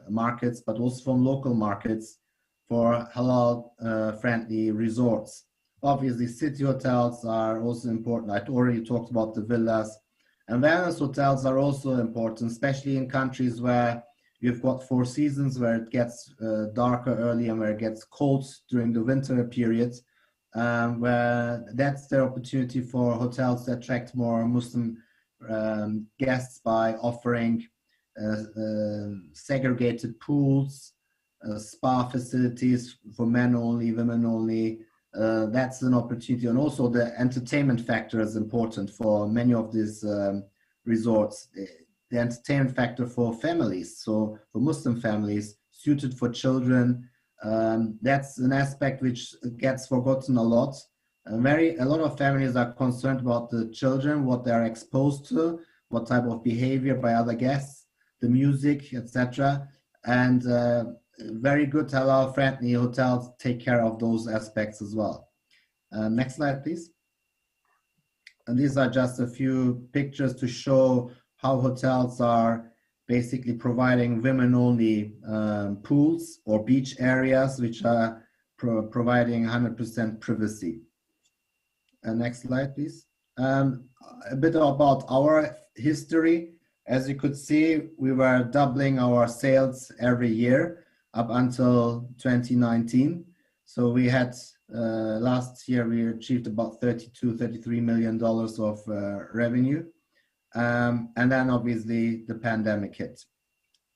markets, but also from local markets for halal friendly resorts. Obviously, city hotels are also important. I already talked about the villas. And wellness hotels are also important, especially in countries where you've got 4 seasons, where it gets darker early and where it gets cold during the winter period, where that's the opportunity for hotels to attract more Muslim guests by offering segregated pools, spa facilities for men only, women only. That's an opportunity. And also the entertainment factor is important for many of these resorts. The entertainment factor for families, so for Muslim families, suited for children, that's an aspect which gets forgotten a lot. A lot of families are concerned about the children, what they're exposed to, what type of behavior by other guests, the music, etc. And very good halal-friendly hotels take care of those aspects as well. Next slide, please. And these are just a few pictures to show how hotels are basically providing women-only pools or beach areas, which are providing 100% privacy. Next slide, please. A bit about our history. As you could see, we were doubling our sales every year up until 2019. So we had, last year, we achieved about $33 million of revenue. And then obviously the pandemic hit.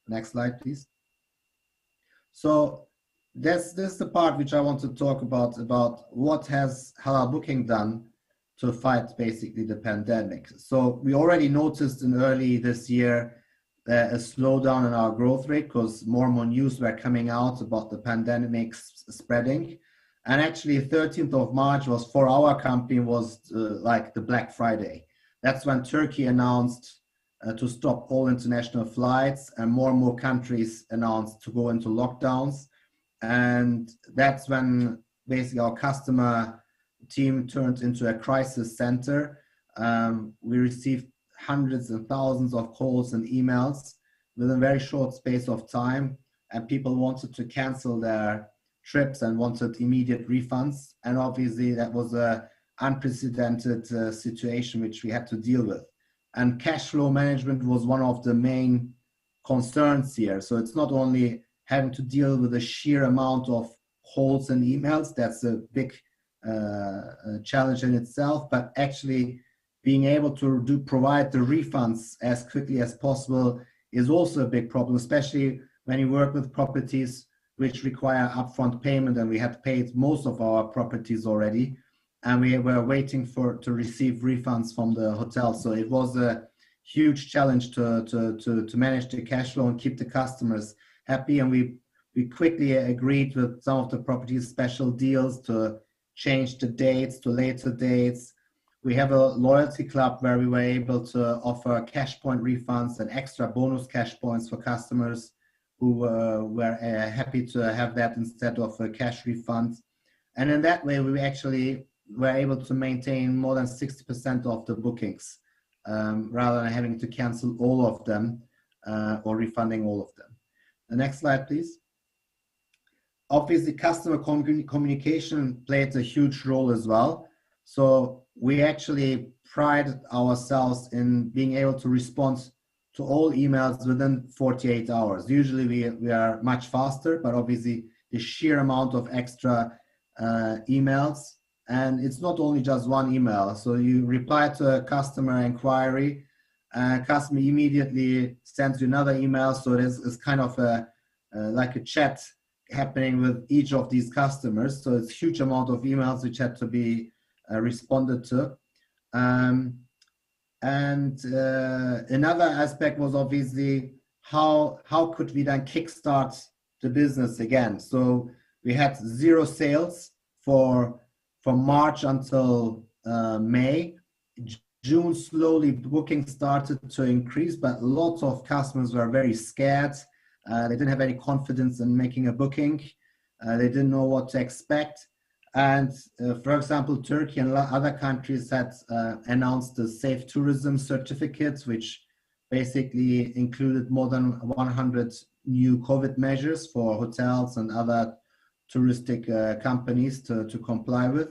Next slide, please. So this is the part which I want to talk about what has Halal Booking done to fight basically the pandemic. So we already noticed in early this year a slowdown in our growth rate because more and more news were coming out about the pandemic spreading. And actually 13th of March was, for our company, was like the Black Friday. That's when Turkey announced to stop all international flights, and more countries announced to go into lockdowns. And that's when basically our customer team turned into a crisis center. We received hundreds and thousands of calls and emails within a very short space of time, and people wanted to cancel their trips and wanted immediate refunds. And obviously that was a unprecedented situation which we had to deal with. And cash flow management was one of the main concerns here. So it's not only having to deal with the sheer amount of calls and emails, that's a big challenge in itself, but actually being able to provide the refunds as quickly as possible is also a big problem, especially when you work with properties which require upfront payment, and we had paid most of our properties already, and we were waiting to receive refunds from the hotel. So it was a huge challenge to manage the cash flow and keep the customers happy. And we quickly agreed with some of the properties special deals to change the dates to later dates. We have a loyalty club where we were able to offer cash point refunds and extra bonus cash points for customers who were happy to have that instead of a cash refund. And in that way, we actually were able to maintain more than 60% of the bookings rather than having to cancel all of them or refunding all of them. The next slide, please. Obviously, customer communication played a huge role as well. So we actually pride ourselves in being able to respond to all emails within 48 hours. Usually we are much faster, but obviously the sheer amount of extra emails, and it's not only just one email. So you reply to a customer inquiry, customer immediately sends you another email. So it's kind of like a chat happening with each of these customers. So it's a huge amount of emails which had to be responded to. And another aspect was obviously how could we then kickstart the business again. So we had 0 sales from March until May. June, slowly bookings started to increase, but lots of customers were very scared. They didn't have any confidence in making a booking. They didn't know what to expect. And for example, Turkey and other countries had announced the Safe Tourism certificates, which basically included more than 100 new COVID measures for hotels and other touristic companies to comply with.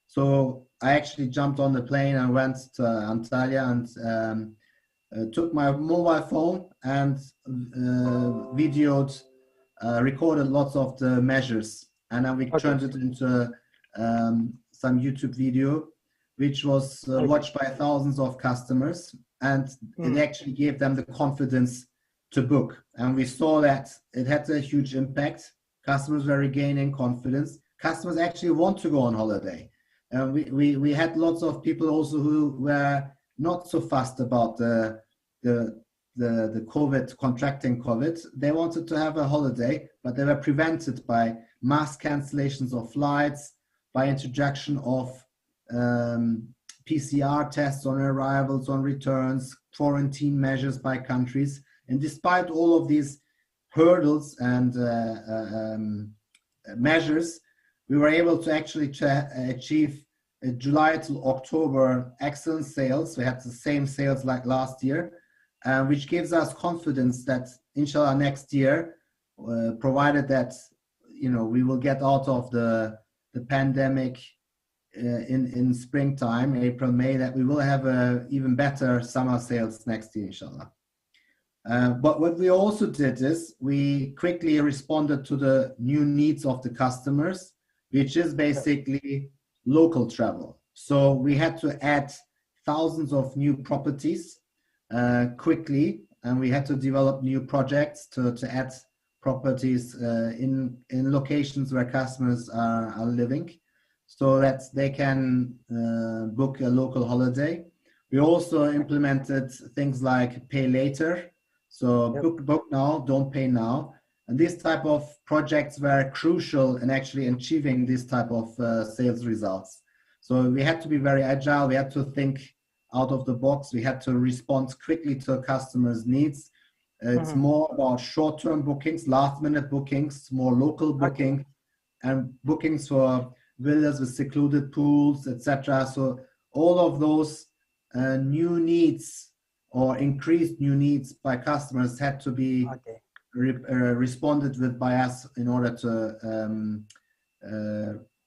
So I actually jumped on the plane and went to Antalya and took my mobile phone and recorded lots of the measures. And then we turned it into some YouTube video, which was watched by thousands of customers. And it actually gave them the confidence to book. And we saw that it had a huge impact. Customers were regaining confidence. Customers actually want to go on holiday. And we had lots of people also who were not so fast about the COVID, contracting COVID. They wanted to have a holiday, but they were prevented by mass cancellations of flights, by introduction of PCR tests on arrivals, on returns, quarantine measures by countries. And despite all of these hurdles and measures, we were able to actually achieve July to October excellent sales. We had the same sales like last year, which gives us confidence that inshallah next year, provided that we will get out of the pandemic in springtime, April, May, that we will have even better summer sales next year, inshallah. But what we also did is we quickly responded to the new needs of the customers, which is basically local travel. So we had to add thousands of new properties quickly, and we had to develop new projects to add properties in locations where customers are living, so that they can book a local holiday. We also implemented things like pay later. So book now, don't pay now. And this type of projects were crucial in actually achieving this type of sales results. So we had to be very agile. We had to think out of the box. We had to respond quickly to customers' needs. It's more about short-term bookings, last-minute bookings, more local booking, and bookings for villas with secluded pools, etc. So all of those new needs or increased new needs by customers had to be responded with by us in order to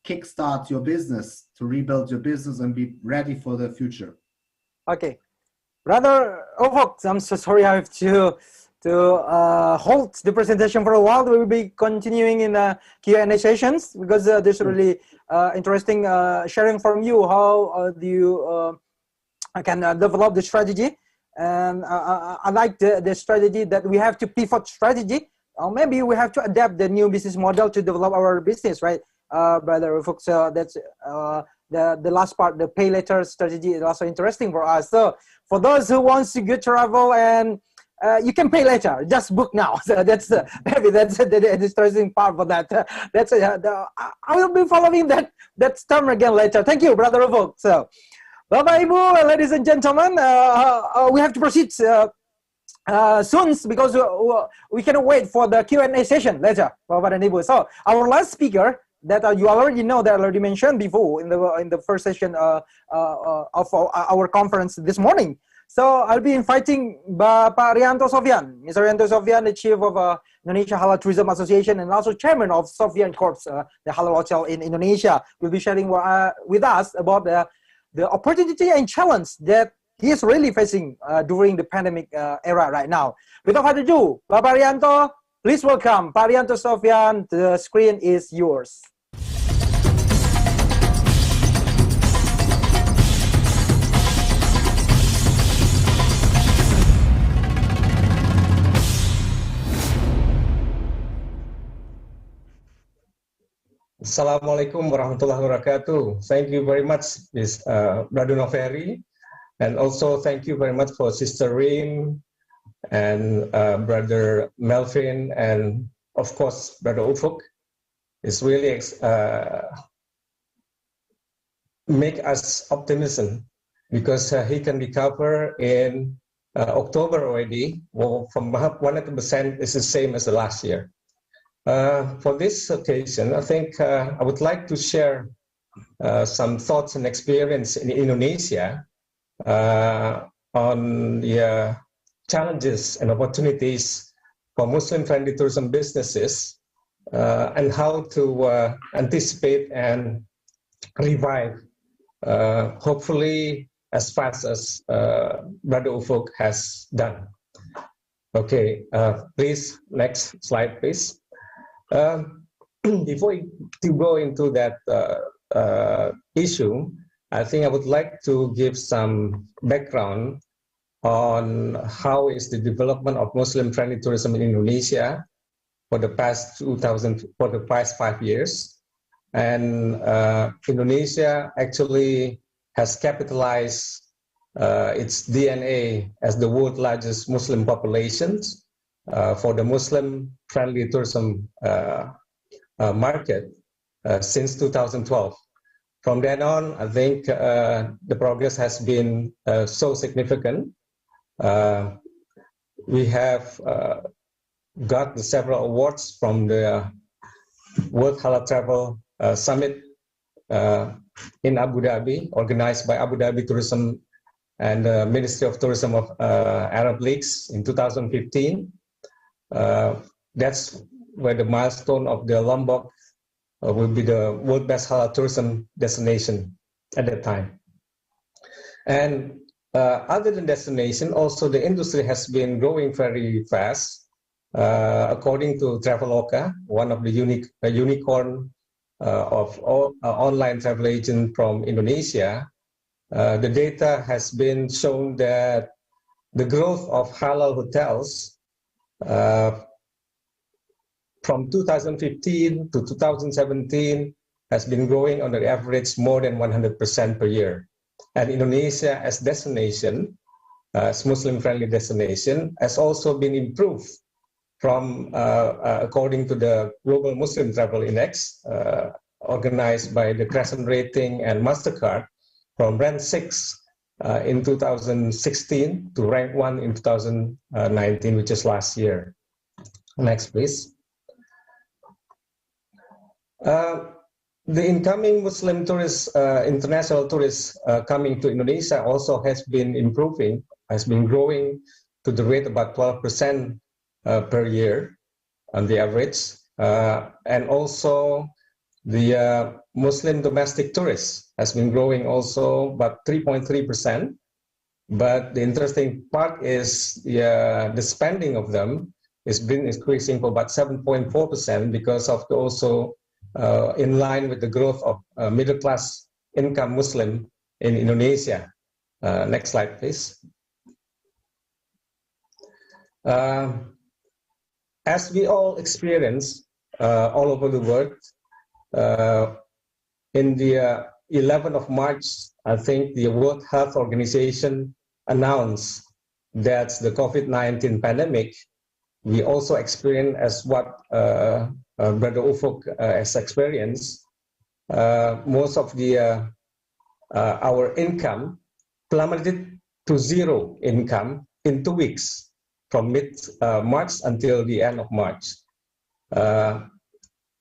kickstart your business, to rebuild your business and be ready for the future. Okay. Brother Ufuk, I'm so sorry I have to hold the presentation for a while. We will be continuing in Q&A sessions because there's really interesting sharing from you. How do you can develop the strategy? And I like the strategy that we have to pivot strategy. Or maybe we have to adapt the new business model to develop our business, right, Brother Ufuk? So that's the last part, the pay later strategy is also interesting for us. So for those who wants to go travel and you can pay later, just book now. So that's maybe that's the interesting part for that. I will be following that term again later. Thank you, Brother Ufuk. So, Bapak Ibu, ladies and gentlemen, we have to proceed soon because we cannot wait for the Q&A session later, Bapak and Ibu. So our last speaker that you already know, that I already mentioned before in the first session of our conference this morning. So I'll be inviting Bapak Rianto Sofyan, Mr. Rianto Sofyan, the Chief of Indonesia Halal Tourism Association and also Chairman of Sofyan Corp, the halal hotel in Indonesia, will be sharing with us about the opportunity and challenge that he is really facing during the pandemic era right now. Without further ado, Bapak Rianto, please welcome Pak Rianto Sofyan. The screen is yours. Assalamualaikum warahmatullahi wabarakatuh. Thank you very much, Ms. Brother Noveri, and also thank you very much for Sister Rim and Brother Melvin, and of course Brother Ufuk. It's really make us optimism because he can recover in October already. Well, from 100% is the same as the last year. For this occasion, I think I would like to share some thoughts and experience in Indonesia on the challenges and opportunities for Muslim-friendly tourism businesses and how to anticipate and revive, hopefully as fast as Brother Ufuk has done. Okay, please, next slide, please. Before to go into that issue, I think I would like to give some background on how is the development of Muslim-friendly tourism in Indonesia for the past 5 years. And Indonesia actually has capitalized its DNA as the world's largest Muslim populations for the Muslim-friendly tourism market since 2012. From then on, I think the progress has been so significant. We have got the several awards from the World Halal Travel Summit in Abu Dhabi, organized by Abu Dhabi Tourism and the Ministry of Tourism of Arab Leagues in 2015. That's where the milestone of the Lombok will be the world best halal tourism destination at that time. And other than destination, also the industry has been growing very fast. According to Traveloka, one of the unicorn of all online travel agent from Indonesia, the data has been shown that the growth of halal hotels from 2015 to 2017 has been growing on the average more than 100% per year. And Indonesia as destination, as Muslim-friendly destination, has also been improved from, according to the Global Muslim Travel Index, organized by the Crescent Rating and MasterCard, from rank 6 in 2016 to rank 1 in 2019, which is last year. Next, please. The incoming Muslim tourists, international tourists coming to Indonesia also has been improving, has been growing to the rate about 12% per year on the average. And also the Muslim domestic tourists has been growing also about 3.3%. But the interesting part is the spending of them has been increasing for about 7.4% because of the also in line with the growth of middle-class income Muslim in Indonesia. Next slide, please. As we all experience all over the world, in the 11th of March, I think the World Health Organization announced that the COVID-19 pandemic, we also experience as what Brother Ufuk has experienced, most of the our income plummeted to zero income in 2 weeks, from mid-March until the end of March.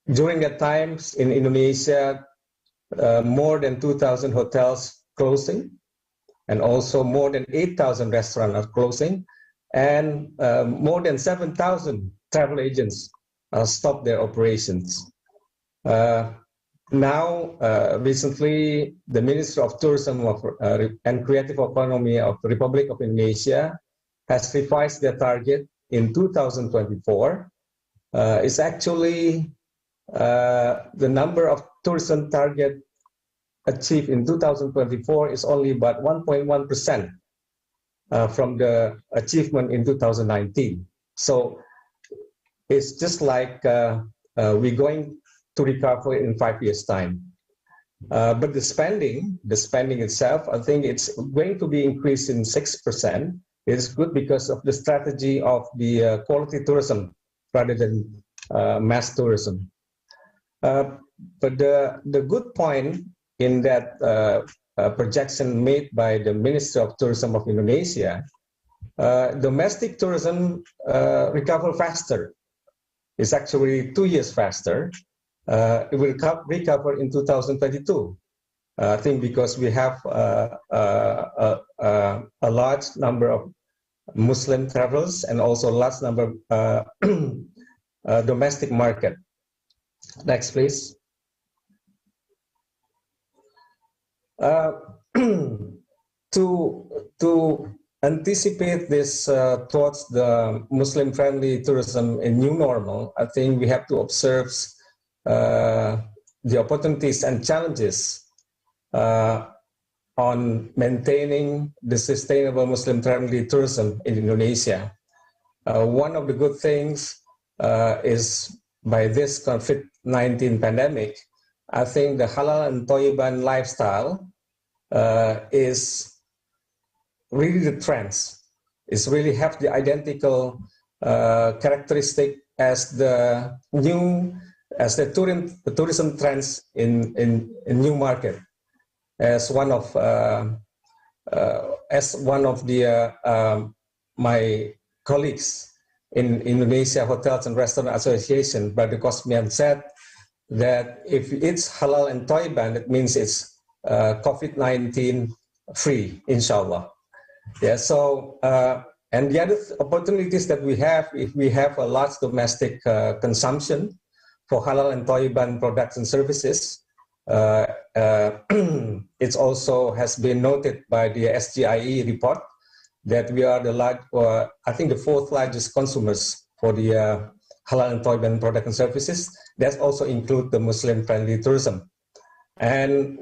During that time in Indonesia, more than 2,000 hotels closing, and also more than 8,000 restaurants are closing, and more than 7,000 travel agents stopped their operations. Now, recently, the Minister of Tourism and Creative Economy of the Republic of Indonesia has revised their target in 2024. It's actually the number of tourism target achieved in 2024 is only about 1.1% from the achievement in 2019. So it's just like we're going to recover in 5 years' time. But the spending itself, I think it's going to be increased in 6%. It's good because of the strategy of the quality tourism rather than mass tourism. But the good point in that projection made by the Ministry of Tourism of Indonesia, domestic tourism recover faster. It's actually 2 years faster. It will recover in 2022. I think because we have a large number of Muslim travelers and also large number of domestic market. Next, please. To anticipate this towards the Muslim-friendly tourism in new normal, I think we have to observe the opportunities and challenges on maintaining the sustainable Muslim-friendly tourism in Indonesia. One of the good things is by this COVID-19 pandemic, I think the halal and Thayyiban lifestyle is really the trends. It's really have the identical characteristic as the tourism trends in new market. As one of my colleagues in Indonesia Hotels and Restaurant Association, Brother Kosmian, said that if it's halal and Thayyiban, it means it's COVID-19 free, inshallah. Yeah. So and the other opportunities that we have, if we have a large domestic consumption for halal and Thayyiban products and services, it also has been noted by the SGIE report that we are I think the 4th largest consumers for the halal and Thayyiban products and services. That also include the Muslim-friendly tourism. And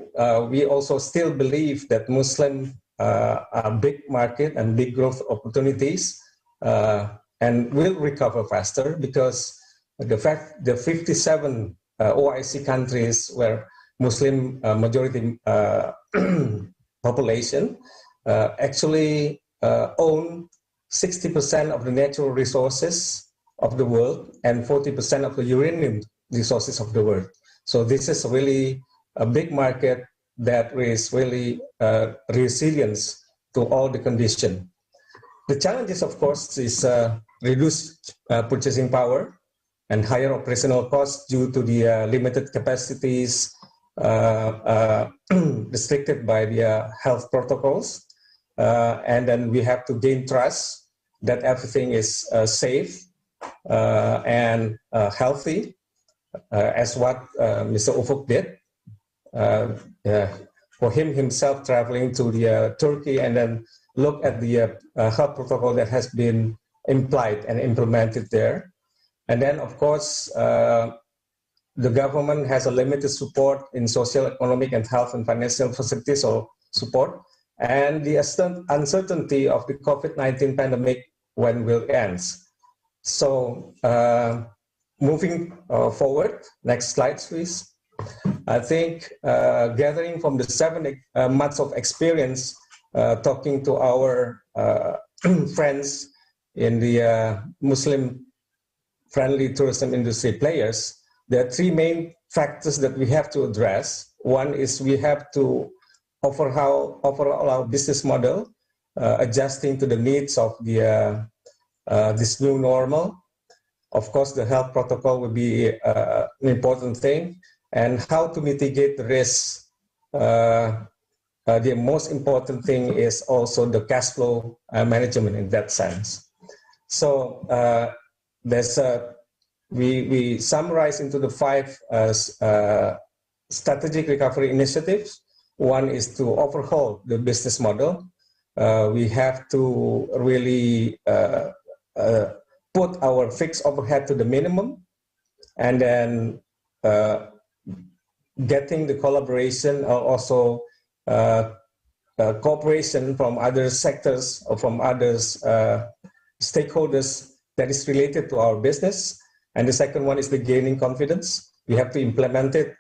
we also still believe that Muslim are big market and big growth opportunities and will recover faster because the fact the 57 OIC countries where Muslim majority population actually own 60% of the natural resources of the world and 40% of the uranium resources of the world. So this is really a big market that is really resilience to all the condition. The challenges, of course, is reduced purchasing power and higher operational costs due to the limited capacities restricted by the health protocols. And then we have to gain trust that everything is safe and healthy, as what Mr. Ufuk did. For him himself traveling to the Turkey and then look at the health protocol that has been implied and implemented there. And then, of course, the government has a limited support in social, economic, and health and financial facilities or support, and the uncertainty of the COVID-19 pandemic when will end. So moving forward, next slide, please. I think gathering from the 7 months of experience talking to our friends in the Muslim-friendly tourism industry players, there are 3 main factors that we have to address. One is we have to overhaul our business model, adjusting to the needs of the this new normal. Of course, the health protocol will be an important thing, and how to mitigate the risks. The most important thing is also the cash flow management in that sense. So there's we summarize into the 5 strategic recovery initiatives. One is to overhaul the business model. We have to really put our fixed overhead to the minimum, and then getting the collaboration or also cooperation from other sectors or from others stakeholders that is related to our business. And the second one is the gaining confidence. We have to implement the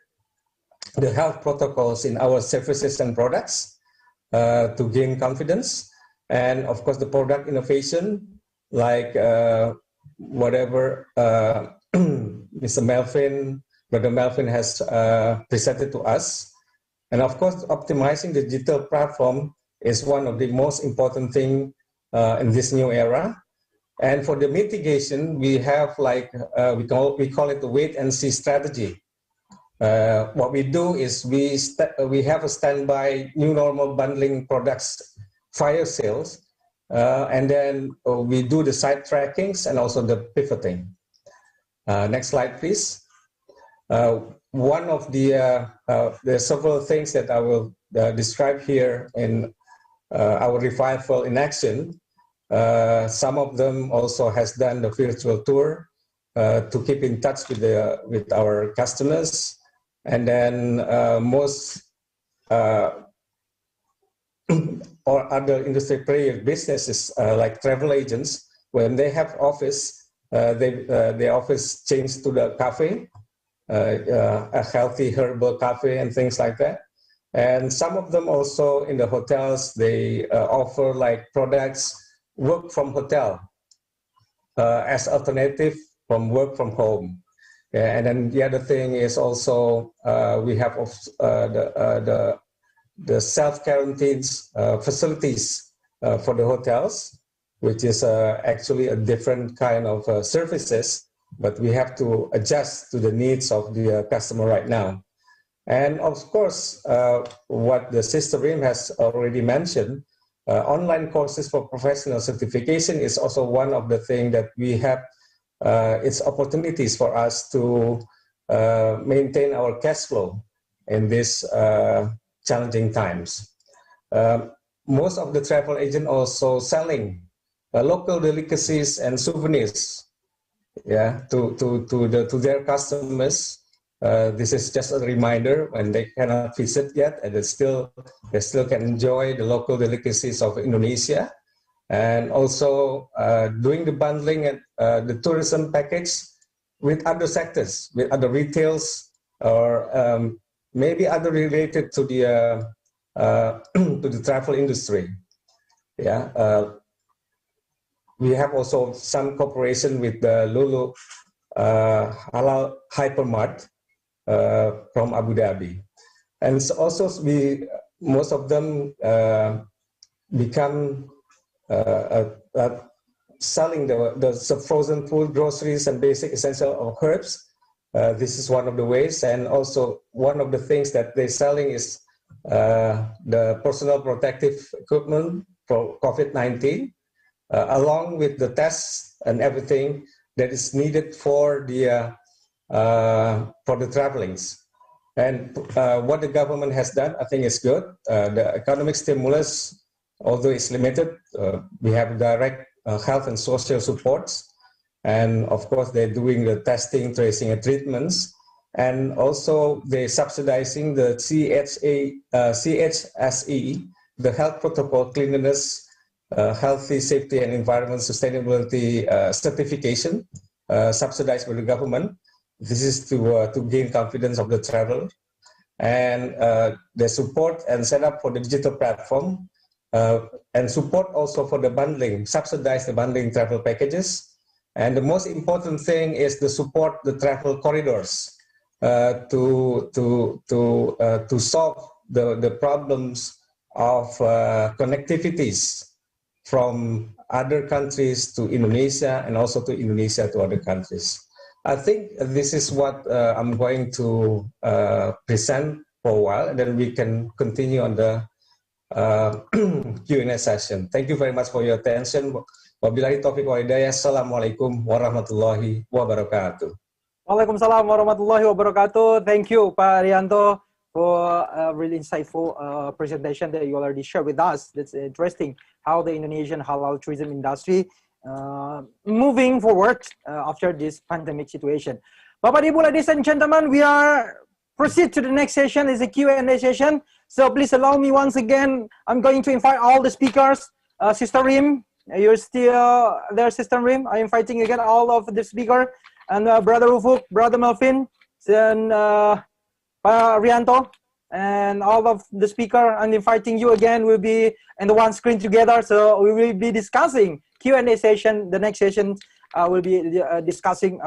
health protocols in our services and products to gain confidence. And of course, the product innovation, like whatever Brother Melvin has presented to us. And of course, optimizing the digital platform is one of the most important thing in this new era. And for the mitigation, we have like, we call it the wait and see strategy. What we do is we have a standby new normal bundling products fire sales, and then we do the site trackings and also the pivoting. Next slide, please. One of the there are several things that I will describe here in our revival in action. Some of them also has done the virtual tour to keep in touch with our customers, and then most or other industry player businesses like travel agents, when they have office, their office changed to the cafe, a healthy herbal cafe and things like that. And some of them also in the hotels, they offer like products work from hotel as alternative from work from home. Yeah, and then the other thing is also we have the self-quarantines facilities for the hotels, which is actually a different kind of services, but we have to adjust to the needs of the customer right now. And of course, what the Sister Rim has already mentioned, online courses for professional certification is also one of the things that we have. It's opportunities for us to maintain our cash flow in this challenging times. Most of the travel agents also selling local delicacies and souvenirs, yeah, to their customers. This is just a reminder when they cannot visit yet, and they still can enjoy the local delicacies of Indonesia, and also doing the bundling and the tourism package with other sectors, with other retails, or maybe other related to the travel industry. Yeah, we have also some cooperation with the Lulu Halal Hypermart from Abu Dhabi, and so also most of them become selling the frozen food, groceries, and basic essential of herbs. This is one of the ways, and also one of the things that they're selling is the personal protective equipment for COVID-19, along with the tests and everything that is needed for the travelings. And what the government has done, I think, is good. The economic stimulus, although it's limited, we have direct health and social supports. And of course, they're doing the testing, tracing, and treatments. And also, they're subsidizing the CHSE, the health protocol, cleanliness, healthy, safety, and environment sustainability certification, subsidized by the government. This is to gain confidence of the traveler. And the support and setup for the digital platform, and support also for the bundling, subsidize the bundling travel packages. And the most important thing is to support the travel corridors to solve the problems of connectivities from other countries to Indonesia, and also to Indonesia to other countries. I think this is what I'm going to present for a while, and then we can continue on the Q&A session. Thank you very much for your attention. Wabillahi taufiq wa hidayah. Assalamualaikum warahmatullahi wabarakatuh. Waalaikumsalam warahmatullahi wabarakatuh. Thank you, Pak Rianto, for a really insightful presentation that you already shared with us. That's interesting how the Indonesian halal tourism industry moving forward after this pandemic situation. Bapak Ibu, ladies and gentlemen, we are proceed to the next session. Is a Q&A session. So please allow me once again. I'm going to invite all the speakers. Sister Rim, you're still there, Sister Rim. I'm inviting again all of the speakers, and Brother Ufuk, Brother Melvin, and Pak Rianto, and all of the speaker. I'm inviting you again. We'll be in the one screen together. So we will be discussing Q&A session. The next session will be discussing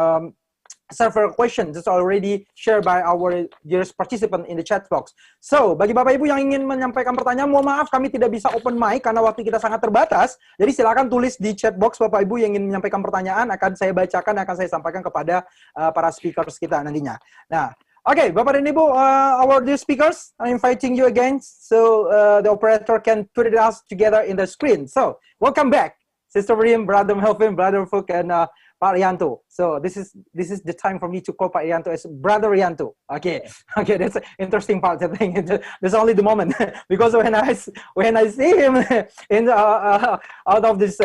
several questions that's already shared by our dearest participant in the chat box. So, bagi Bapak Ibu yang ingin menyampaikan pertanyaan, mohon maaf kami tidak bisa open mic karena waktu kita sangat terbatas. Jadi silakan tulis di chat box Bapak Ibu yang ingin menyampaikan pertanyaan, akan saya bacakan, akan saya sampaikan kepada para speakers kita nantinya. Nah, okay, Bapak dan Ibu, our dear speakers, I'm inviting you again so the operator can put it us together in the screen. So, welcome back, Sister Rim, Brother Melvin, Brother Fuk, and Pak Rianto. So this is the time for me to call Pak Rianto as Brother Rianto. Okay, okay, that's an interesting part. I think that's only the moment because when I see him in out of this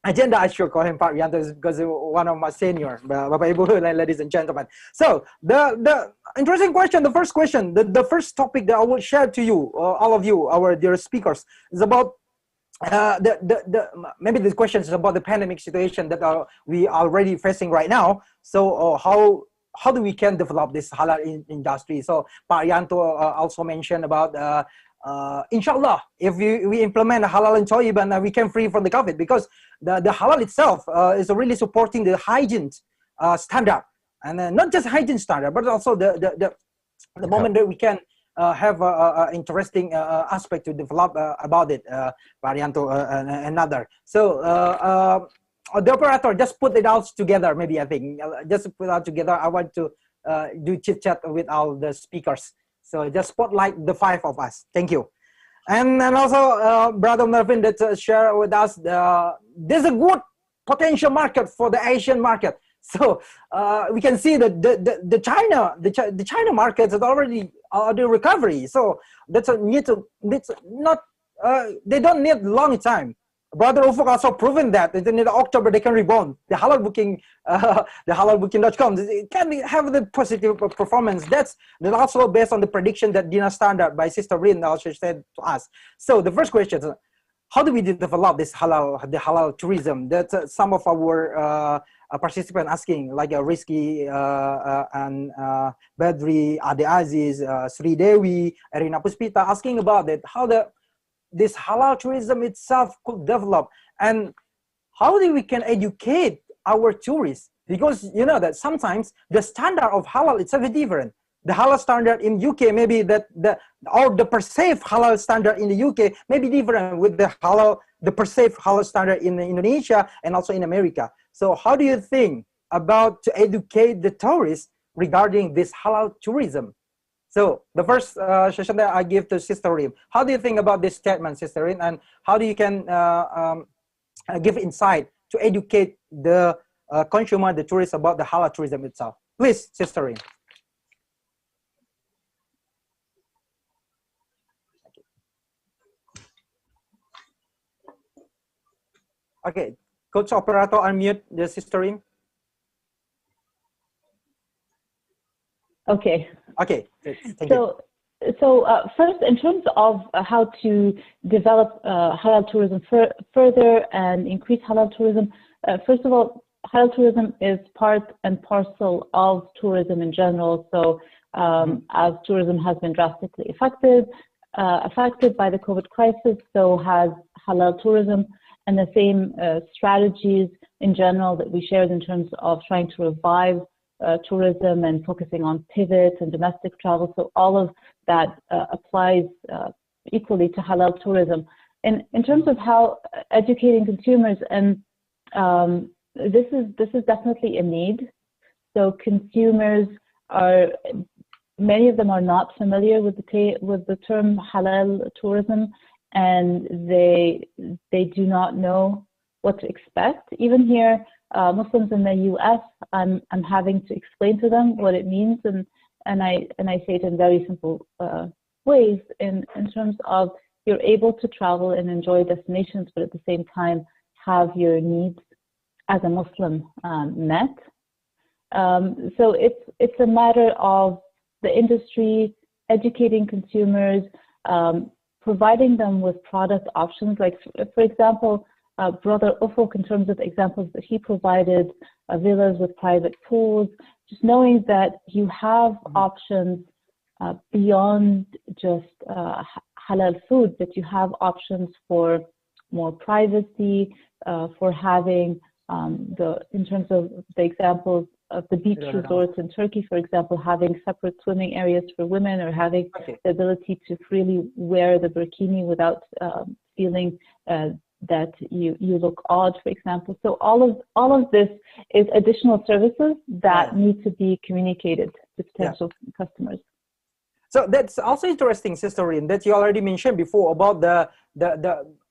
agenda, I should call him Pak Rianto because one of my senior, Bapak Ibu, ladies and gentlemen. So the interesting question, the first question, the first topic that I will share to you, all of you, our dear speakers, is about maybe the question is about the pandemic situation that we are already facing right now. So how do we can develop this halal industry? So Pak Rianto also mentioned about inshallah, if we implement halal and Thayyiban, we can free from the COVID, because the halal itself is really supporting the hygiene standard, and not just hygiene standard, but also the moment that we can have an interesting aspect to develop about it, Varianto and another. So the operator just put it all together. Maybe I think just put it all together. I want to do chit chat with all the speakers. So just spotlight the five of us. Thank you. And also Brother Melvin that share with us there's a good potential market for the Asian market. So we can see that the China market is already the recovery. So that's a need to, it's not they don't need long time. Brother Ufuk also proven that in October they can rebound. The halal booking, the halalbooking.com, it can have the positive performance. That's also based on the prediction that Dina Standard by Sister Rin also said to us. So the first question is, how do we develop this the halal tourism? That's some of our participant asking, like Rizky and Badri, Ade Aziz, Sri Dewi, Erina Puspita, asking about it, how this halal tourism itself could develop, and how we can educate our tourists, because you know that sometimes the standard of halal itself is different. The halal standard in UK maybe or the perceived halal standard in the UK may be different with the perceived halal standard in Indonesia and also in America. So how do you think about to educate the tourists regarding this halal tourism? So the first session that I give to Sister Rim. How do you think about this statement, Sister Rim, and how do you can give insight to educate the consumer, the tourists about the halal tourism itself? Please, Sister Rim. Okay, Coach Operator, unmute the Sister Rim. Okay. Okay. Thank you. So first, in terms of how to develop halal tourism further and increase halal tourism, first of all, halal tourism is part and parcel of tourism in general. So as tourism has been drastically affected by the COVID crisis, so has halal tourism, and the same strategies in general that we shared in terms of trying to revive tourism and focusing on pivots and domestic travel. So all of that applies equally to halal tourism. And in terms of how educating consumers, and this is definitely a need. So consumers many of them are not familiar with the term halal tourism, and they do not know what to expect. Even here, Muslims in the U.S., I'm having to explain to them what it means, and I say it in very simple ways in terms of you're able to travel and enjoy destinations, but at the same time have your needs as a Muslim met. So it's a matter of the industry educating consumers, providing them with product options. Like for example, Brother Ufuk, in terms of the examples that he provided, villas with private pools, just knowing that you have options beyond just halal food, that you have options for more privacy, for having in terms of the examples the beach resorts in Turkey, for example, having separate swimming areas for women, or having the ability to freely wear the burkini without feeling that you look odd, for example. So all of this is additional services that need to be communicated to potential customers. So that's also interesting, Sister Rin, that you already mentioned before about the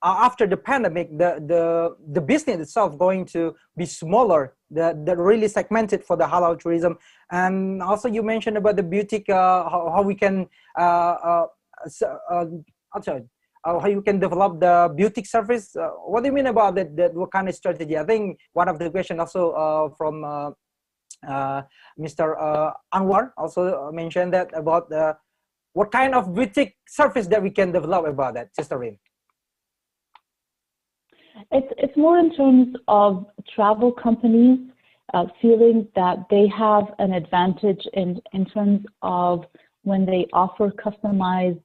after the pandemic, the business itself going to be smaller, the really segmented for the halal tourism, and also you mentioned about the boutique, how we can how you can develop the boutique service. What do you mean about that? What kind of strategy? I think one of the questions also from Mr. Anwar also mentioned that about what kind of boutique service that we can develop about that, Sister Rin? It's more in terms of travel companies feeling that they have an advantage in terms of when they offer customized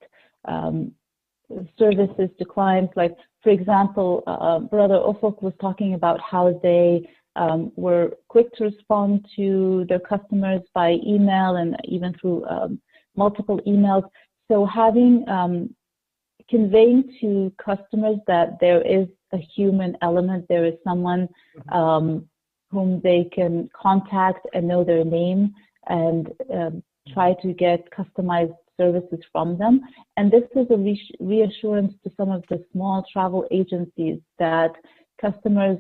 services to clients. Like, for example, Brother Ufuk was talking about how they were quick to respond to their customers by email and even through multiple emails. So having conveying to customers that there is a human element, there is someone whom they can contact and know their name and try to get customized services from them. And this is a reassurance to some of the small travel agencies that customers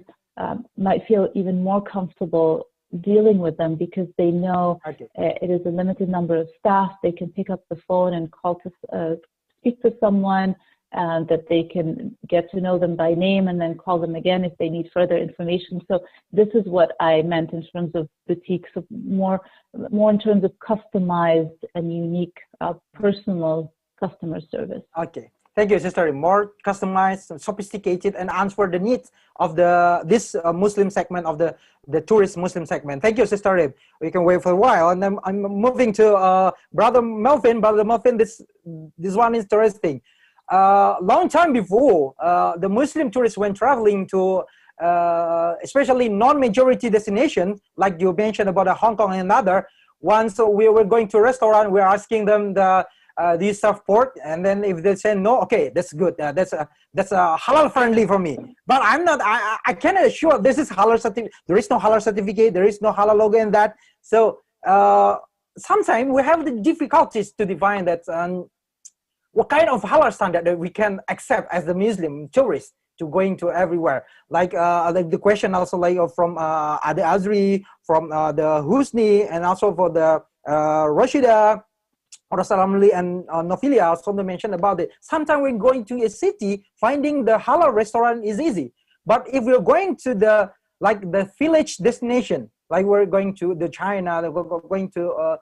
might feel even more comfortable dealing with them, because they know it is a limited number of staff. They can pick up the phone and call to speak to someone, that they can get to know them by name and then call them again if they need further information. So this is what I meant in terms of boutiques, so more in terms of customized and unique personal customer service. Okay. Thank you, Sister. More customized, sophisticated, and answer the needs of this Muslim segment of the tourist Muslim segment. Thank you, Sister Rib. We can wait for a while, and then I'm moving to Brother Melvin. Brother Melvin, this one is interesting. Long time before, the Muslim tourists when traveling to especially non-majority destination, like you mentioned about Hong Kong and another. Once we were going to a restaurant, we're asking them do you serve pork? And then if they say no, okay, that's good. That's halal friendly for me. But I'm not. I cannot assure this is halal certificate. There is no halal certificate. There is no halal logo in that. So sometimes we have the difficulties to define that. What kind of halal standard that we can accept as the Muslim tourist to going to everywhere? Like the question also like from Ade Azri, from the Husni, and also for the Rashida, Rasalamli and Nofilia also mentioned about it. Sometimes when going to a city, finding the halal restaurant is easy. But if we're going to the village destination, like we're going to the China, we're going to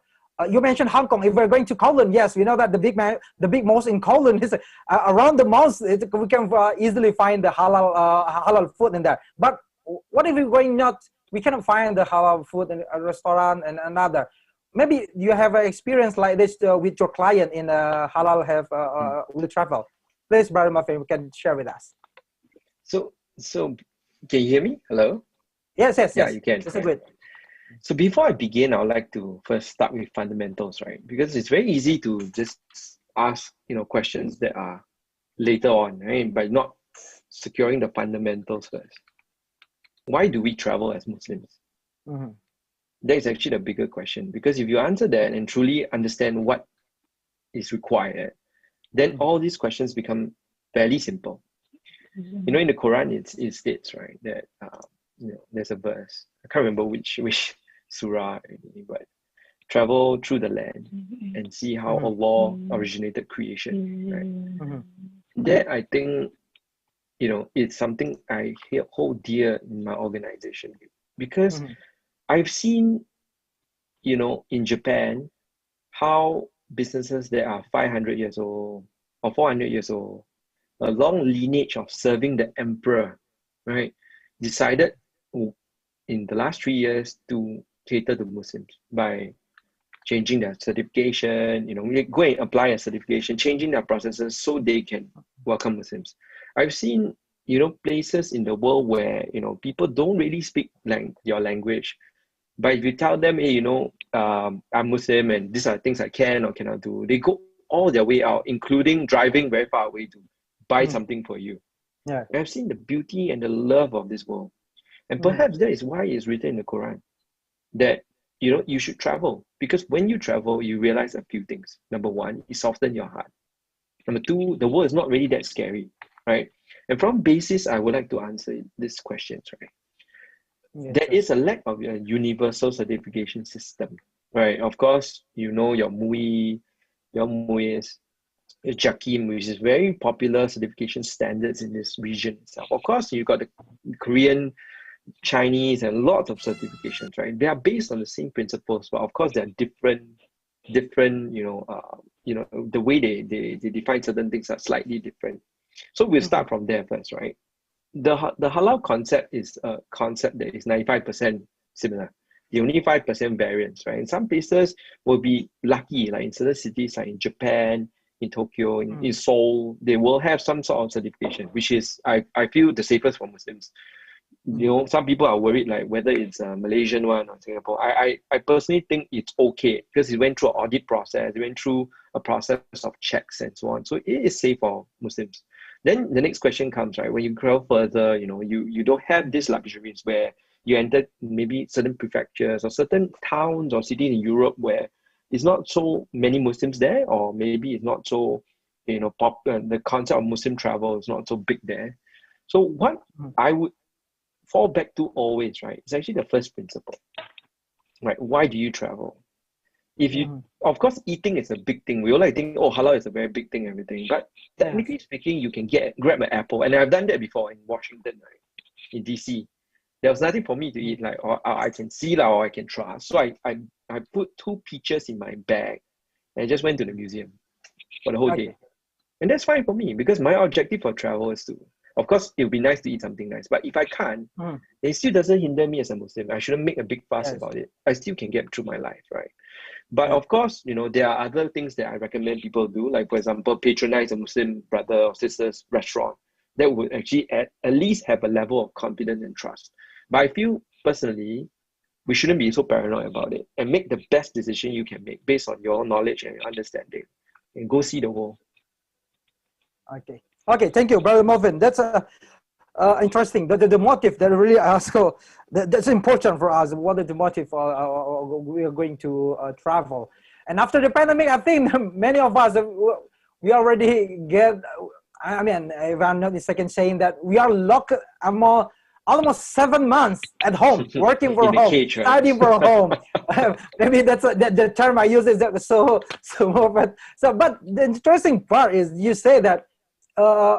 you mentioned Hong Kong. If we're going to Kowloon, yes, we know that the big mosque in Kowloon is around the mosque. We can easily find the halal food in there. But what if we're going not? We cannot find the halal food in a restaurant and another. Maybe you have an experience like this with your client in halal will travel. Please, Brother Muffin, you can share with us. So can you hear me? Hello? Yes. Yeah, you can. That's good. So before I begin, I would like to first start with fundamentals, right? Because it's very easy to just ask, questions that are later on, right? By not securing the fundamentals first. Why do we travel as Muslims? Mm-hmm. That is actually the bigger question, because if you answer that and truly understand what is required, then all these questions become fairly simple. Mm-hmm. In the Quran, it states, right, that there's a verse. I can't remember which surah, but travel through the land and see how Allah originated creation. Right? Mm-hmm. That I think, it's something I hold dear in my organization, because I've seen, in Japan, how businesses that are 500 years old or 400 years old, a long lineage of serving the emperor, right, decided in the last 3 years to cater to Muslims by changing their certification, go and apply a certification, changing their processes so they can welcome Muslims. I've seen, places in the world where, people don't really speak your language, But if you tell them, hey, I'm Muslim and these are things I can or cannot do, they go all their way out, including driving very far away to buy something for you. Yeah. I've seen the beauty and the love of this world. And perhaps that is why it's written in the Quran that, you should travel. Because when you travel, you realize a few things. Number one, it softens your heart. Number two, the world is not really that scary, right? And from basis, I would like to answer these questions, right? Yes, there is a lack of a universal certification system, right? Of course, your MUI is JAKIM, which is very popular certification standards in this region itself. Of course, you got the Korean, Chinese, and lots of certifications, right? They are based on the same principles, but of course, they are different. The way they define certain things are slightly different. So we'll start from there first, right? The halal concept is a concept that is 95% similar. The only 5% variance, right? In some places will be lucky, like in certain cities, like in Japan, in Tokyo, in Seoul, they will have some sort of certification, which is, I feel, the safest for Muslims. Some people are worried like whether it's a Malaysian one or Singapore. I personally think it's okay because it went through an audit process, it went through a process of checks and so on. So it is safe for Muslims. Then the next question comes, right? When you grow further, you don't have these luxuries where you enter maybe certain prefectures or certain towns or cities in Europe where it's not so many Muslims there, or maybe it's not so, popular. The concept of Muslim travel is not so big there. So what I would fall back to always, right, it's actually the first principle, right? Why do you travel? If you, of course, eating is a big thing. We all think, halal is a very big thing, everything. But technically speaking, you can grab an apple. And I've done that before in Washington, right? In DC. There was nothing for me to eat, like, or I can see or I can trust. So I put 2 peaches in my bag and I just went to the museum for the whole day. And that's fine for me because my objective for travel is to, of course, it would be nice to eat something nice. But if I can't, it still doesn't hinder me as a Muslim. I shouldn't make a big fuss about it. I still can get through my life, right? But of course, there are other things that I recommend people do, like, for example, patronize a Muslim brother or sister's restaurant. That would actually at least have a level of confidence and trust. But I feel, personally, we shouldn't be so paranoid about it and make the best decision you can make based on your knowledge and your understanding. And go see the world. Okay, thank you, Brother Melvin. That's interesting. The motive that really also that's important for us. What is the motive we are going to travel? And after the pandemic, I think many of us we already get. I mean, if I'm not mistaken, saying that we are locked almost 7 months at home, working from home, cage, right? studying from home. Maybe that's the term I use is that so but the interesting part is you say that.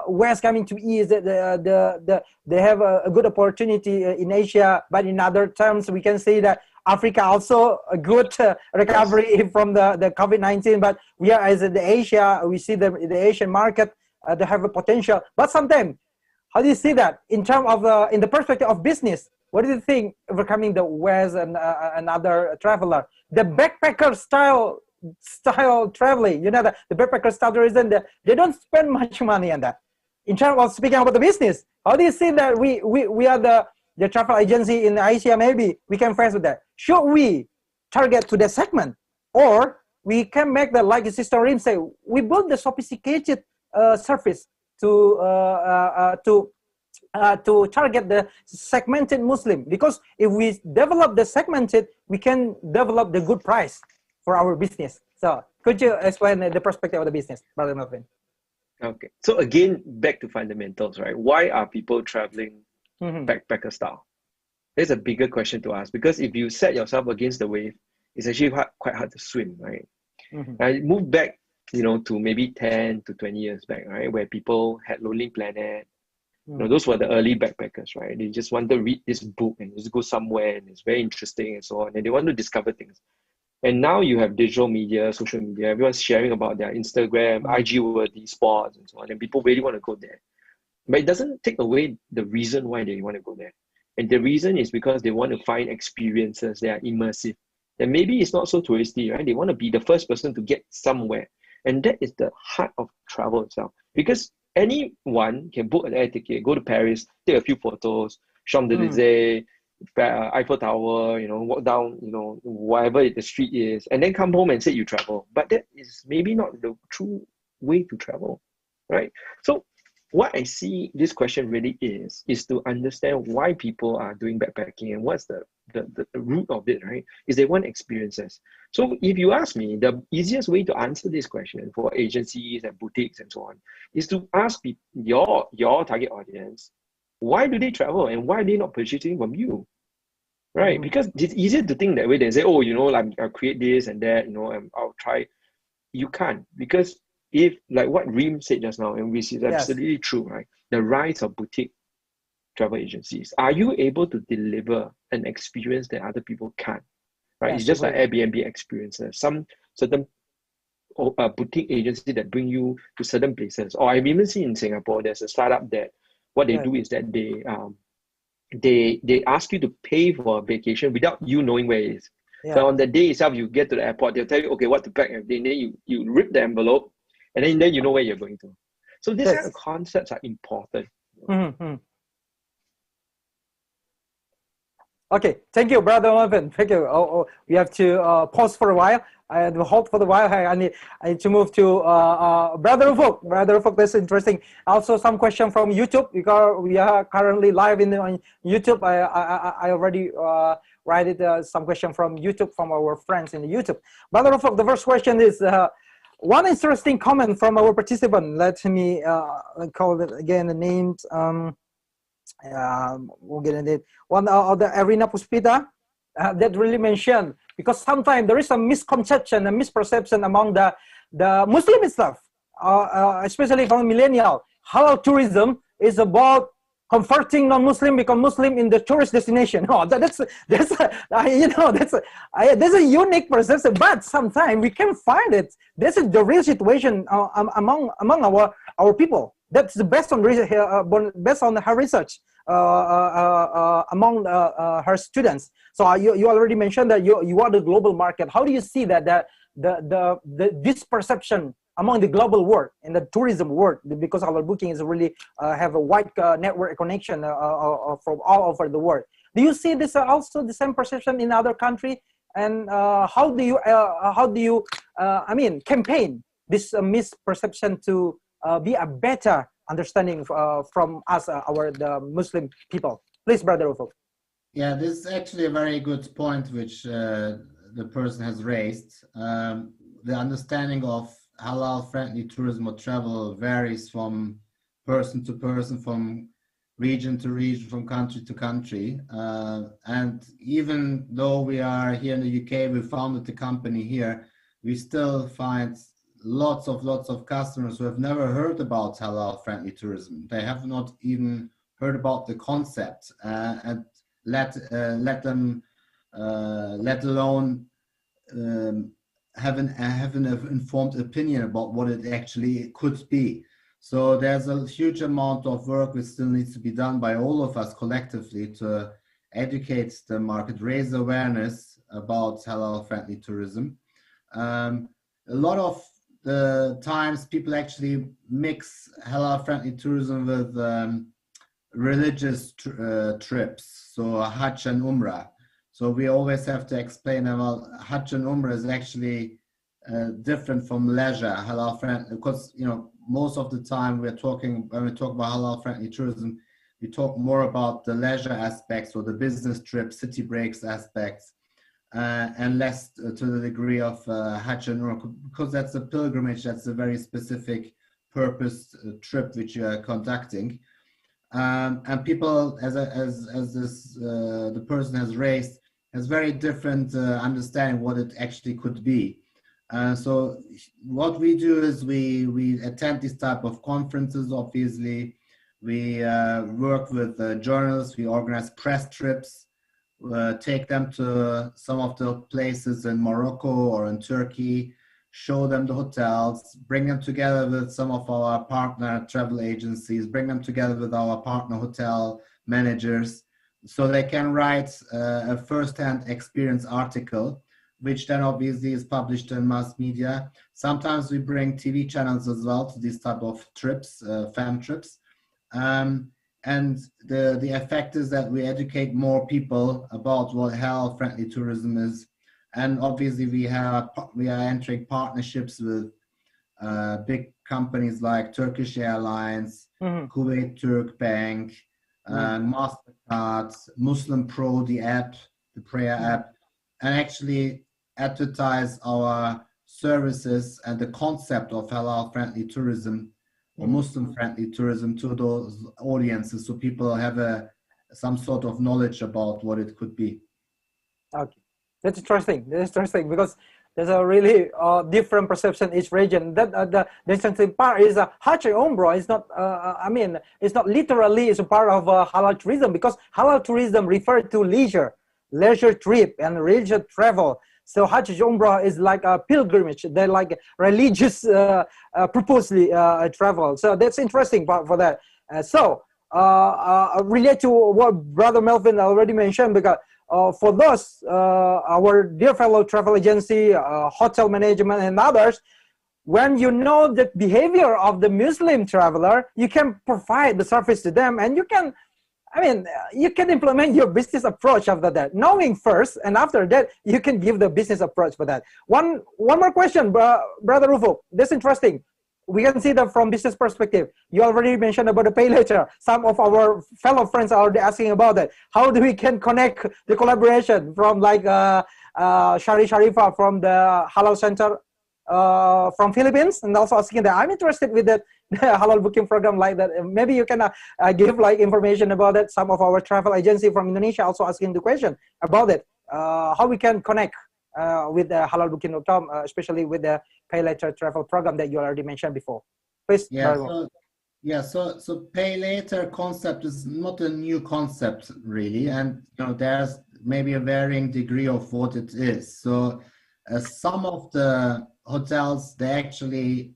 West coming to ease, they have a good opportunity in Asia, but in other terms, we can say that Africa also a good recovery from the COVID-19. But we are as the Asia, we see the Asian market, they have a potential. But sometimes, how do you see that in terms of in the perspective of business? What do you think overcoming the West and another traveler, the backpacker style traveling, the backpacker style tourism, they don't spend much money on that. In terms of speaking about the business, how do you see that we are the travel agency in Asia? Maybe we can face with that. Should we target to the segment, or we can make the, like Sister Rim say, we build the sophisticated service to target the segmented Muslim? Because if we develop the segmented, we can develop the good price for our business. So could you explain the perspective of the business, Brother Melvin? Okay. So again, back to fundamentals, right? Why are people traveling backpacker style? There's a bigger question to ask, because if you set yourself against the wave, it's actually quite hard to swim, right? I moved back, to maybe 10 to 20 years back, right? Where people had Lonely Planet. Those were the early backpackers, right? They just want to read this book and just go somewhere and it's very interesting and so on. And they want to discover things. And now you have digital media, social media, everyone's sharing about their Instagram, IG-worthy spots and so on. And people really want to go there. But it doesn't take away the reason why they want to go there. And the reason is because they want to find experiences that are immersive. And maybe it's not so touristy, right? They want to be the first person to get somewhere. And that is the heart of travel itself. Because anyone can book an air ticket, go to Paris, take a few photos, Champs-Élysées, Eiffel Tower, you know, walk down, you know, whatever the street is, and then come home and say you travel. But that is maybe not the true way to travel, right? So what I see this question really is to understand why people are doing backpacking and what's the root of it, right? Is they want experiences. So if you ask me, the easiest way to answer this question for agencies and boutiques and so on is to ask your target audience, why do they travel and why are they not purchasing from you? Right? Because it's easier to think that way than say, oh, you know, like I'll create this and that, you know, and I'll try. You can't, because if, like what Reem said just now, and which is absolutely true, right? The rise of boutique travel agencies. Are you able to deliver an experience that other people can't? Right? Yes, it's just like Airbnb experiences. Some certain boutique agency that bring you to certain places. Or I've even seen in Singapore, there's a startup that what they do is that they ask you to pay for a vacation without you knowing where it is. So on the day itself, you get to the airport, they'll tell you, okay, what to pack, and then you rip the envelope, and then you know where you're going to. So these kind of concepts are important. Okay, thank you, Brother Melvin. Thank you. We have to pause for a while. And hold for the while. I need to move to Brother Ufuk. Brother Ufuk, that's interesting. Also, some question from YouTube, because we are currently live on YouTube. I already write some question from YouTube from our friends in the YouTube. Brother Ufuk, the first question is one interesting comment from our participant. Let me call it again the names. We'll get into it. One of the Arena Puspita that really mentioned, because sometimes there is a misconception, a misperception among the Muslim itself, especially from millennial. Halal tourism is about converting non-Muslim become Muslim in the tourist destination. Oh, that's a unique perception. But sometimes we can find it. This is the real situation among our people. That's based on her research among her students. So you already mentioned that you are the global market. How do you see that this perception among the global world and the tourism world, because our booking is really have a wide network connection from all over the world? Do you see this also the same perception in other countries? And how do you campaign this misperception to be a better understanding from us, the Muslim people? Please, Brother Ufuk. Yeah, this is actually a very good point which the person has raised. The understanding of halal-friendly tourism or travel varies from person to person, from region to region, from country to country. And even though we are here in the UK, we founded the company here, we still find lots of customers who have never heard about halal-friendly tourism. They have not even heard about the concept, and let alone have an informed opinion about what it actually could be. So there's a huge amount of work which still needs to be done by all of us collectively to educate the market, raise awareness about halal-friendly tourism. A lot of the times people actually mix halal-friendly tourism with religious trips, so Hajj and Umrah. So we always have to explain about Hajj and Umrah is actually different from leisure, halal-friendly, because most of the time when we talk about halal-friendly tourism, we talk more about the leisure aspects or the business trips, city breaks aspects, and less to the degree of Hajj and Umrah, because that's a pilgrimage, that's a very specific purpose trip which you are conducting. And people, as the person has raised, has very different understanding what it actually could be. So what we do is we attend these type of conferences. Obviously, we work with journalists. We organize press trips, take them to some of the places in Morocco or in Turkey, show them the hotels, bring them together with some of our partner travel agencies, bring them together with our partner hotel managers, so they can write a first-hand experience article, which then obviously is published in mass media. Sometimes we bring TV channels as well to these type of trips, fan trips. And and the effect is that we educate more people about what halal-friendly tourism is. And obviously we are entering partnerships with big companies like Turkish Airlines, Kuwait Turk Bank, Mastercard, Muslim Pro, the app, the prayer app, and actually advertise our services and the concept of halal-friendly tourism or Muslim-friendly tourism to those audiences, so people have some sort of knowledge about what it could be. Okay, that's interesting. That's interesting because there's a really different perception in each region. That the interesting part is Hajj and Umrah is not. I mean, it's not literally is a part of halal tourism, because halal tourism refers to leisure trip and leisure travel. So Hajj and Umrah is like a pilgrimage. They're like religious purposely travel. So that's interesting part for that. Relate to what Brother Melvin already mentioned, because for those, our dear fellow travel agency, hotel management and others, when you know the behavior of the Muslim traveler, you can provide the service to them, and you can, you can implement your business approach after that, knowing first, and after that, you can give the business approach for that. One more question, Brother Rufo. That's interesting. We can see that from business perspective. You already mentioned about the pay later. Some of our fellow friends are already asking about that. How do we can connect the collaboration from like Shari Sharifah from the Halal Center from Philippines, and also asking that I'm interested with that halal booking program like that. Maybe you can give like information about that. Some of our travel agency from Indonesia also asking the question about it. How we can connect with the halalbooking.com, especially with the pay later travel program that you already mentioned before. Please. So pay later concept is not a new concept really, and there's maybe a varying degree of what it is. So some of the hotels, they actually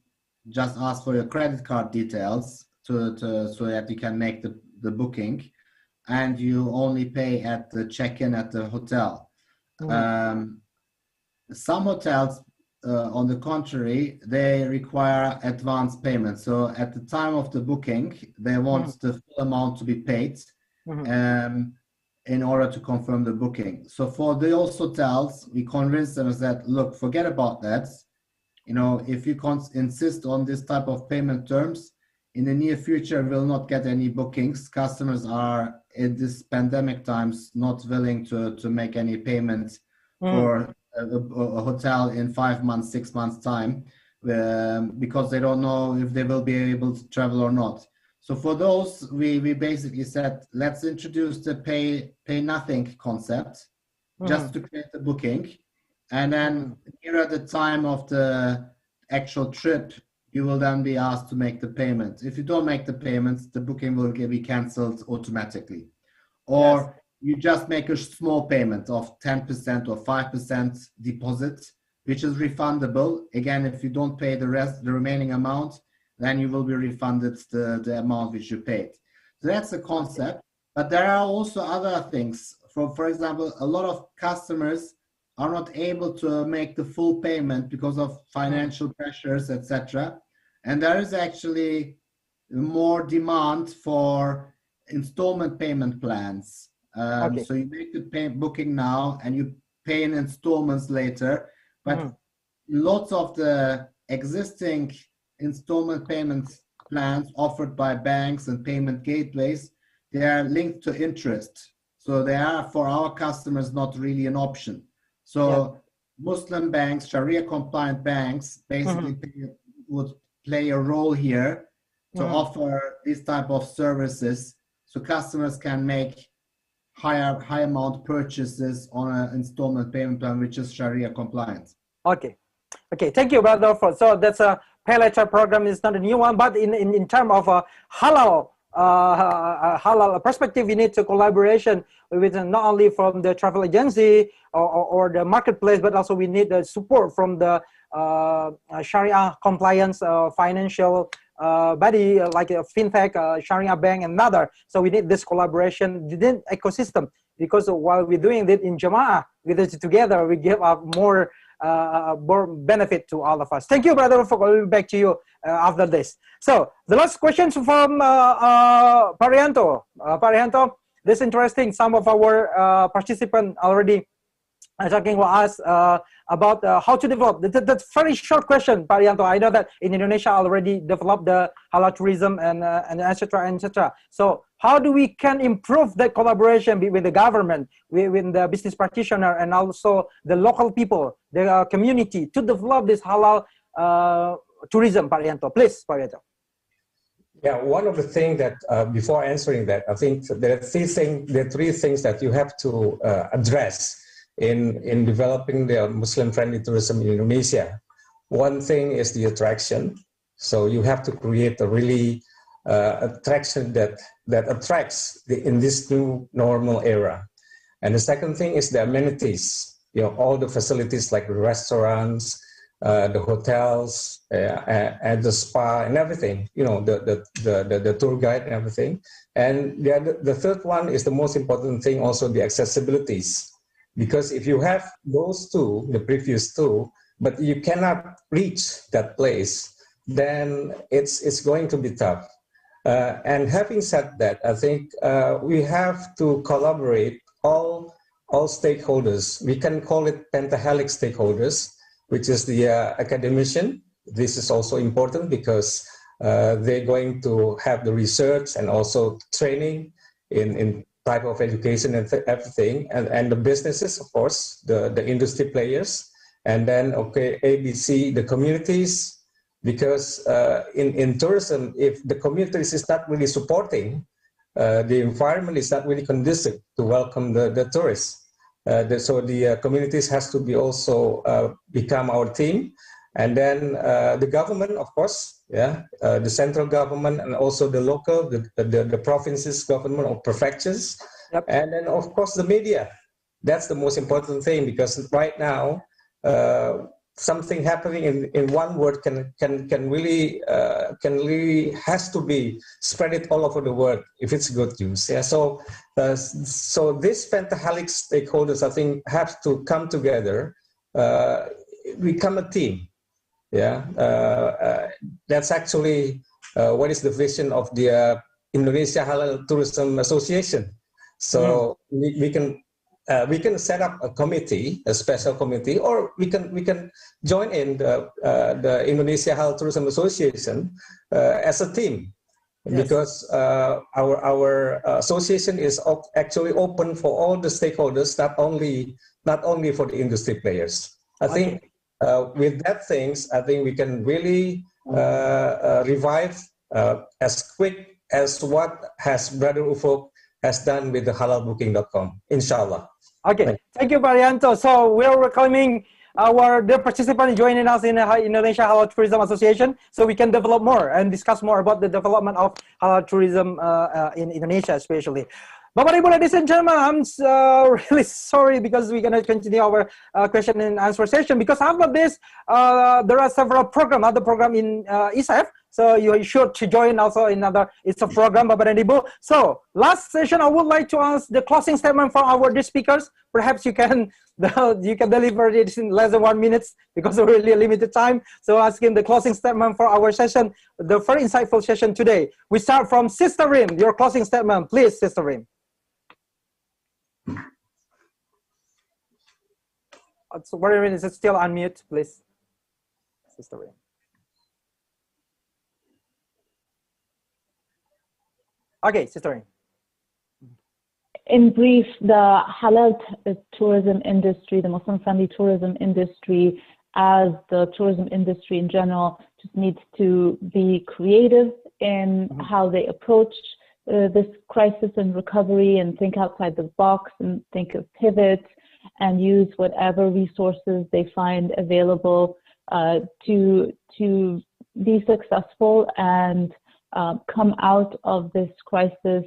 just ask for your credit card details so that you can make the booking, and you only pay at the check-in at the hotel. Some hotels, on the contrary, they require advance payment. So at the time of the booking, they want the full amount to be paid in order to confirm the booking. So for those hotels, we convince them that, look, forget about that. If you insist on this type of payment terms, in the near future, we'll not get any bookings. Customers are, in this pandemic times, not willing to make any payments for a hotel in 5 months, 6 months time, because they don't know if they will be able to travel or not. So for those, we basically said, let's introduce the pay nothing concept, just to create the booking. And then near the time of the actual trip, you will then be asked to make the payment. If you don't make the payments, the booking will be cancelled automatically. Or you just make a small payment of 10% or 5% deposit, which is refundable. Again, if you don't pay the remaining amount, then you will be refunded the amount which you paid. So that's the concept. But there are also other things. For example, a lot of customers are not able to make the full payment because of financial pressures, etc. And there is actually more demand for installment payment plans. So you make the booking now and you pay in installments later. But lots of the existing installment payment plans offered by banks and payment gateways, they are linked to interest. So they are, for our customers, not really an option. So Muslim banks, Sharia compliant banks, basically would play a role here to offer this type of services, so customers can make high amount purchases on an installment payment plan, which is Sharia compliant. Okay, thank you, Brother. So that's a pay later program is not a new one, but in terms of halal perspective, we need to collaboration with not only from the travel agency or the marketplace, but also we need the support from the Sharia compliance financial body like a fintech, Sharia bank, and another. So we need this collaboration within ecosystem, because while we're doing it in Jama'ah, with it together, we give up more benefit to all of us. Thank you, brother, for going back to you after this. So the last question from Parianto. Parianto, this is interesting. Some of our participants already talking with us about how to develop. That's very short question, Parianto. I know that in Indonesia already developed the halal tourism and etc. etc. So how do we can improve that collaboration between the government, with the business practitioner, and also the local people, the community, to develop this halal tourism, Parianto? Please, Parianto. Yeah, one of the things that before answering that, I think there are three things that you have to address in developing the Muslim-friendly tourism in Indonesia. One thing is the attraction. So you have to create a really attraction that attracts in this new normal era. And the second thing is the amenities. You know, all the facilities like the restaurants, the hotels, and the spa and everything. You know, the tour guide and everything. And the third one is the most important thing, also the accessibilities. Because if you have those two, the previous two, but you cannot reach that place, then it's going to be tough. And having said that, I think we have to collaborate all stakeholders. We can call it pentahelic stakeholders, which is the academician. This is also important because they're going to have the research and also training in type of education and everything, and the businesses, of course, the industry players, and then ABC, the communities, because in tourism, if the communities is not really supporting, the environment is not really conducive to welcome the tourists. So the communities has to be also become our team, and then the government, of course, the central government, and also the local, the provinces government or prefectures, and then of course the media. That's the most important thing, because right now something happening in one word can really has to be spread it all over the world if it's good news. Yeah. So these pentahelic stakeholders, I think, have to come together, become a team. Yeah, that's actually what is the vision of the Indonesia Halal Tourism Association. So we can set up a committee, a special committee, or we can join in the Indonesia Halal Tourism Association as a team, because our association is actually open for all the stakeholders, not only for the industry players. I think. With that things, I think we can really revive as quick as what Brother Ufuk has done with the halalbooking.com, inshallah. Okay, thank you, Parianto. So we're welcoming the participants joining us in the Indonesia Halal Tourism Association, so we can develop more and discuss more about the development of halal tourism in Indonesia, especially. Bapak Ibu, ladies and gentlemen, I'm really sorry because we're going to continue our question and answer session, because after this, there are several other programs in ISEF, so you should join also in it's a program, Bapak and Ibu. So, last session, I would like to ask the closing statement from our speakers. Perhaps you can deliver it in less than 1 minute, because we're really limited time. So, asking the closing statement for our session, the very insightful session today. We start from Sister Rim. Your closing statement, please, Sister Rim. So, whatever it is, still unmute, please, Sister Rim. Okay, Sister Rim. In brief, the halal tourism industry, the Muslim-friendly tourism industry, as the tourism industry in general, just needs to be creative in how they approach this crisis and recovery, and think outside the box and think of pivots, and use whatever resources they find available to be successful and come out of this crisis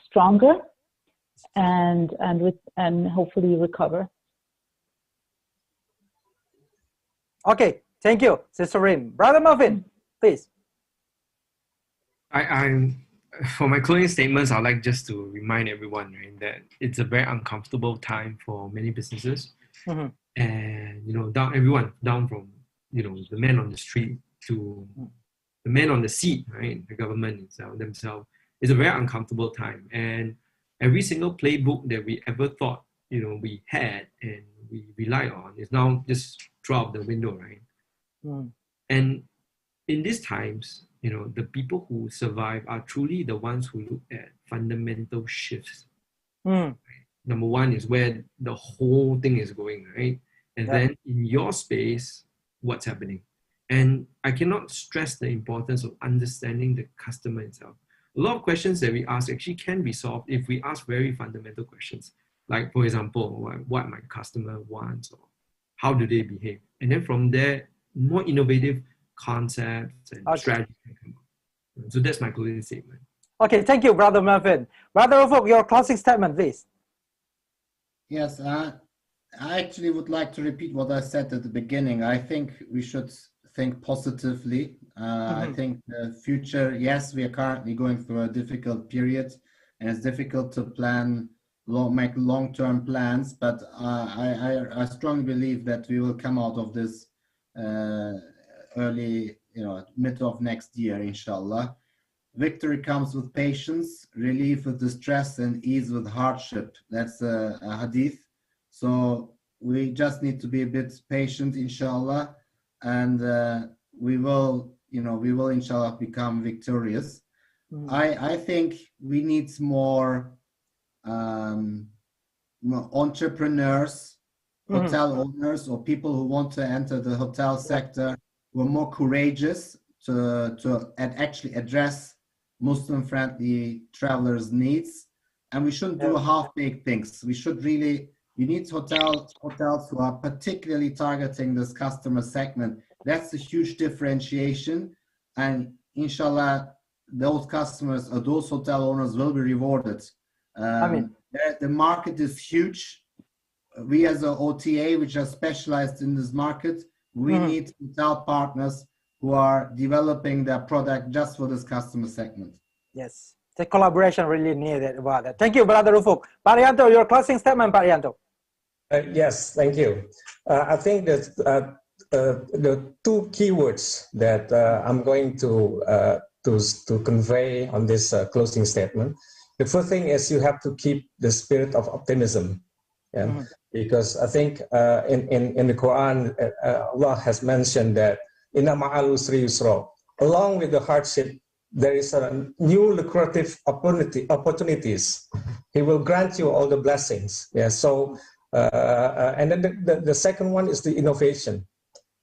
stronger and hopefully recover. Okay, thank you, Sister Rim. Brother Muffin, please. For my closing statements, I'd like just to remind everyone, right, that it's a very uncomfortable time for many businesses. And everyone down from, the man on the street to the man on the seat, right? The government themselves. It's a very uncomfortable time. And every single playbook that we ever thought, we had and we rely on is now just thrown out the window, right? And in these times, the people who survive are truly the ones who look at fundamental shifts. Right? Number one is where the whole thing is going, right? And then in your space, what's happening? And I cannot stress the importance of understanding the customer itself. A lot of questions that we ask actually can be solved if we ask very fundamental questions. Like, for example, what my customer wants, or how do they behave? And then from there, more innovative concepts and strategies can come up. So that's my closing statement. Okay, thank you, Brother Melvin. Brother Ufuk, your closing statement, please. Yes, I actually would like to repeat what I said at the beginning. I think we should think positively. I think the future, yes, we are currently going through a difficult period, and it's difficult to make long-term plans, but I strongly believe that we will come out of this early, mid of next year, inshallah. Victory comes with patience, relief with distress, and ease with hardship. That's a hadith. So we just need to be a bit patient, inshallah, and we will inshallah become victorious. I think we need more entrepreneurs, hotel owners, or people who want to enter the hotel sector who are more courageous to actually address Muslim-friendly travelers' needs. And we shouldn't do half-baked things. We need hotels who are particularly targeting this customer segment. That's a huge differentiation. And inshallah, those customers or those hotel owners will be rewarded. The market is huge. We as an OTA, which are specialized in this market, we need hotel partners who are developing their product just for this customer segment. Yes, the collaboration really needed about that. Thank you, Brother Ufuk. Pak Rianto, your closing statement, Pak Rianto. Yes, thank you. I think that the two keywords that I'm going to convey on this closing statement. The first thing is you have to keep the spirit of optimism, because I think in the Quran, Allah has mentioned that inna ma'al usri yusra. Along with the hardship, there is a new lucrative opportunities. He will grant you all the blessings. Yeah. So and then the second one is the innovation.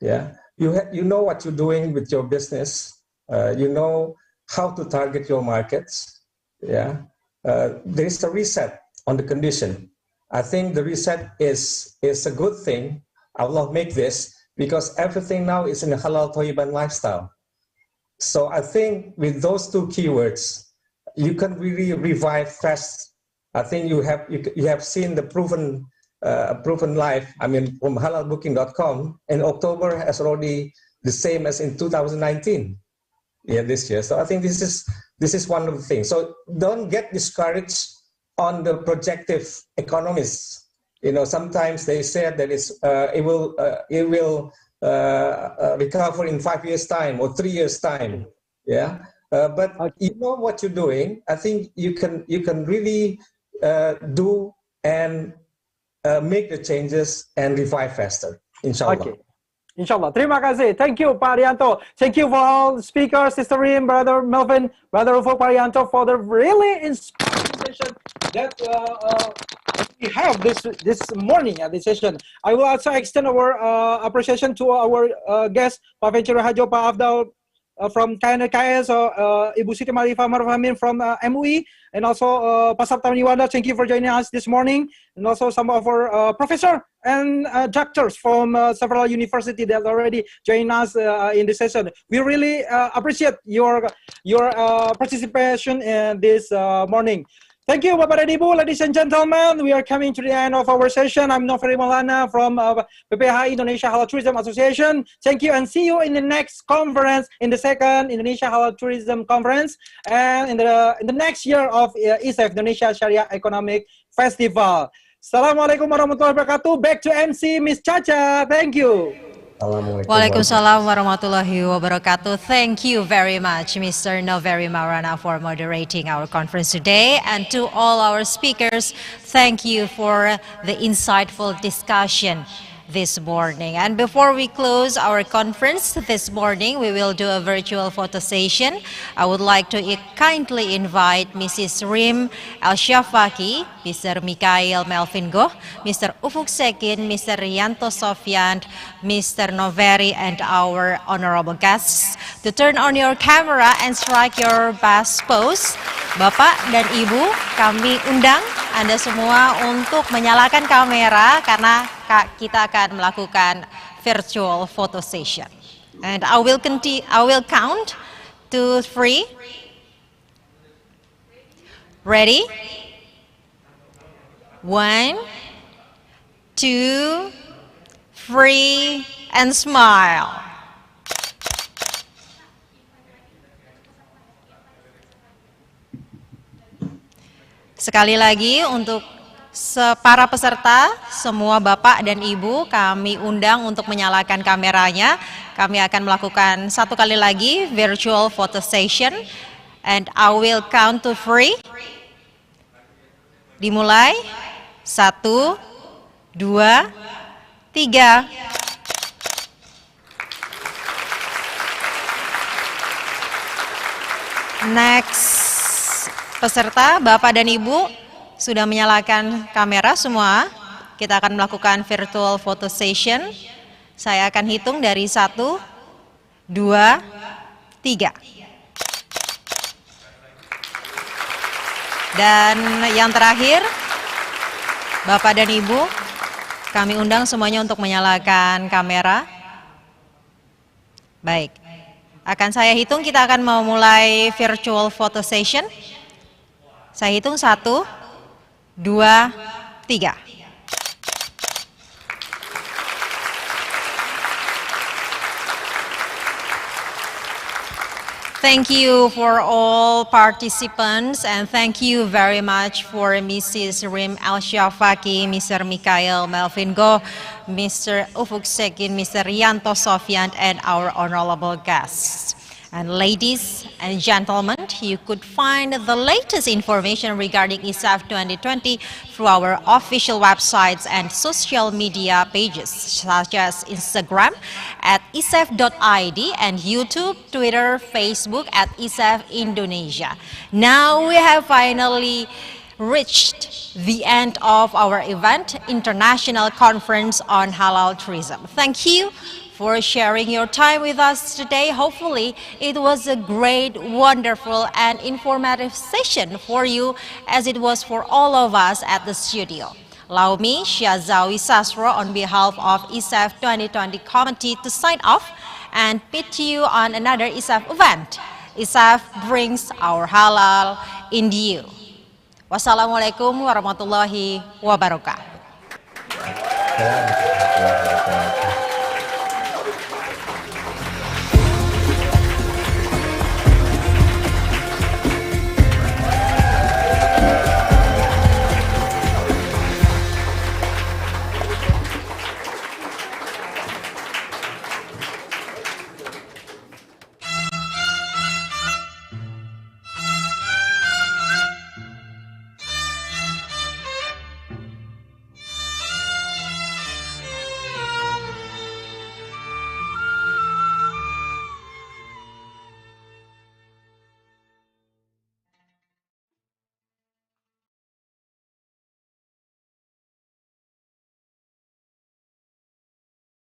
Yeah. You know what you're doing with your business. You know how to target your markets. Yeah. There is a reset on the condition. I think the reset is a good thing. Allah make this because everything now is in a halal thayyiban lifestyle. So I think with those two keywords, you can really revive fast. I think you have seen the proven life. I mean, from halalbooking.com in October has already the same as in 2019. Yeah, this year. So I think this is one of the things. So don't get discouraged on the projective economists. Sometimes they said that it will recover in 5 years' time or 3 years' time. Yeah, but you know what you're doing. I think you can really do and make the changes and revive faster. Inshallah. Okay. Inshallah. Terima kasih. Thank you, Pak Rianto. Thank you for all speakers, Sister Rim, Brother Melvin, Brother Ufuk, Pak Rianto, for the really inspiring session that we have this morning at this session. I will also extend our appreciation to our guests, Pak Ventura Hajo, Pak Afdal from KNKS, Ibu Siti Marifah Marfamin from MUI, and also Pak Sabta Niwanda. Thank you for joining us this morning, and also some of our professors and doctors from several universities that already joined us in this session. We really appreciate your participation in this morning. Thank you, Bapak dan Ibu, ladies and gentlemen. We are coming to the end of our session. I'm Nofri Maulana from PPH Indonesia Halal Tourism Association. Thank you, and see you in the next conference, in the second Indonesia Halal Tourism Conference, and in the next year of ISEF, Indonesia Sharia Economic Festival. Assalamualaikum warahmatullahi wabarakatuh. Back to MC Miss Chacha. Thank you. Waalaikumsalam warahmatullahi wabarakatuh. Thank you very much, Mr. Noveri Maulana, for moderating our conference today. And to all our speakers, thank you for the insightful discussion this morning. And before we close our conference this morning, we will do a virtual photo session. I would like to kindly invite Mrs. Rim Al-Shafaki, Mr. Mikhail Melvin Goh, Mr. Ufuk Sekin, Mr. Rianto Sofyan, Mr. Noveri, and our honorable guests to turn on your camera and strike your best pose. Bapak dan Ibu, kami undang Anda semua untuk menyalakan kamera karena kita akan melakukan virtual photo session. And I will count 2, 3. Ready? 1, 2, 3, and smile. Sekali lagi untuk para peserta, semua Bapak dan Ibu, kami undang untuk menyalakan kameranya. Kami akan melakukan satu kali lagi virtual photo session. And I will count to 3. Dimulai. 1, 2, 3. Next. Peserta, Bapak dan Ibu, sudah menyalakan kamera semua. Kita akan melakukan virtual photo session. Saya akan hitung dari 1, 2, 3. Dan yang terakhir, Bapak dan Ibu, kami undang semuanya untuk menyalakan kamera. Baik, akan saya hitung, kita akan memulai virtual photo session. Saya hitung 1, 2, 3. Thank you for all participants, and thank you very much for Mrs. Rim Al-Shafaki, Mr. Mikhail Melvin Goh, Mr. Ufuk Sekin, Mr. Rianto Sofyan, and our honorable guests. And ladies and gentlemen, you could find the latest information regarding ISAF 2020 through our official websites and social media pages, such as Instagram at isaf.id and YouTube, Twitter, Facebook at ISAF Indonesia. Now we have finally reached the end of our event, International Conference on Halal Tourism. Thank you for sharing your time with us today. Hopefully, it was a great, wonderful, and informative session for you as it was for all of us at the studio. Allow me, Syazawi Sasro, on behalf of ISAF 2020 committee to sign off and meet you on another ISAF event. ISAF brings our halal in you. Wassalamualaikum warahmatullahi wabarakatuh.